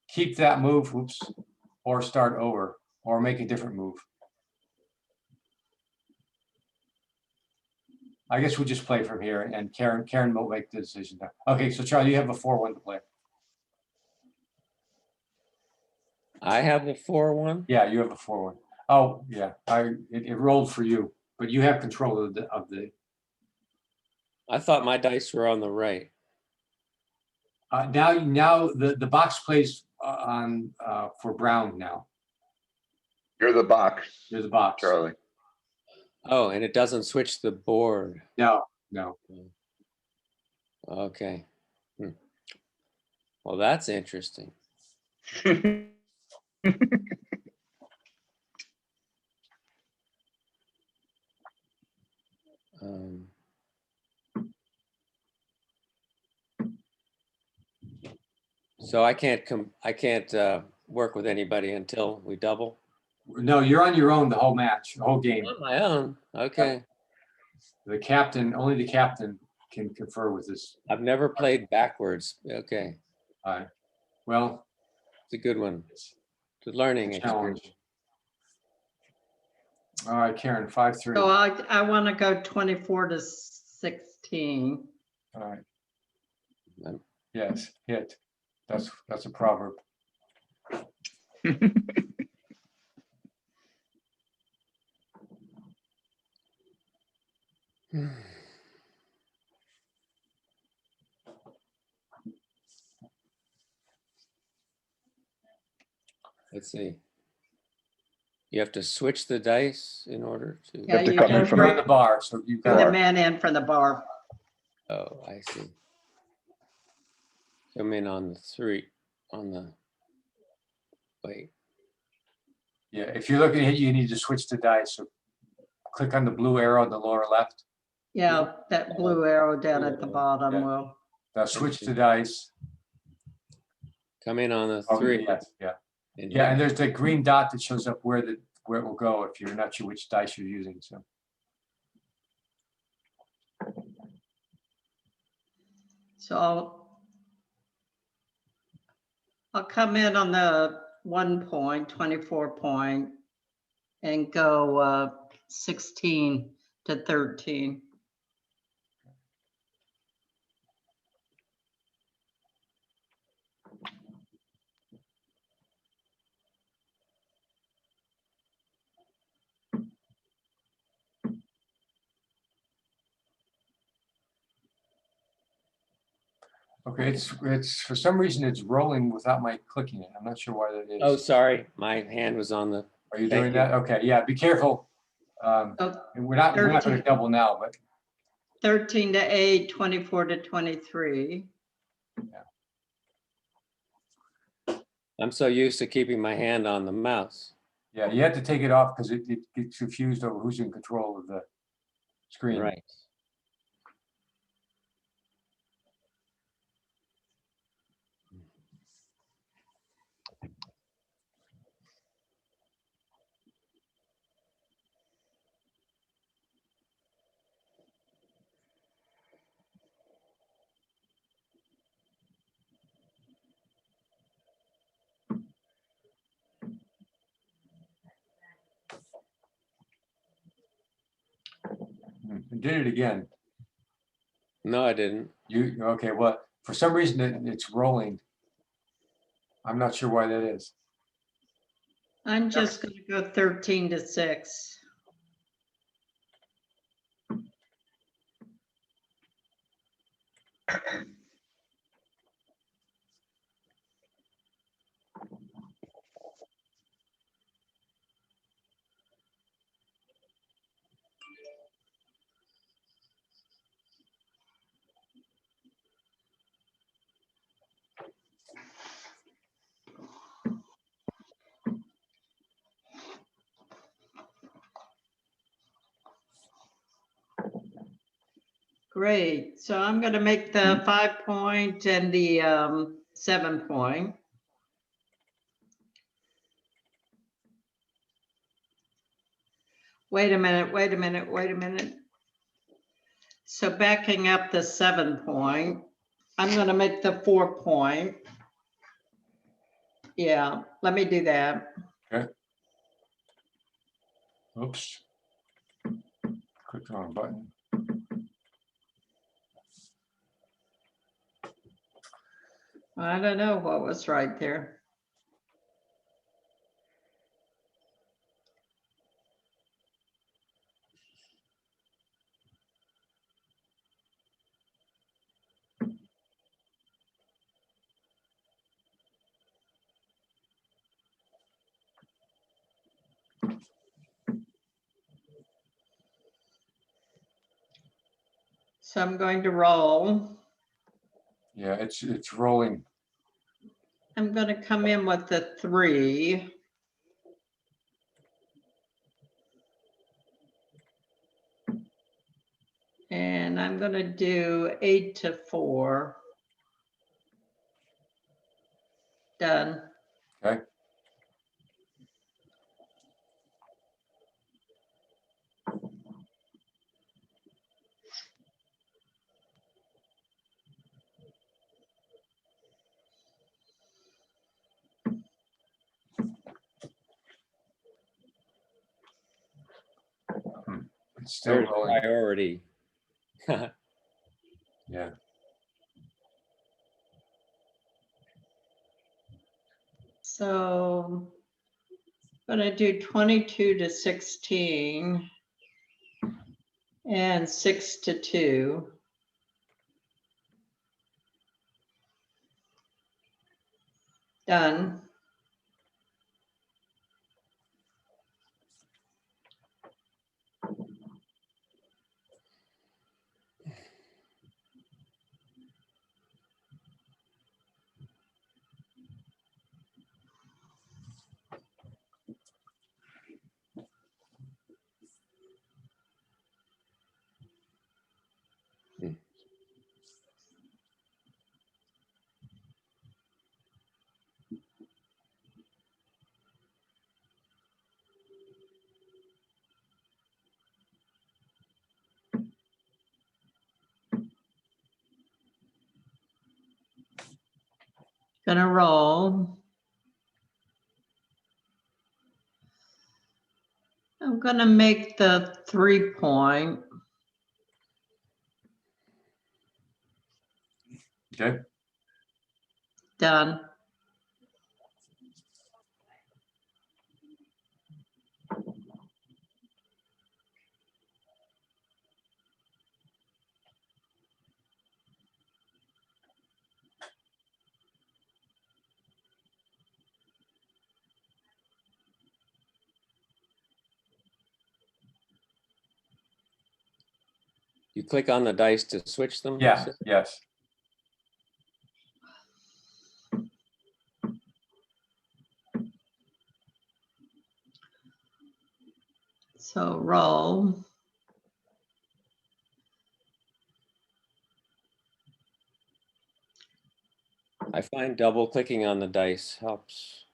keep that move, oops, or start over, or make a different move. I guess we'll just play from here, and Karen will make the decision. Okay, so Charlie, you have a 4-1 to play. I have a 4-1. Yeah, you have a 4-1. Oh, yeah, it rolled for you, but you have control of the. I thought my dice were on the right. Now the box plays on for Brown now. You're the box. You're the box, Charlie. Oh, and it doesn't switch the board. No. Okay. Well, that's interesting. So I can't work with anybody until we double. No, you're on your own the whole match, the whole game. On my own. Okay. The captain, only the captain can confer with this. I've never played backwards. Okay. All right. Well, it's a good one. It's a learning challenge. experience. All right, Karen, 5-3. So I want to go 24-16. All right. Yes, hit. That's a proverb. Let's see. You have to switch the dice in order to. Yeah, have to you come in go from You're on the bar, so you've bring got. the man in from the bar. Oh, I see. Come in on the 3, on the, wait. Yeah, if you're looking at it, you need to switch the dice. So click on the blue arrow in the lower left. Yeah, that blue arrow down at the bottom Yeah. will. Now switch the dice. Come in on the Oh, 3. yes, yeah. in Yeah, here. and there's the green dot that shows up where it will go if you're not sure which dice you're using. So So I'll come in on the 1 point, 24 point, and go 16 to 13. okay, it's for some reason it's rolling without my clicking it. I'm not sure why that is. Oh, sorry. My hand was on the. Are you thank doing you. that? Okay, yeah, be careful. Oh, And we're not going to 13. double now, but 13 to 8, 24 to 23. I'm so used to keeping my hand on the mouse. yeah, you have to take it off because it gets confused over who's in control of the screen. Right. It did it again. No, I didn't. You okay? Well, for some reason it's rolling. I'm not sure why that is. I'm just going to go 13 to 6. Great. So I'm going to make the 5 point and the 7 point. Wait a minute. So backing up the 7 point, I'm going to make the 4 point. Yeah, let me do that. Okay. Oops. Click the wrong button. I don't know what was right there. So I'm going to roll. Yeah, it's rolling. I'm going to come in with the 3. And I'm going to do 8 to 4. Done. Okay. It's still There's rolling. priority. Yeah. So I'm going to do 22 to 16. And 6-2. Done. Gonna roll. I'm gonna make the 3-point. Okay. Done. You click on the dice to switch them? Yeah, yes. So roll. I find double clicking on the dice helps.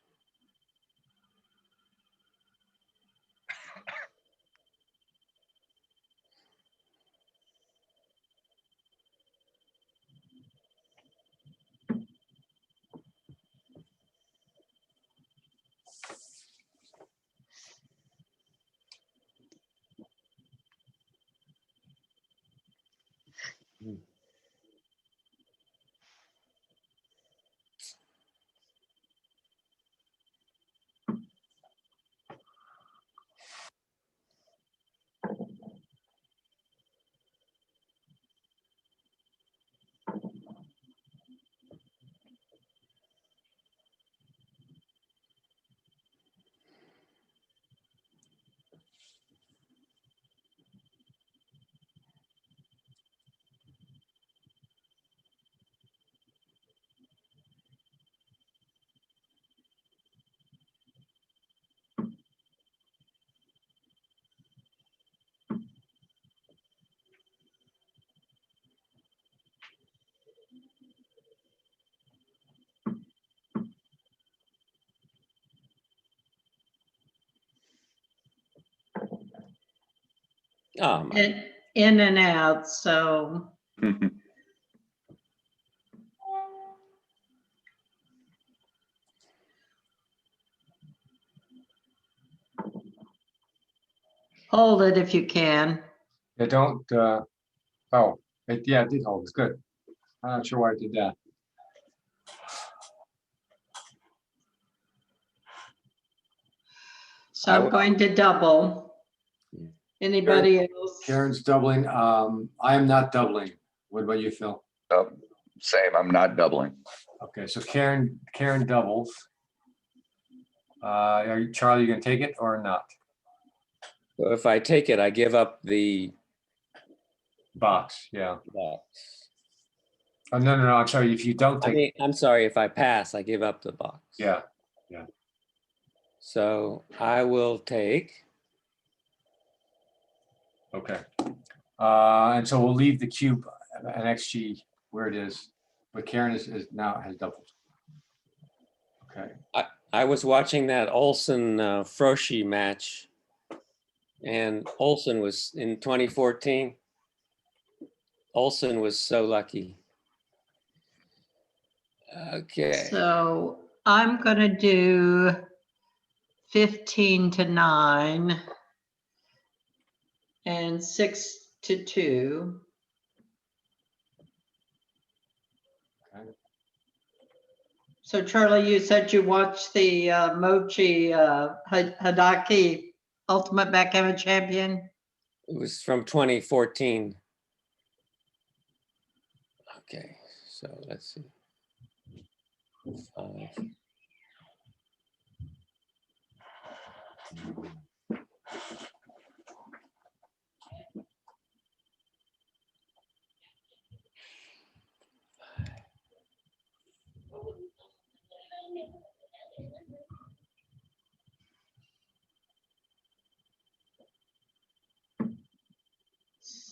Oh, my. In and out, so. Hold it if you can. Yeah, don't, yeah, it did hold. It's good. I'm not sure why it did that. So I'm going to double. Anybody else? Karen's doubling. I am not doubling. What about you, Phil? Same, I'm not doubling. Okay, so Karen doubles. Charlie, you gonna take it or not? So if I take it, I give up the Box, yeah. box. Oh, no, I'm sorry. If you don't I take, mean, I'm sorry, if I pass, I give up the box. yeah. So I will take, Okay. And so we'll leave the cube and XG where it is, but Karen is now has doubled. Okay. I was watching that Olsen Froshi match, and Olsen was in 2014. Olsen was so lucky. Okay. So I'm gonna do 15-9 and 6-2. Okay. So Charlie, you said you watched the Michy Hidaki Ultimate Backgammon Champion? It was from 2014. Okay, so let's see. 5.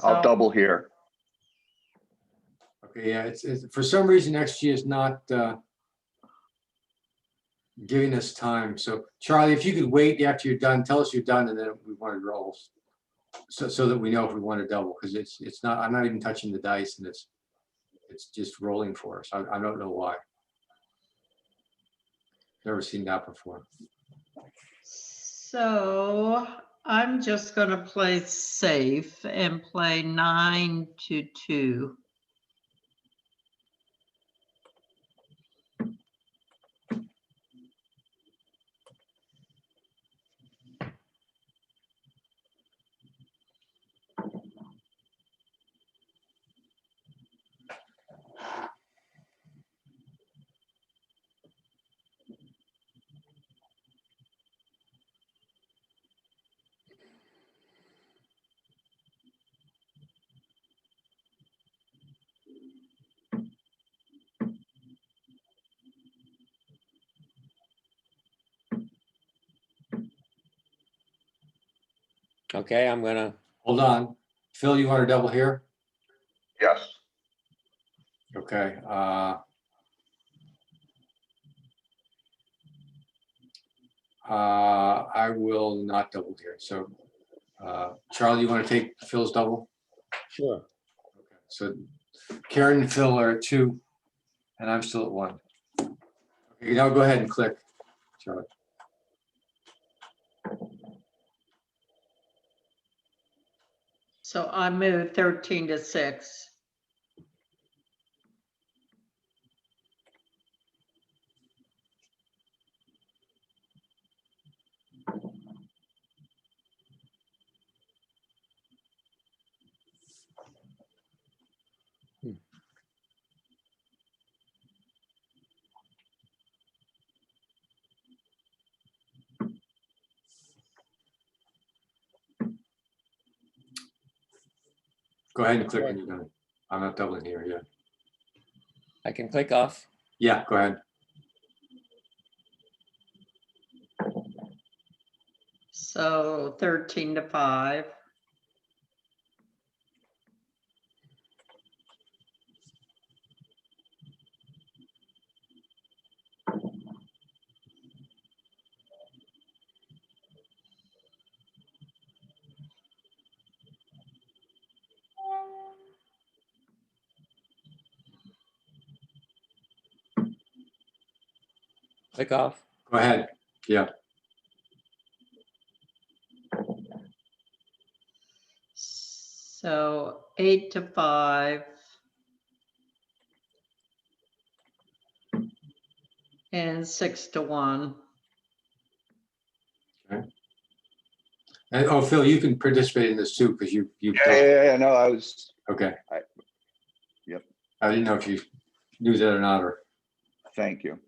I'll So, double here. Okay, yeah, it's for some reason XG is not giving us time. So Charlie, if you could wait after you're done, tell us you're done, and then we want to roll. So that we know if we want to double, because it's not, I'm not even touching the dice, and it's just rolling for us. I don't know why. Never seen that before. so I'm just gonna play safe and play 9 to 2. Okay, I'm gonna. Hold on. Phil, you want to double here? Yes. Okay. I will not double here. So Charlie, you want to take Phil's double? Sure. Okay. So Karen and Phil are at 2, and I'm still at 1. Okay, now go ahead and click, Charlie. So I moved 13 to 6. Go ahead and click when you're done. I'm not doubling here yet. I can click off. Yeah, go ahead. So 13 to 5. Click off. Go ahead. Yeah. So 8 to 5. And 6 to 1. Okay. And oh, Phil, you can participate in this too, because you Yeah. No, I was. Okay. Yep. I didn't know if you knew that or not, or. Thank you.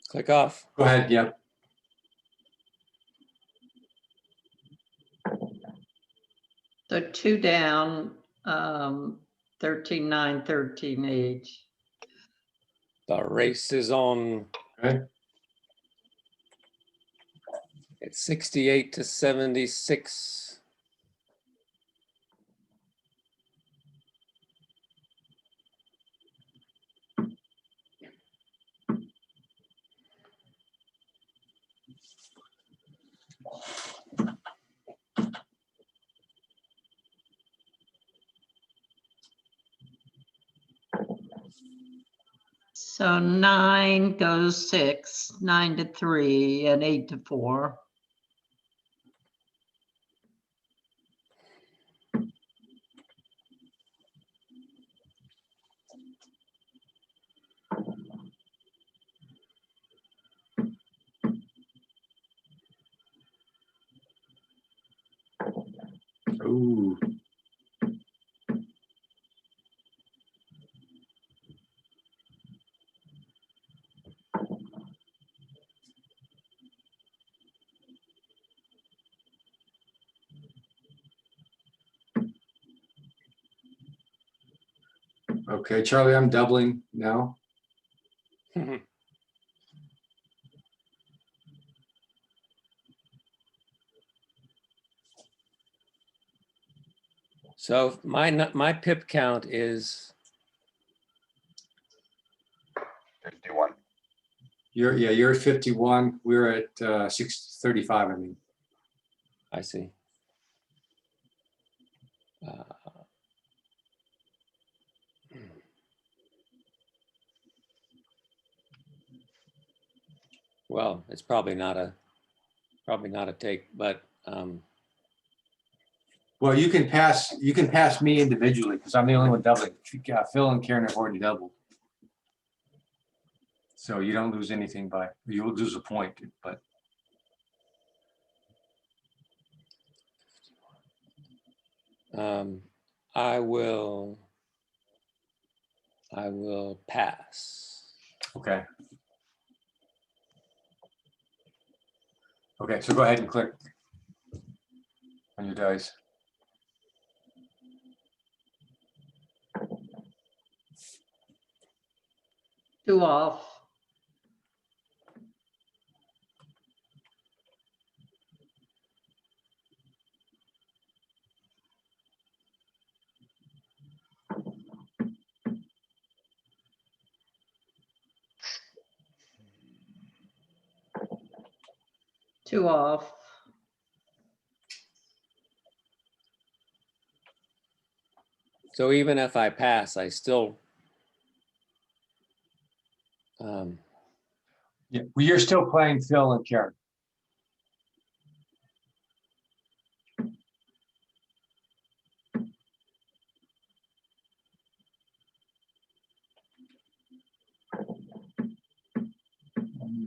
Click off. Go ahead. Yep. So 2 down, 13, 9, 13, 8. The race is on. Okay. It's 68 to 76. So 9 goes 6, 9 to 3, and 8 to 4. Ooh. Okay, Charlie, I'm doubling now. So my pip count is 51. You're at 51. We're at 635. I mean, I see. Well, it's probably not a take, but well, you can pass me individually because I'm the only one doubling. Phil and Karen have already doubled, so you don't lose anything by you will lose a point, but I will pass. okay. Okay, so go ahead and click on your dice. Two off. Two off. So even if I pass, I still Yeah, well, you're still playing Phil and Karen.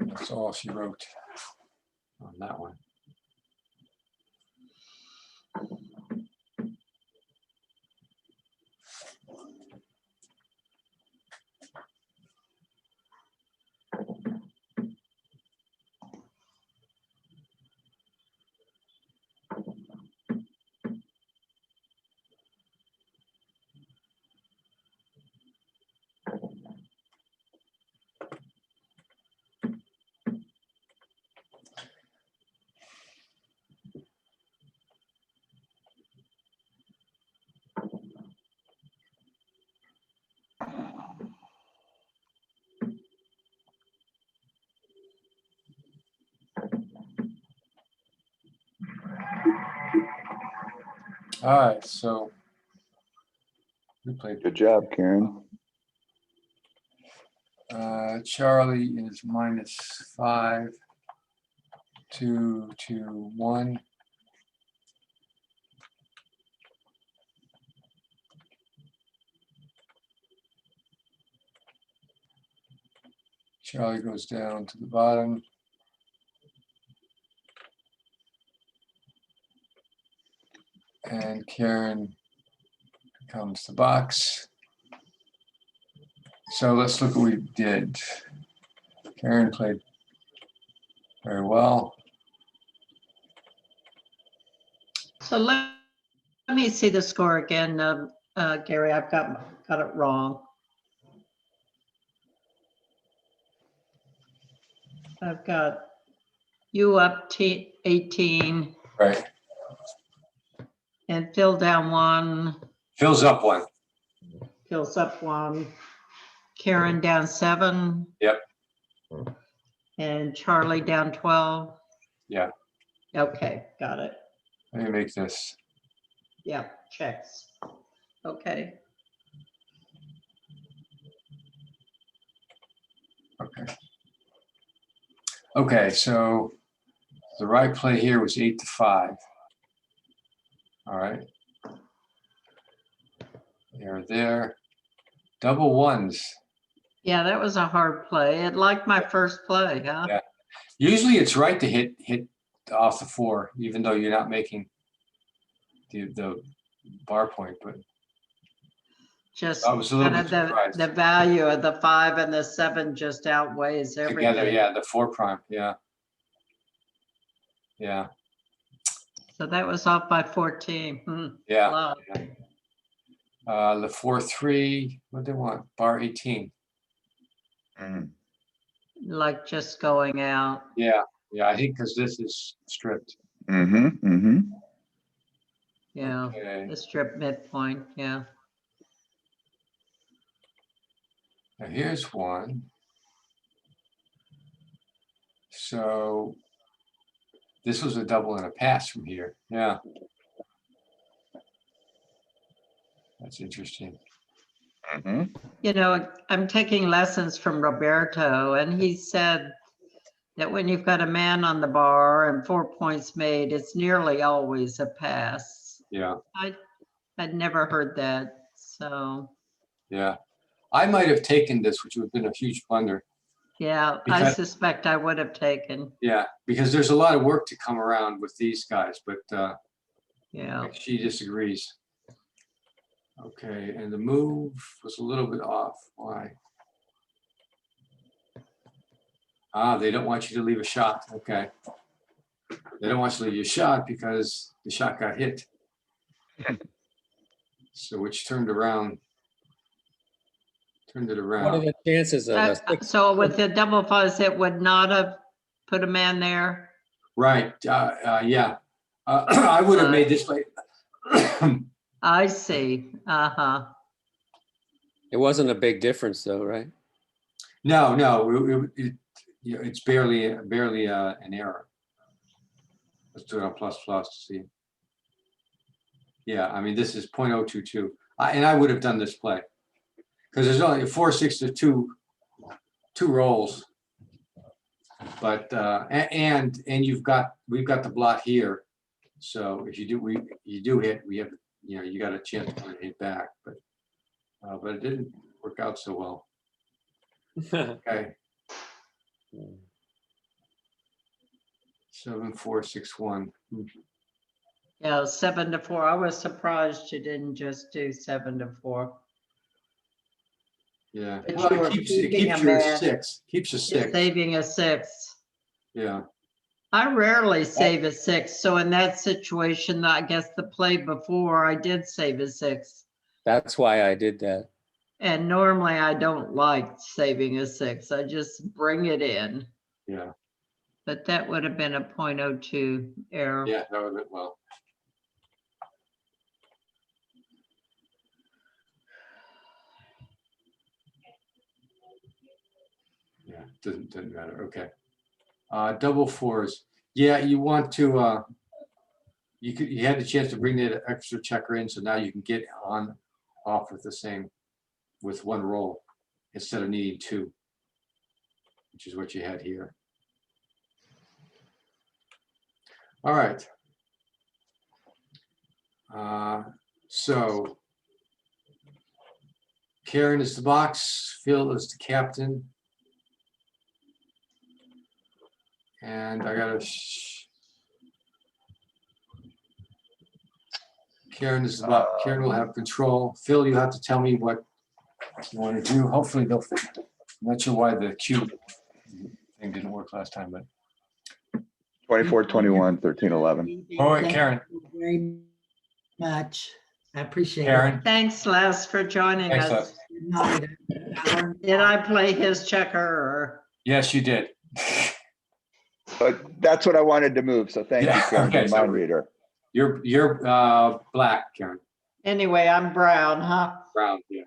That's all she wrote on that one. All right, so we played. Good job, Karen. Charlie is -5, 2, 2, 1. Charlie goes down to the bottom. And Karen becomes the box. So let's look what we did. Karen played very well. So let me see the score again, Gary. I've got it wrong. I've got you up 18 Right. and Phil down 1. Phil's up 1. Phil's up 1. Karen down 7. Yep. And Charlie down 12. Yeah. Okay, got it. Let me make this. Yeah, checks. Okay. Okay. Okay, so the right play here was 8-5. All right. They're there. Double ones. Yeah, that was a hard play. It liked my first play, huh? Yeah. Usually it's right to hit off the 4, even though you're not making the bar point, but Just I was a little kind bit of surprised. the value of the 5 and the 7 just outweighs Together, everything. yeah, the 4 prime, yeah. Yeah, So that was off by 14. yeah. Lot. The 4-3, what they want? Bar 18. Mm. Like just going out. Yeah, I think because this is stripped. Mm-hmm, mm-hmm. Yeah, Okay. the strip midpoint. Yeah. Now here's one. So this was a double and a pass from here. Yeah. That's interesting. Mm-hmm. You know, I'm taking lessons from Roberto, and he said that when you've got a man on the bar and 4 points made, it's nearly always a pass. Yeah, I'd never heard that. So, yeah. I might have taken this, which would have been a huge blunder. yeah, I Because- suspect I would have taken. Yeah, because there's a lot of work to come around with these guys, but Yeah. she disagrees. Okay, and the move was a little bit off. Why? Ah, they don't want you to leave a shot. Okay. They don't want you to leave your shot because the shot got hit. So which turned it around. What are the chances of a 6? So with the double fuzz, it would not have put a man there. Right, yeah. I would have made this like, I see. Uh-huh. It wasn't a big difference though, right? no, you know, it's barely an error. Let's do it on plus to see. Yeah, I mean, this is 0.022. And I would have done this play. Because there's only 4, 6 to 2 rolls. But and we've got the blot here. So if you do hit, we have, you know, you got a chance to hit back, but it didn't work out so well. Okay. 7, 4, 6, 1. Yeah, 7 to 4. I was surprised you didn't just do 7 to 4. Yeah. But Well, you were it keeps keeping a your man. 6. Keeps a You're 6. saving a 6. Yeah. I rarely save a 6. So in that situation, I guess the play before I did save a 6. That's why I did that. And normally I don't like saving a 6. I just bring it in. Yeah. But that would have been a 0.02 error. Yeah, that would have been well. Yeah, doesn't matter. Okay. Double 4s. Yeah, you want to you had the chance to bring the extra checker in, so now you can get off with one roll instead of needing 2, which is what you had here. All right. So Karen is the box, Phil is the captain. And I gotta, Karen is the box, Karen will have control. Phil, you have to tell me what you want to do. Hopefully they'll, I'm not sure why the cube thing didn't work last time, but. 24, 21, 13, 11. All right, Karen. Thank you very much. I appreciate Karen. Thanks, Les, for joining Thanks, us. Les. it. Did I play his checker or? Yes, you did. But that's what I wanted to move, so thank you, Yeah, Karen, okay, your so mind reader. You're black, Karen. Anyway, I'm brown, huh? Brown, yeah.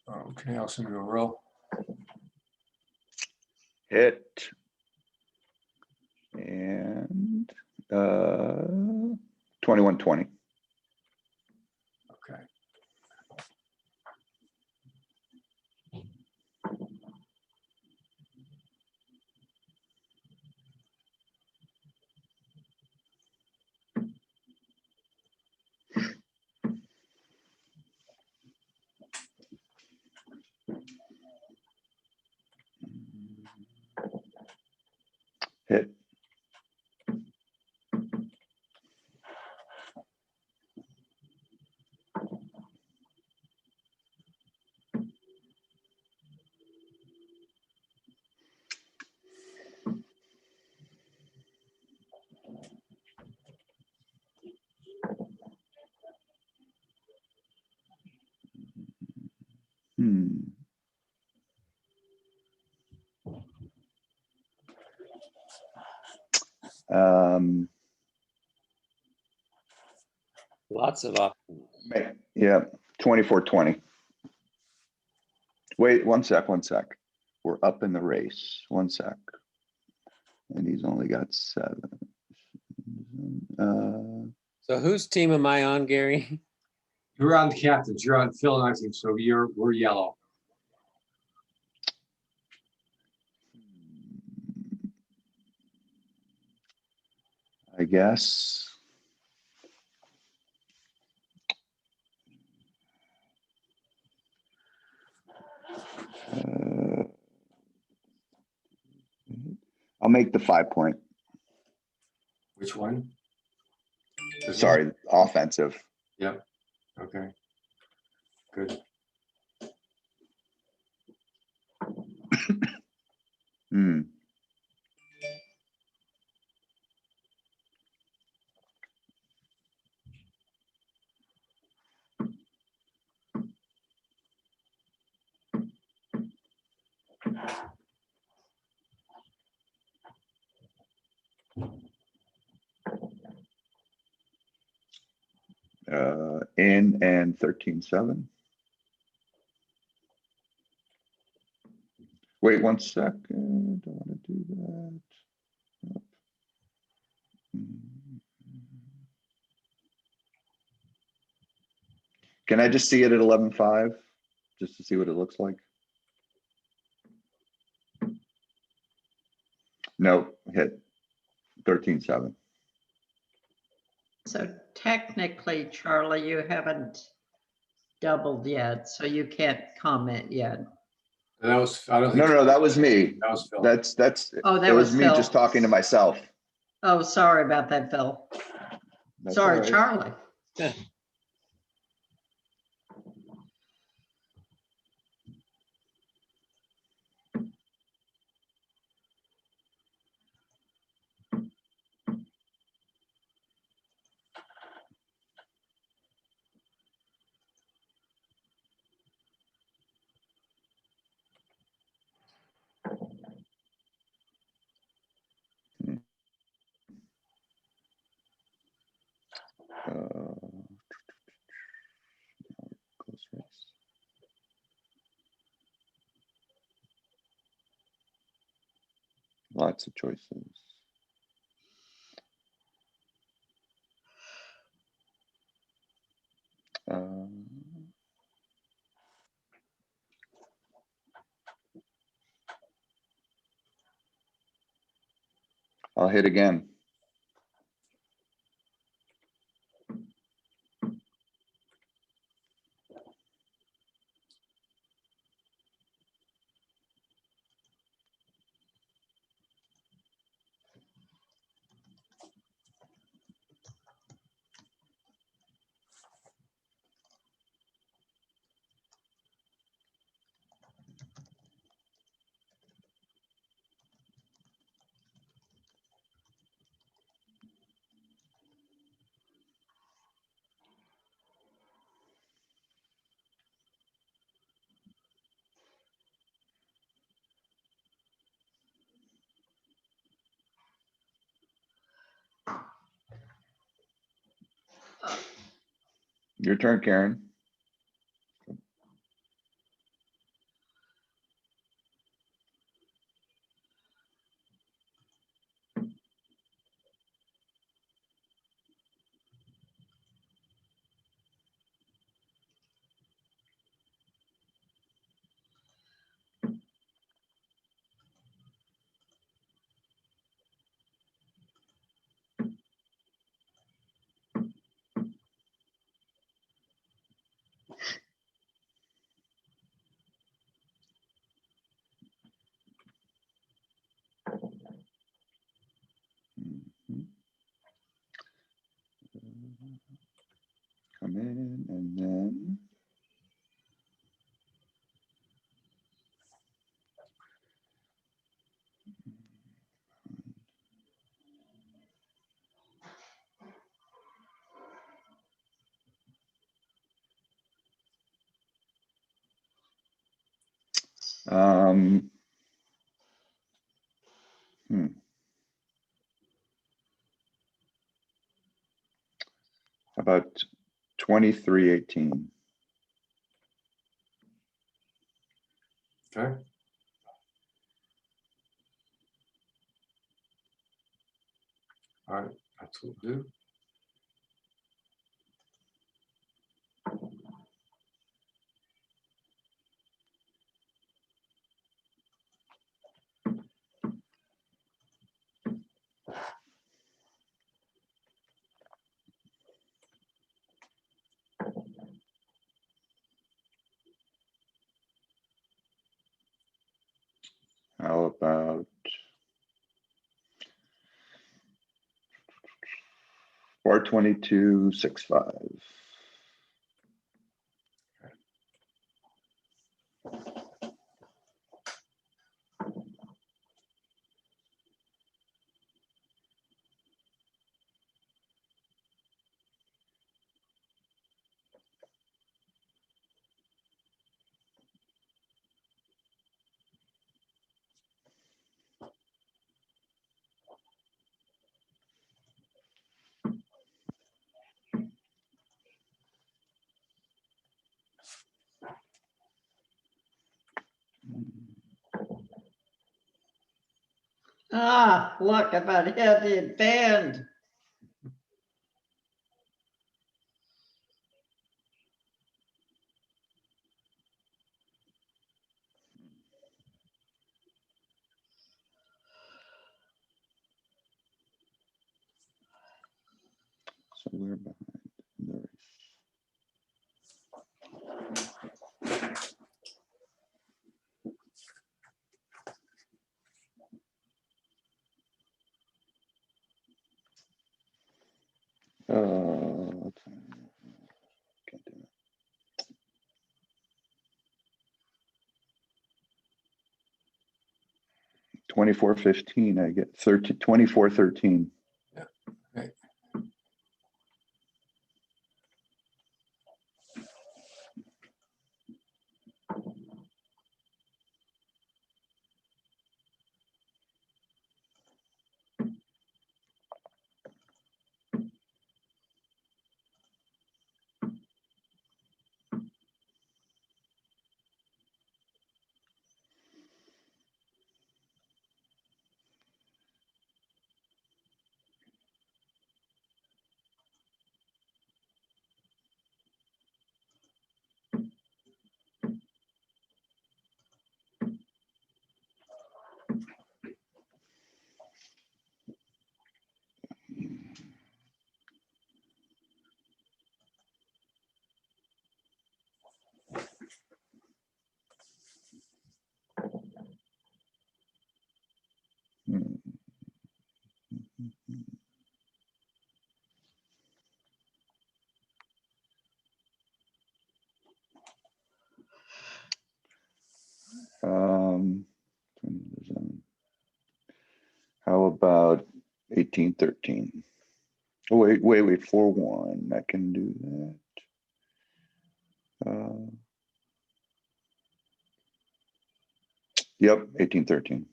Okay, I'll send you a roll. Hit. And 21, 20. Okay. Hit. Hmm. Um, Lots of options. yeah, 24-20. Wait, one sec. We're up in the race. One sec. And he's only got 7. So whose team am I on, Gary? You're on the captains. You're on Phil and I think so. We're yellow. I guess. I'll make the 5 point. Which one? Sorry, offensive. Yep. Okay. Good. Hmm. In and 13-7. Wait 1 second. Don't want to do that. Nope. Can I just see it at 11-5? Just to see what it looks like? No, hit 13-7. So technically, Charlie, you haven't doubled yet, so you can't comment yet. That was, I don't think. No, that was me. That was Phil. That's. Oh, that It was was me Phil. just talking to myself. Oh, sorry about that, Phil. That's Sorry, all right. Charlie. Close race. Lots of choices. I'll hit again. Your turn, Karen. Come in and then. Um, hmm. How about 23-18? Okay. All right, that's what we'll do. How about 422-65? Ah, look, I about had the band. So we're behind the race. Can't do it. 24-15, I get 24-13. Yeah. Okay. Hmm. Um, how about 18-13? Oh, wait, 4-1. I can do that. Yep, 18-13.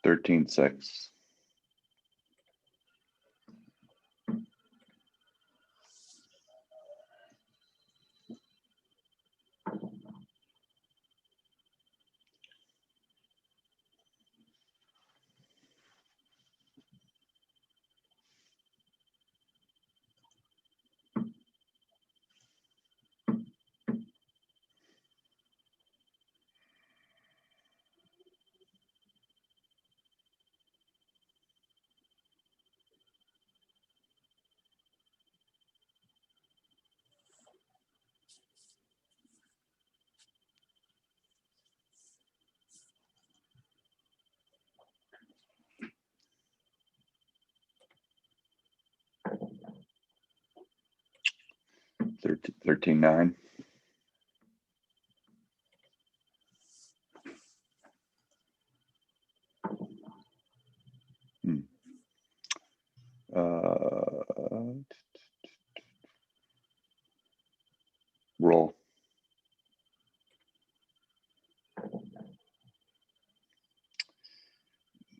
Thirteen six. 13-9. Roll.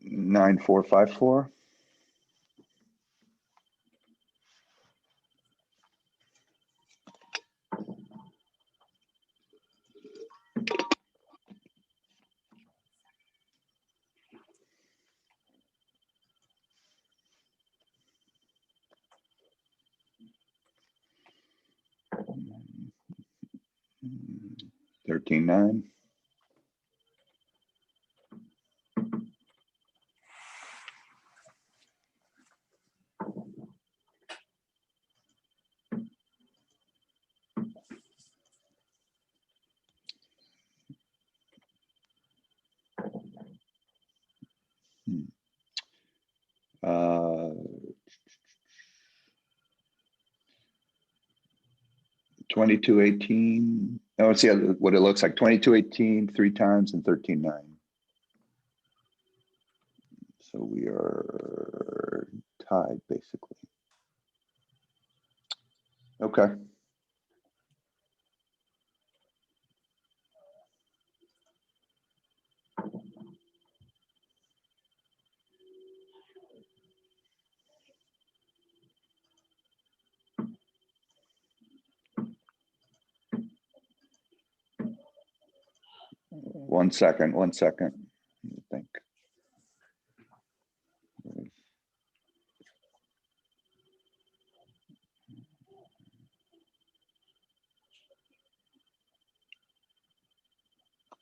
Nine, 4, 5, 4. $13.9. Uh, 22-18. Oh, let's see what it looks like. 22-18 3 times and 13-9. So we are tied basically. Okay. One second. Let me think.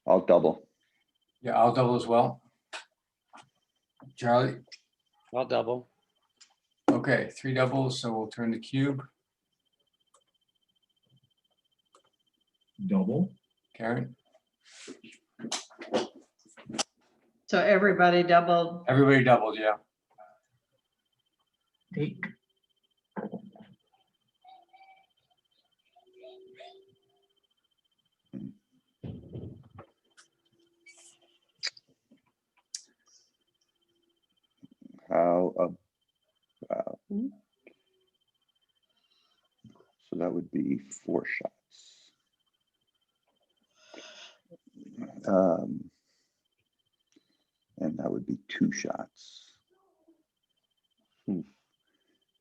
I'll double. Yeah, I'll double as well. Charlie? I'll double. Okay, 3 doubles, so we'll turn the cube. Double. Karen? So everybody doubled. Everybody doubled, yeah. Take. How about, so that would be 4 shots. And that would be 2 shots. Can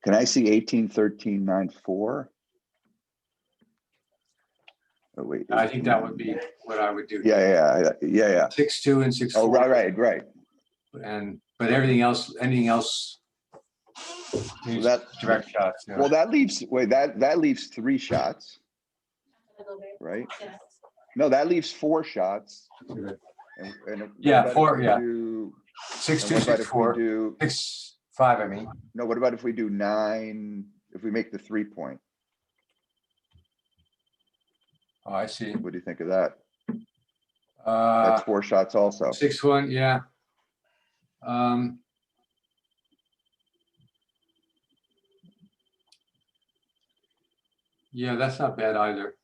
I see 18, 13, 9, 4? Oh, wait. I think that would be what I would do. Yeah. 6-2 and 6-4. Oh, right. But anything else means That direct shots. Yeah. well, that leaves 3 shots, right? No, that leaves 4 shots. And Yeah, what 4. if we Yeah. do 6-2, what about if we 6-4. do 6-5. I mean. No, what about if we do 9? If we make the 3-point, Oh, I see. what do you think of that? That's 4 shots also. 6-1. Yeah. Yeah, that's not bad either.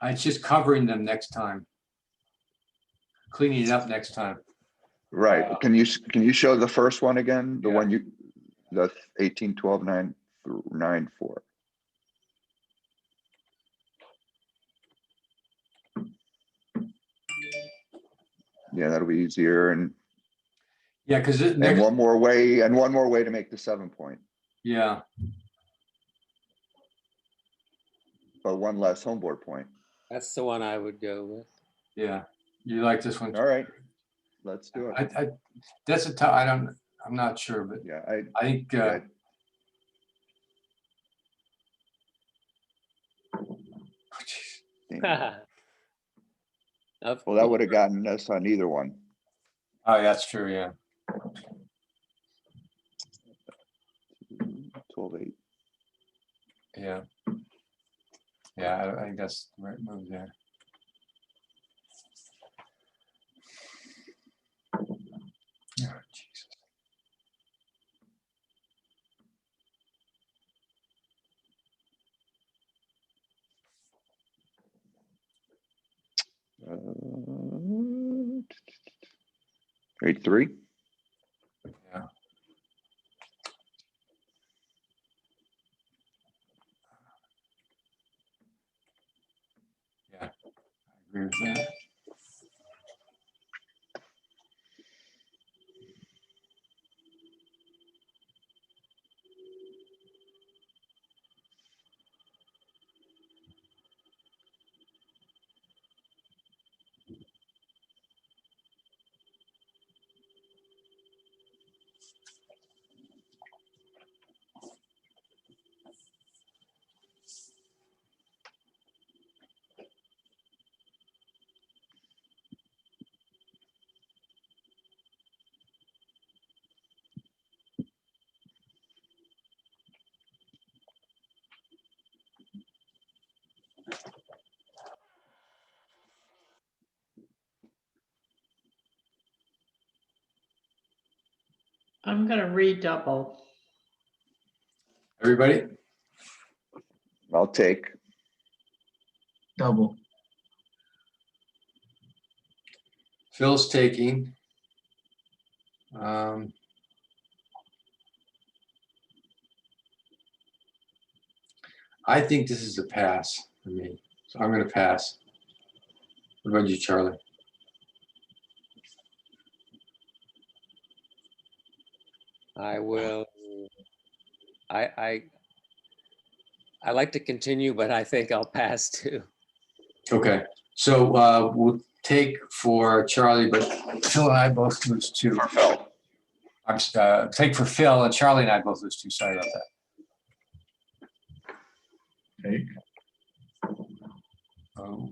It's just covering them next time. Cleaning it up next time. Right. Can you show the first one again? The one the 18, 12, 9, 9, 4. Yeah, that'll be easier. And yeah, because one more way to make the 7-point. Yeah. But 1 less homeboard point. That's the one I would go with. Yeah. You like this one? All right. Let's do it. That's a tough. I'm not sure, but yeah, I think. Well, that would have gotten us on either one. Oh, that's true. Yeah. 12-8. Yeah. Yeah, I think that's the right move there. Oh, Jesus. 8-3. Yeah. Yeah, I agree with that. I'm gonna redouble. Everybody? I'll take. Double. Phil's taking. I think this is a pass for me, so I'm going to pass. What about you, Charlie? I will. I like to continue, but I think I'll pass too. Okay, so we'll take for Charlie, but Phil and I both lose 2. For Phil. I'm take for Phil, and Charlie and I both lose 2. Sorry about that. Take. Oh.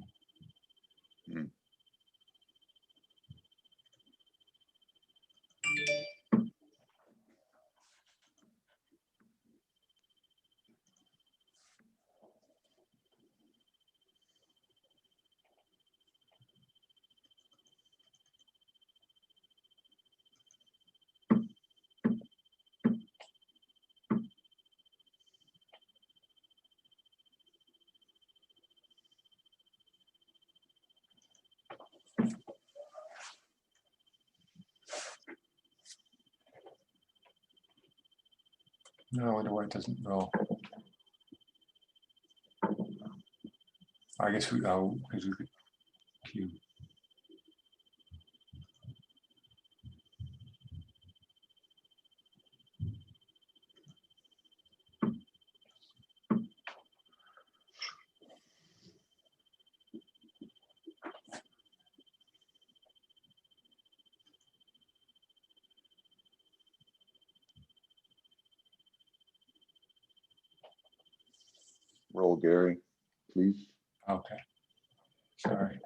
No, I wonder why it doesn't roll. I guess we, because we could queue. Roll, Gary, please. Okay, sorry.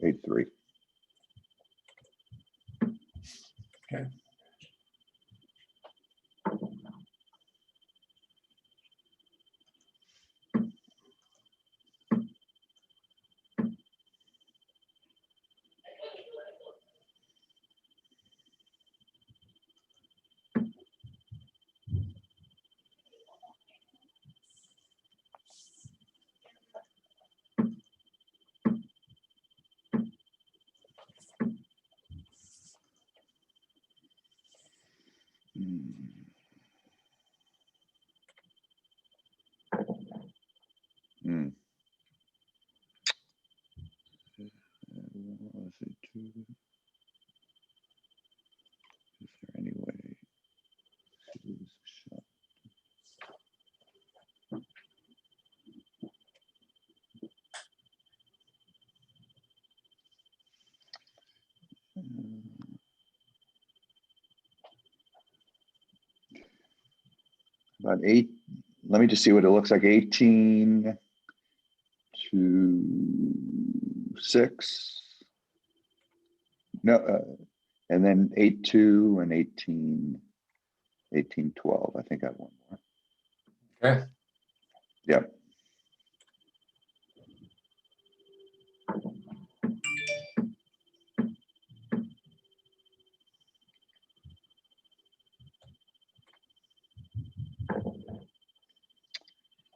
8-3. Okay. Hmm. Is there any way? About 8. Let me just see what it looks like. 18 to 6. No, and then 8-2 and 18-12. I think I have one more. Okay. Yep.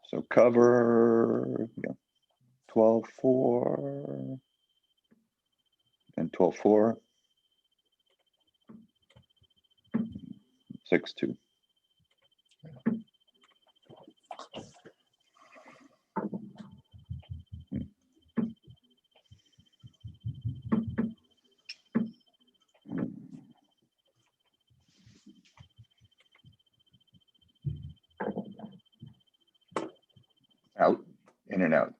So cover, yeah, 12-4. 12-4. 6-2. Out, in and out.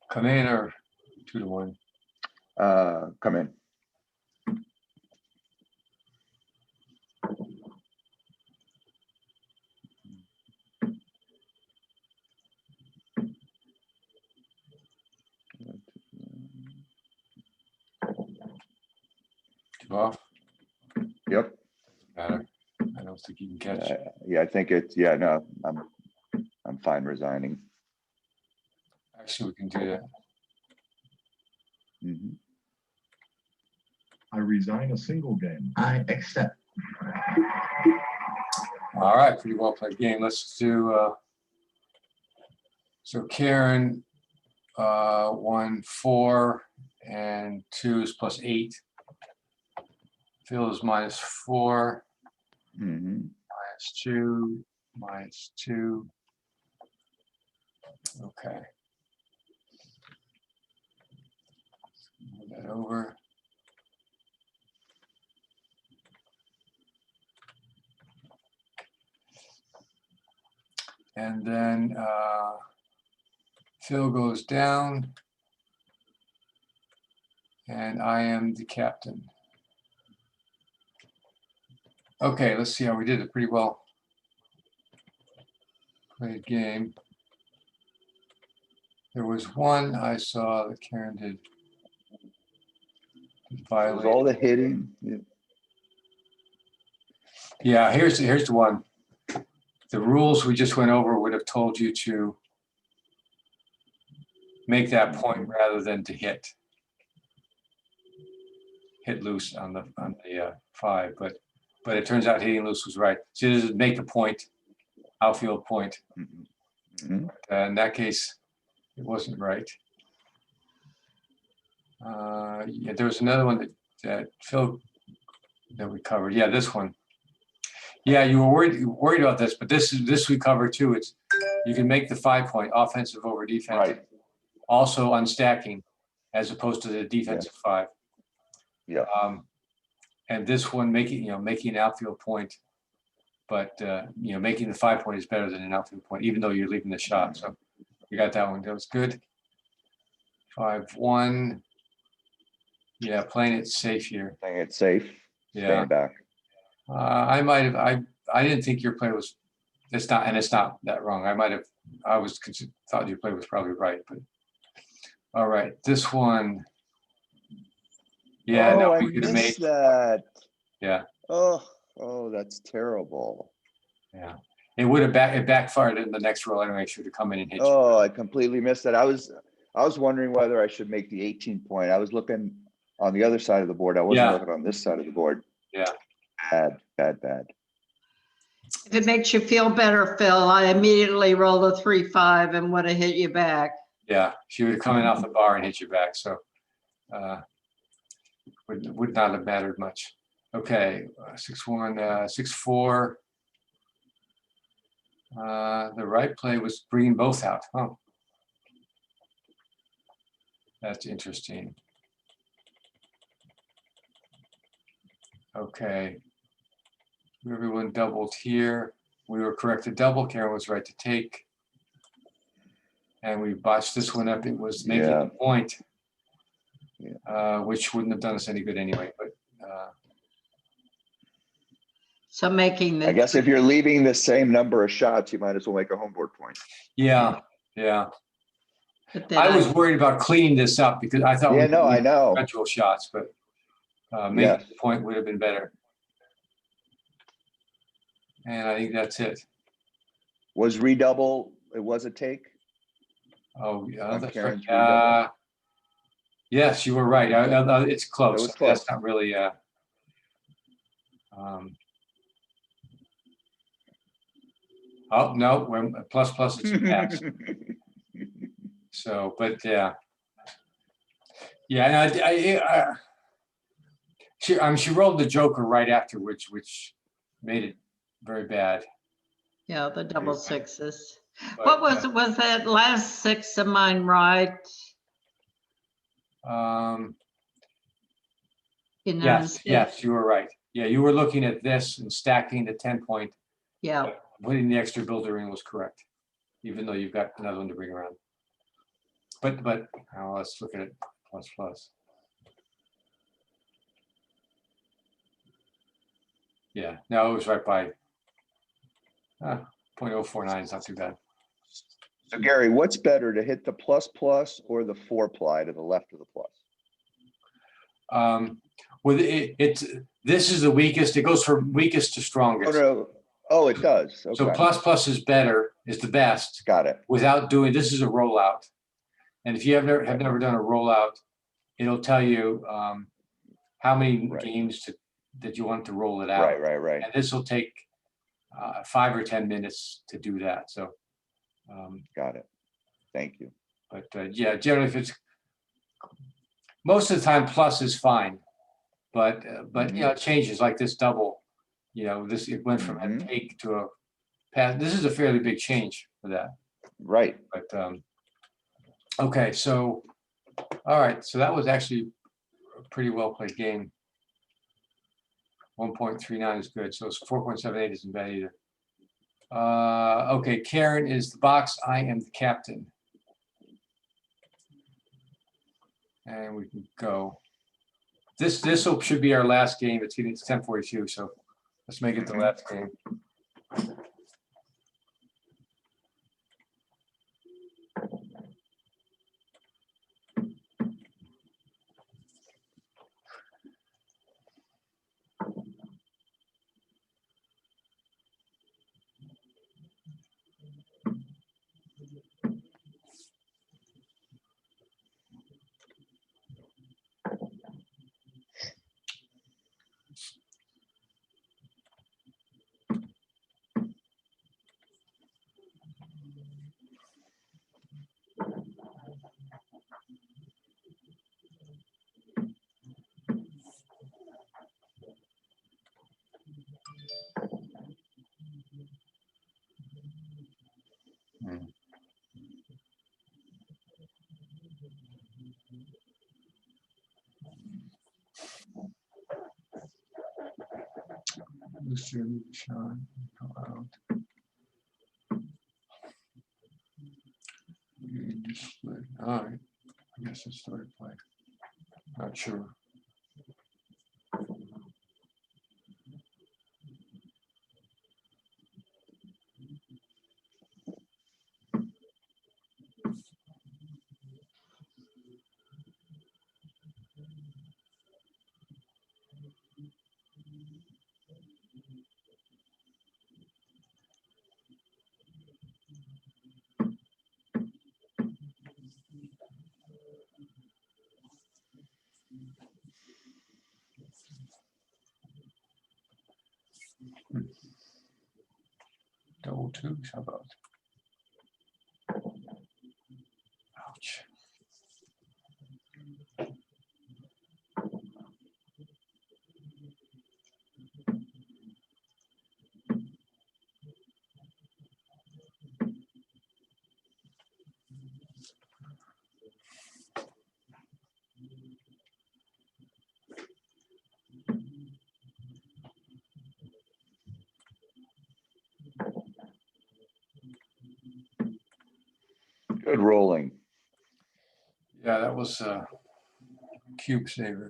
Come in or 2-1? Come in. Two off? Yep. Matter. I don't think you can catch. Yeah, I think it's, yeah, no, I'm fine resigning. Actually, we can do that. Mhm. I resign a single game. I accept. All right, pretty well played game. Let's do, so Karen, 1, 4, and 2 is +8. Phil is -4, Mhm. -2, -2. Okay. Move that over. And then Phil goes down. And I am the captain. Okay, let's see how we did it. Pretty well played game. There was one I saw that Karen did It was violate. all the hitting. Yeah. Yeah, here's the one. The rules we just went over would have told you to make that point rather than to hit loose on the 5, but it turns out hitting loose was right. So this is make a point, outfield point. Mhm. In that case, it wasn't right. Yeah, there was another one that Phil that we covered. Yeah, this one. Yeah, you were worried about this, but this we covered too. It's you can make the 5-point offensive over defensive, Right. also unstacking, as opposed to the defensive 5. Yeah. And this one making an outfield point, but making the 5-point is better than an outfield point, even though you're leaving the shot. So you got that one. That was good. 5-1. Yeah, playing it safe here. Playing it safe. Yeah. Staying back. I might have. I didn't think your play was. It's not that wrong. I thought your play was probably right, but all right. This one. Yeah, no, I we could have made missed that. Yeah. Oh, that's terrible. Yeah, it would have it backfired in the next roll anyway. Should have come in and hit you. Oh, I completely missed that. I was wondering whether I should make the 18-point. I was looking on the other side of the board. I wasn't looking on this side of the board. Yeah. Bad. If it makes you feel better, Phil, I immediately rolled a 3-5 and would have hit you back. Yeah, she would have come in off the bar and hit you back. So would not have mattered much. Okay, 6-1, 6-4. The right play was bringing both out. Huh. That's interesting. Okay. Everyone doubled here. We were correct to double. Karen was right to take. And we botched this one up. It was making a point, which wouldn't have done us any good anyway. But so making the. I guess if you're leaving the same number of shots, you might as well make a home board point. Yeah. But then I was worried about cleaning this up because I thought. Yeah, we no, I needed know. Eventual shots, but making Yes. the point would have been better. And I think that's it. Was redouble, it was a take? Oh, yeah, On that's Karen's right. redouble? Yes, you were right. It's close. It was close. That's not really, um, oh, no, we're plus is max. So, but yeah. Yeah, and she rolled the joker right after, which made it very bad. Yeah, the double sixes. But, What was that last six of mine right? Yes, you were right. Yeah, you were looking at this and stacking the 10-point. Yeah. Putting the extra builder in was correct, even though you've got another one to bring around. But let's look at it plus. Yeah, no, it was right by 0.049. It's not too bad. So Gary, what's better, to hit the plus or the 4-ply to the left of the plus? With this is the weakest. It goes from weakest to strongest. Oh, no. Oh, it does. Okay. So plus is the best. Got it. Without doing, this is a rollout. And if you have never done a rollout, it'll tell you how many games that you want to roll it out. Right. And this will take 5 or 10 minutes to do that. So. Got it. Thank you. But yeah, generally, if it's most of the time, plus is fine. But you know, it changes like this double. You know, it went from a take to a pass. This is a fairly big change for that. Right. But okay, so all right, so that was actually a pretty well played game. 1.39 is good, so it's 4.78 isn't bad either. Okay, Karen is the box. I am the captain. And we can go. This should be our last game. It's 10:42, so let's make it the last game. Sean, all right, I guess it started playing. Not sure. Double twos, how about? Ouch. Good rolling. Yeah, that was cube saver.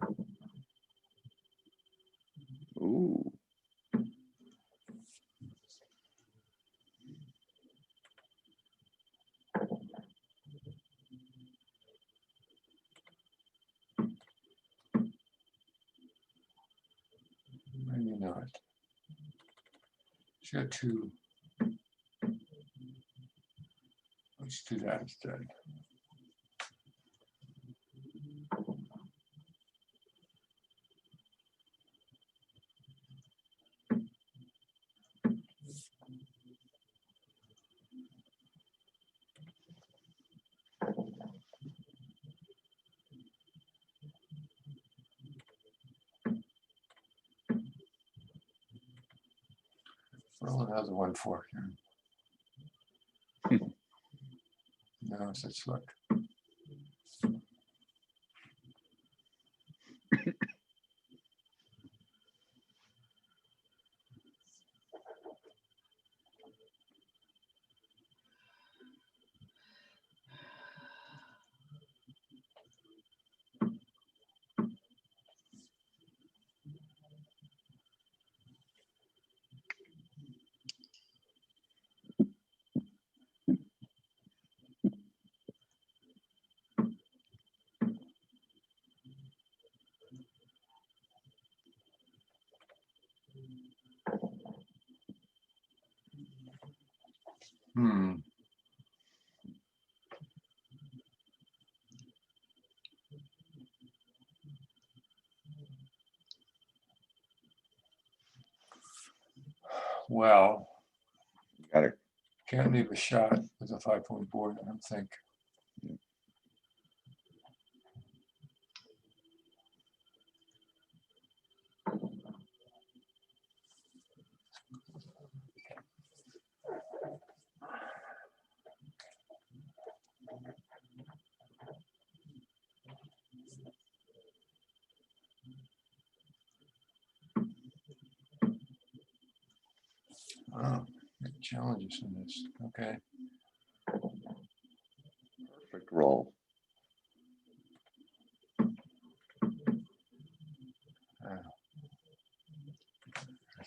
Ooh. Should have two. Let's do that instead. Roll another one for here. No such luck. Hmm. Well, Got it. can't leave a shot with a 5-point board, I don't think. Oh, challenges in this. Okay. Perfect roll. I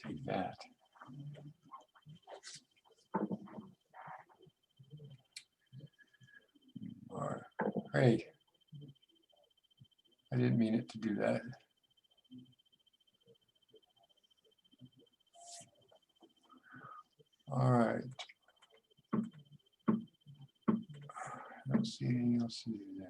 think that. Or, hey, I didn't mean it to do that. All right. Let's see anything else to do there.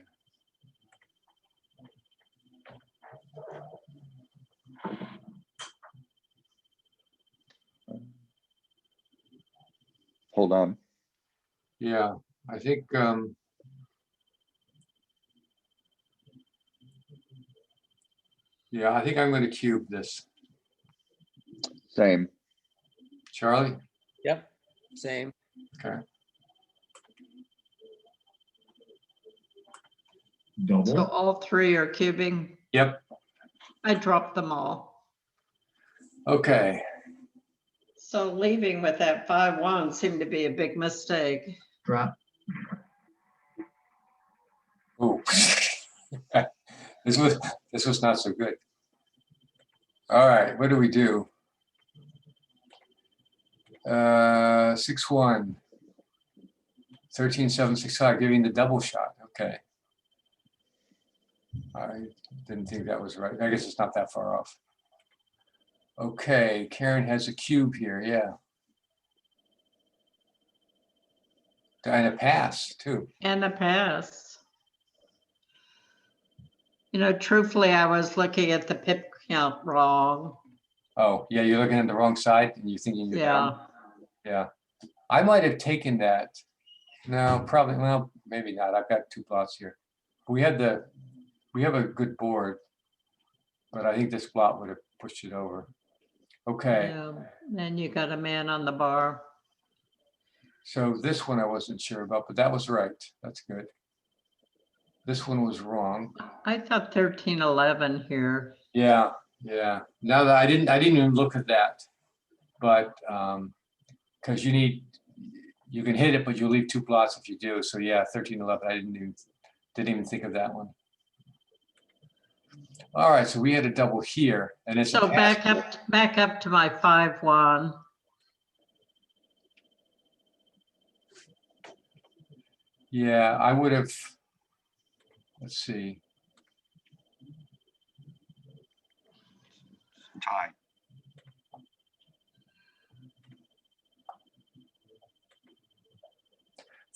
Hold on. Yeah, I think yeah, I think I'm going to cube this. Same. Charlie? Yep, same. Okay. So all three are cubing. Yep. I dropped them all. Okay. So leaving with that 5-1 seemed to be a big mistake. Drop. Ooh. This was not so good. All right, what do we do? 6-1. 13-7, 6-5, giving the double shot. Okay. I didn't think that was right. I guess it's not that far off. Okay, Karen has a cube here, yeah. And a pass, too. And a pass. You know, truthfully, I was looking at the pip count wrong. Oh, yeah, you're looking at the wrong side and you're thinking you're down. Yeah. I might have taken that. No, probably, well, maybe not. I've got 2 plots here. We have a good board, but I think this plot would have pushed it over. Okay, Yeah. Then you got a man on the bar. so this one I wasn't sure about, but that was right. That's good. This one was wrong. I thought 13-11 here. Yeah, yeah. Now that I didn't even look at that, but because you can hit it, but you leave 2 plots if you do. So yeah, 13-11. I didn't even think of that one. All right, so we had a double here, and it's So a pass. back up to my 5-1. Yeah, I would have. Let's see. Tie.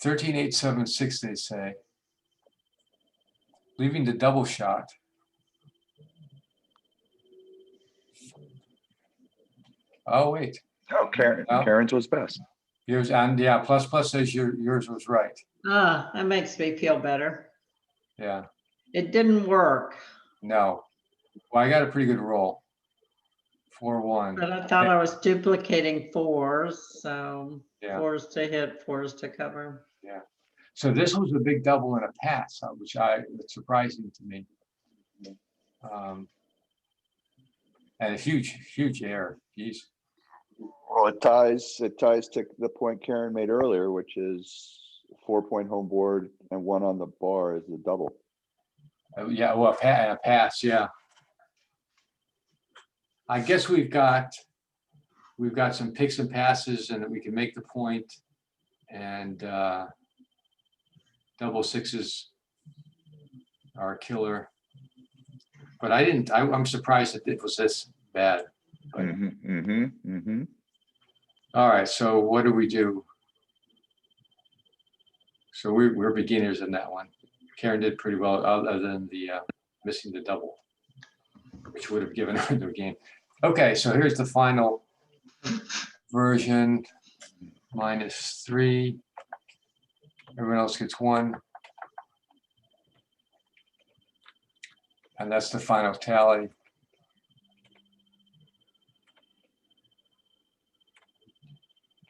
13, 8, 7, 6, they say. Leaving the double shot. Oh, wait. Oh, Well, Karen's was best. yours, and yeah, plus says yours was right. Ah, that makes me feel better. Yeah, It didn't work, no. Well, I got a pretty good roll. 4-1. but I thought I was duplicating fours, so Yeah. fours to hit, fours to cover. Yeah. So this was a big double and a pass, which it's surprising to me. And a huge error. Jeez. Well, it ties to the point Karen made earlier, which is 4-point home board and 1 on the bar is the double. Yeah, well, a pass, yeah. I guess we've got some picks and passes, and we can make the point, and double sixes are a killer. But I'm surprised that it was this bad. But, all right, so what do we do? So we're beginners in that one. Karen did pretty well, other than the missing the double, which would have given her the game. Okay, so here's the final version. -3. Everyone else gets 1. And that's the final tally.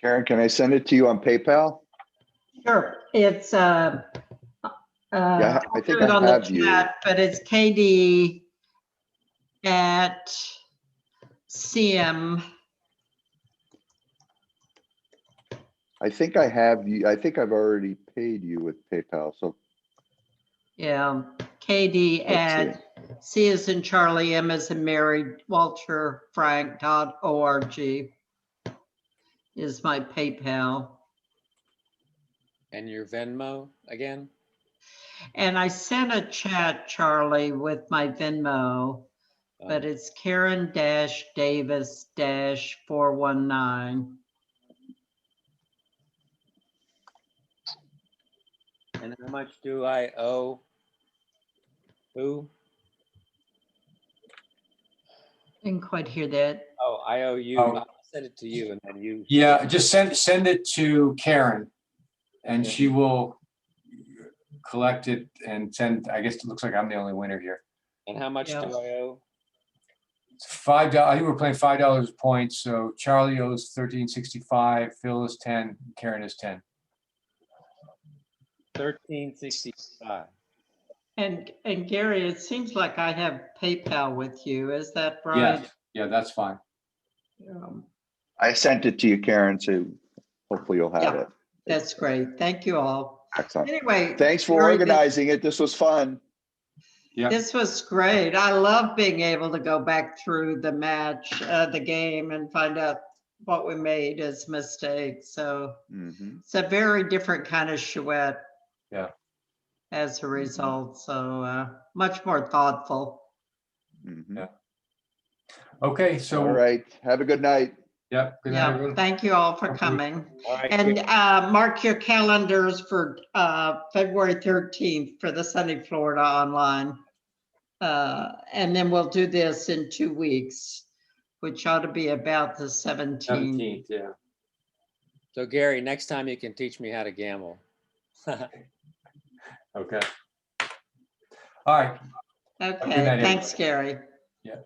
Karen, can I send it to you on PayPal? Sure, it's Yeah, I I'll think do it I on the have you. chat, but it's KD at CM. I think I have you. I think I've already paid you with PayPal. So Yeah, KD let's see. at C as in Charlie, M as in Mary, walterfrank.org is my PayPal. And your Venmo again? And I sent a chat, Charlie, with my Venmo, but it's Karen-Davis-419. And how much do I owe? Who? Didn't quite hear that. Oh, I owe you. Oh. I'll send it to you and then you. Yeah, just send it to Karen, and she will collect it and send. I guess it looks like I'm the only winner here. And how much do I owe? It's $5. I think we're playing $5 a point. So Charlie owes $13.65, Phil is 10, Karen is 10. $13.65. And Gary, it seems like I have PayPal with you. Is that right? Yes, yeah, that's fine. I sent it to you, Karen, so hopefully you'll have it. That's great. Thank you all. Excellent. Anyway, Thanks for Gary, organizing it. This was fun. Yeah. This was great. I love being able to go back through the match, the game, and find out what we made as mistakes. So it's a very different kind of chouette. Yeah. As a result, so much more thoughtful. Yeah. Okay, so all right. Have a good night. Yep. Good night, Yeah. everyone. Thank you all for coming. All right. And mark your calendars for February 13th for the Sunny Florida online. And then we'll do this in 2 weeks, which ought to be about the 17th. 17th, yeah. So Gary, next time you can teach me how to gamble. Okay. All right. Okay, Good night, thanks, everybody. Gary. Yeah.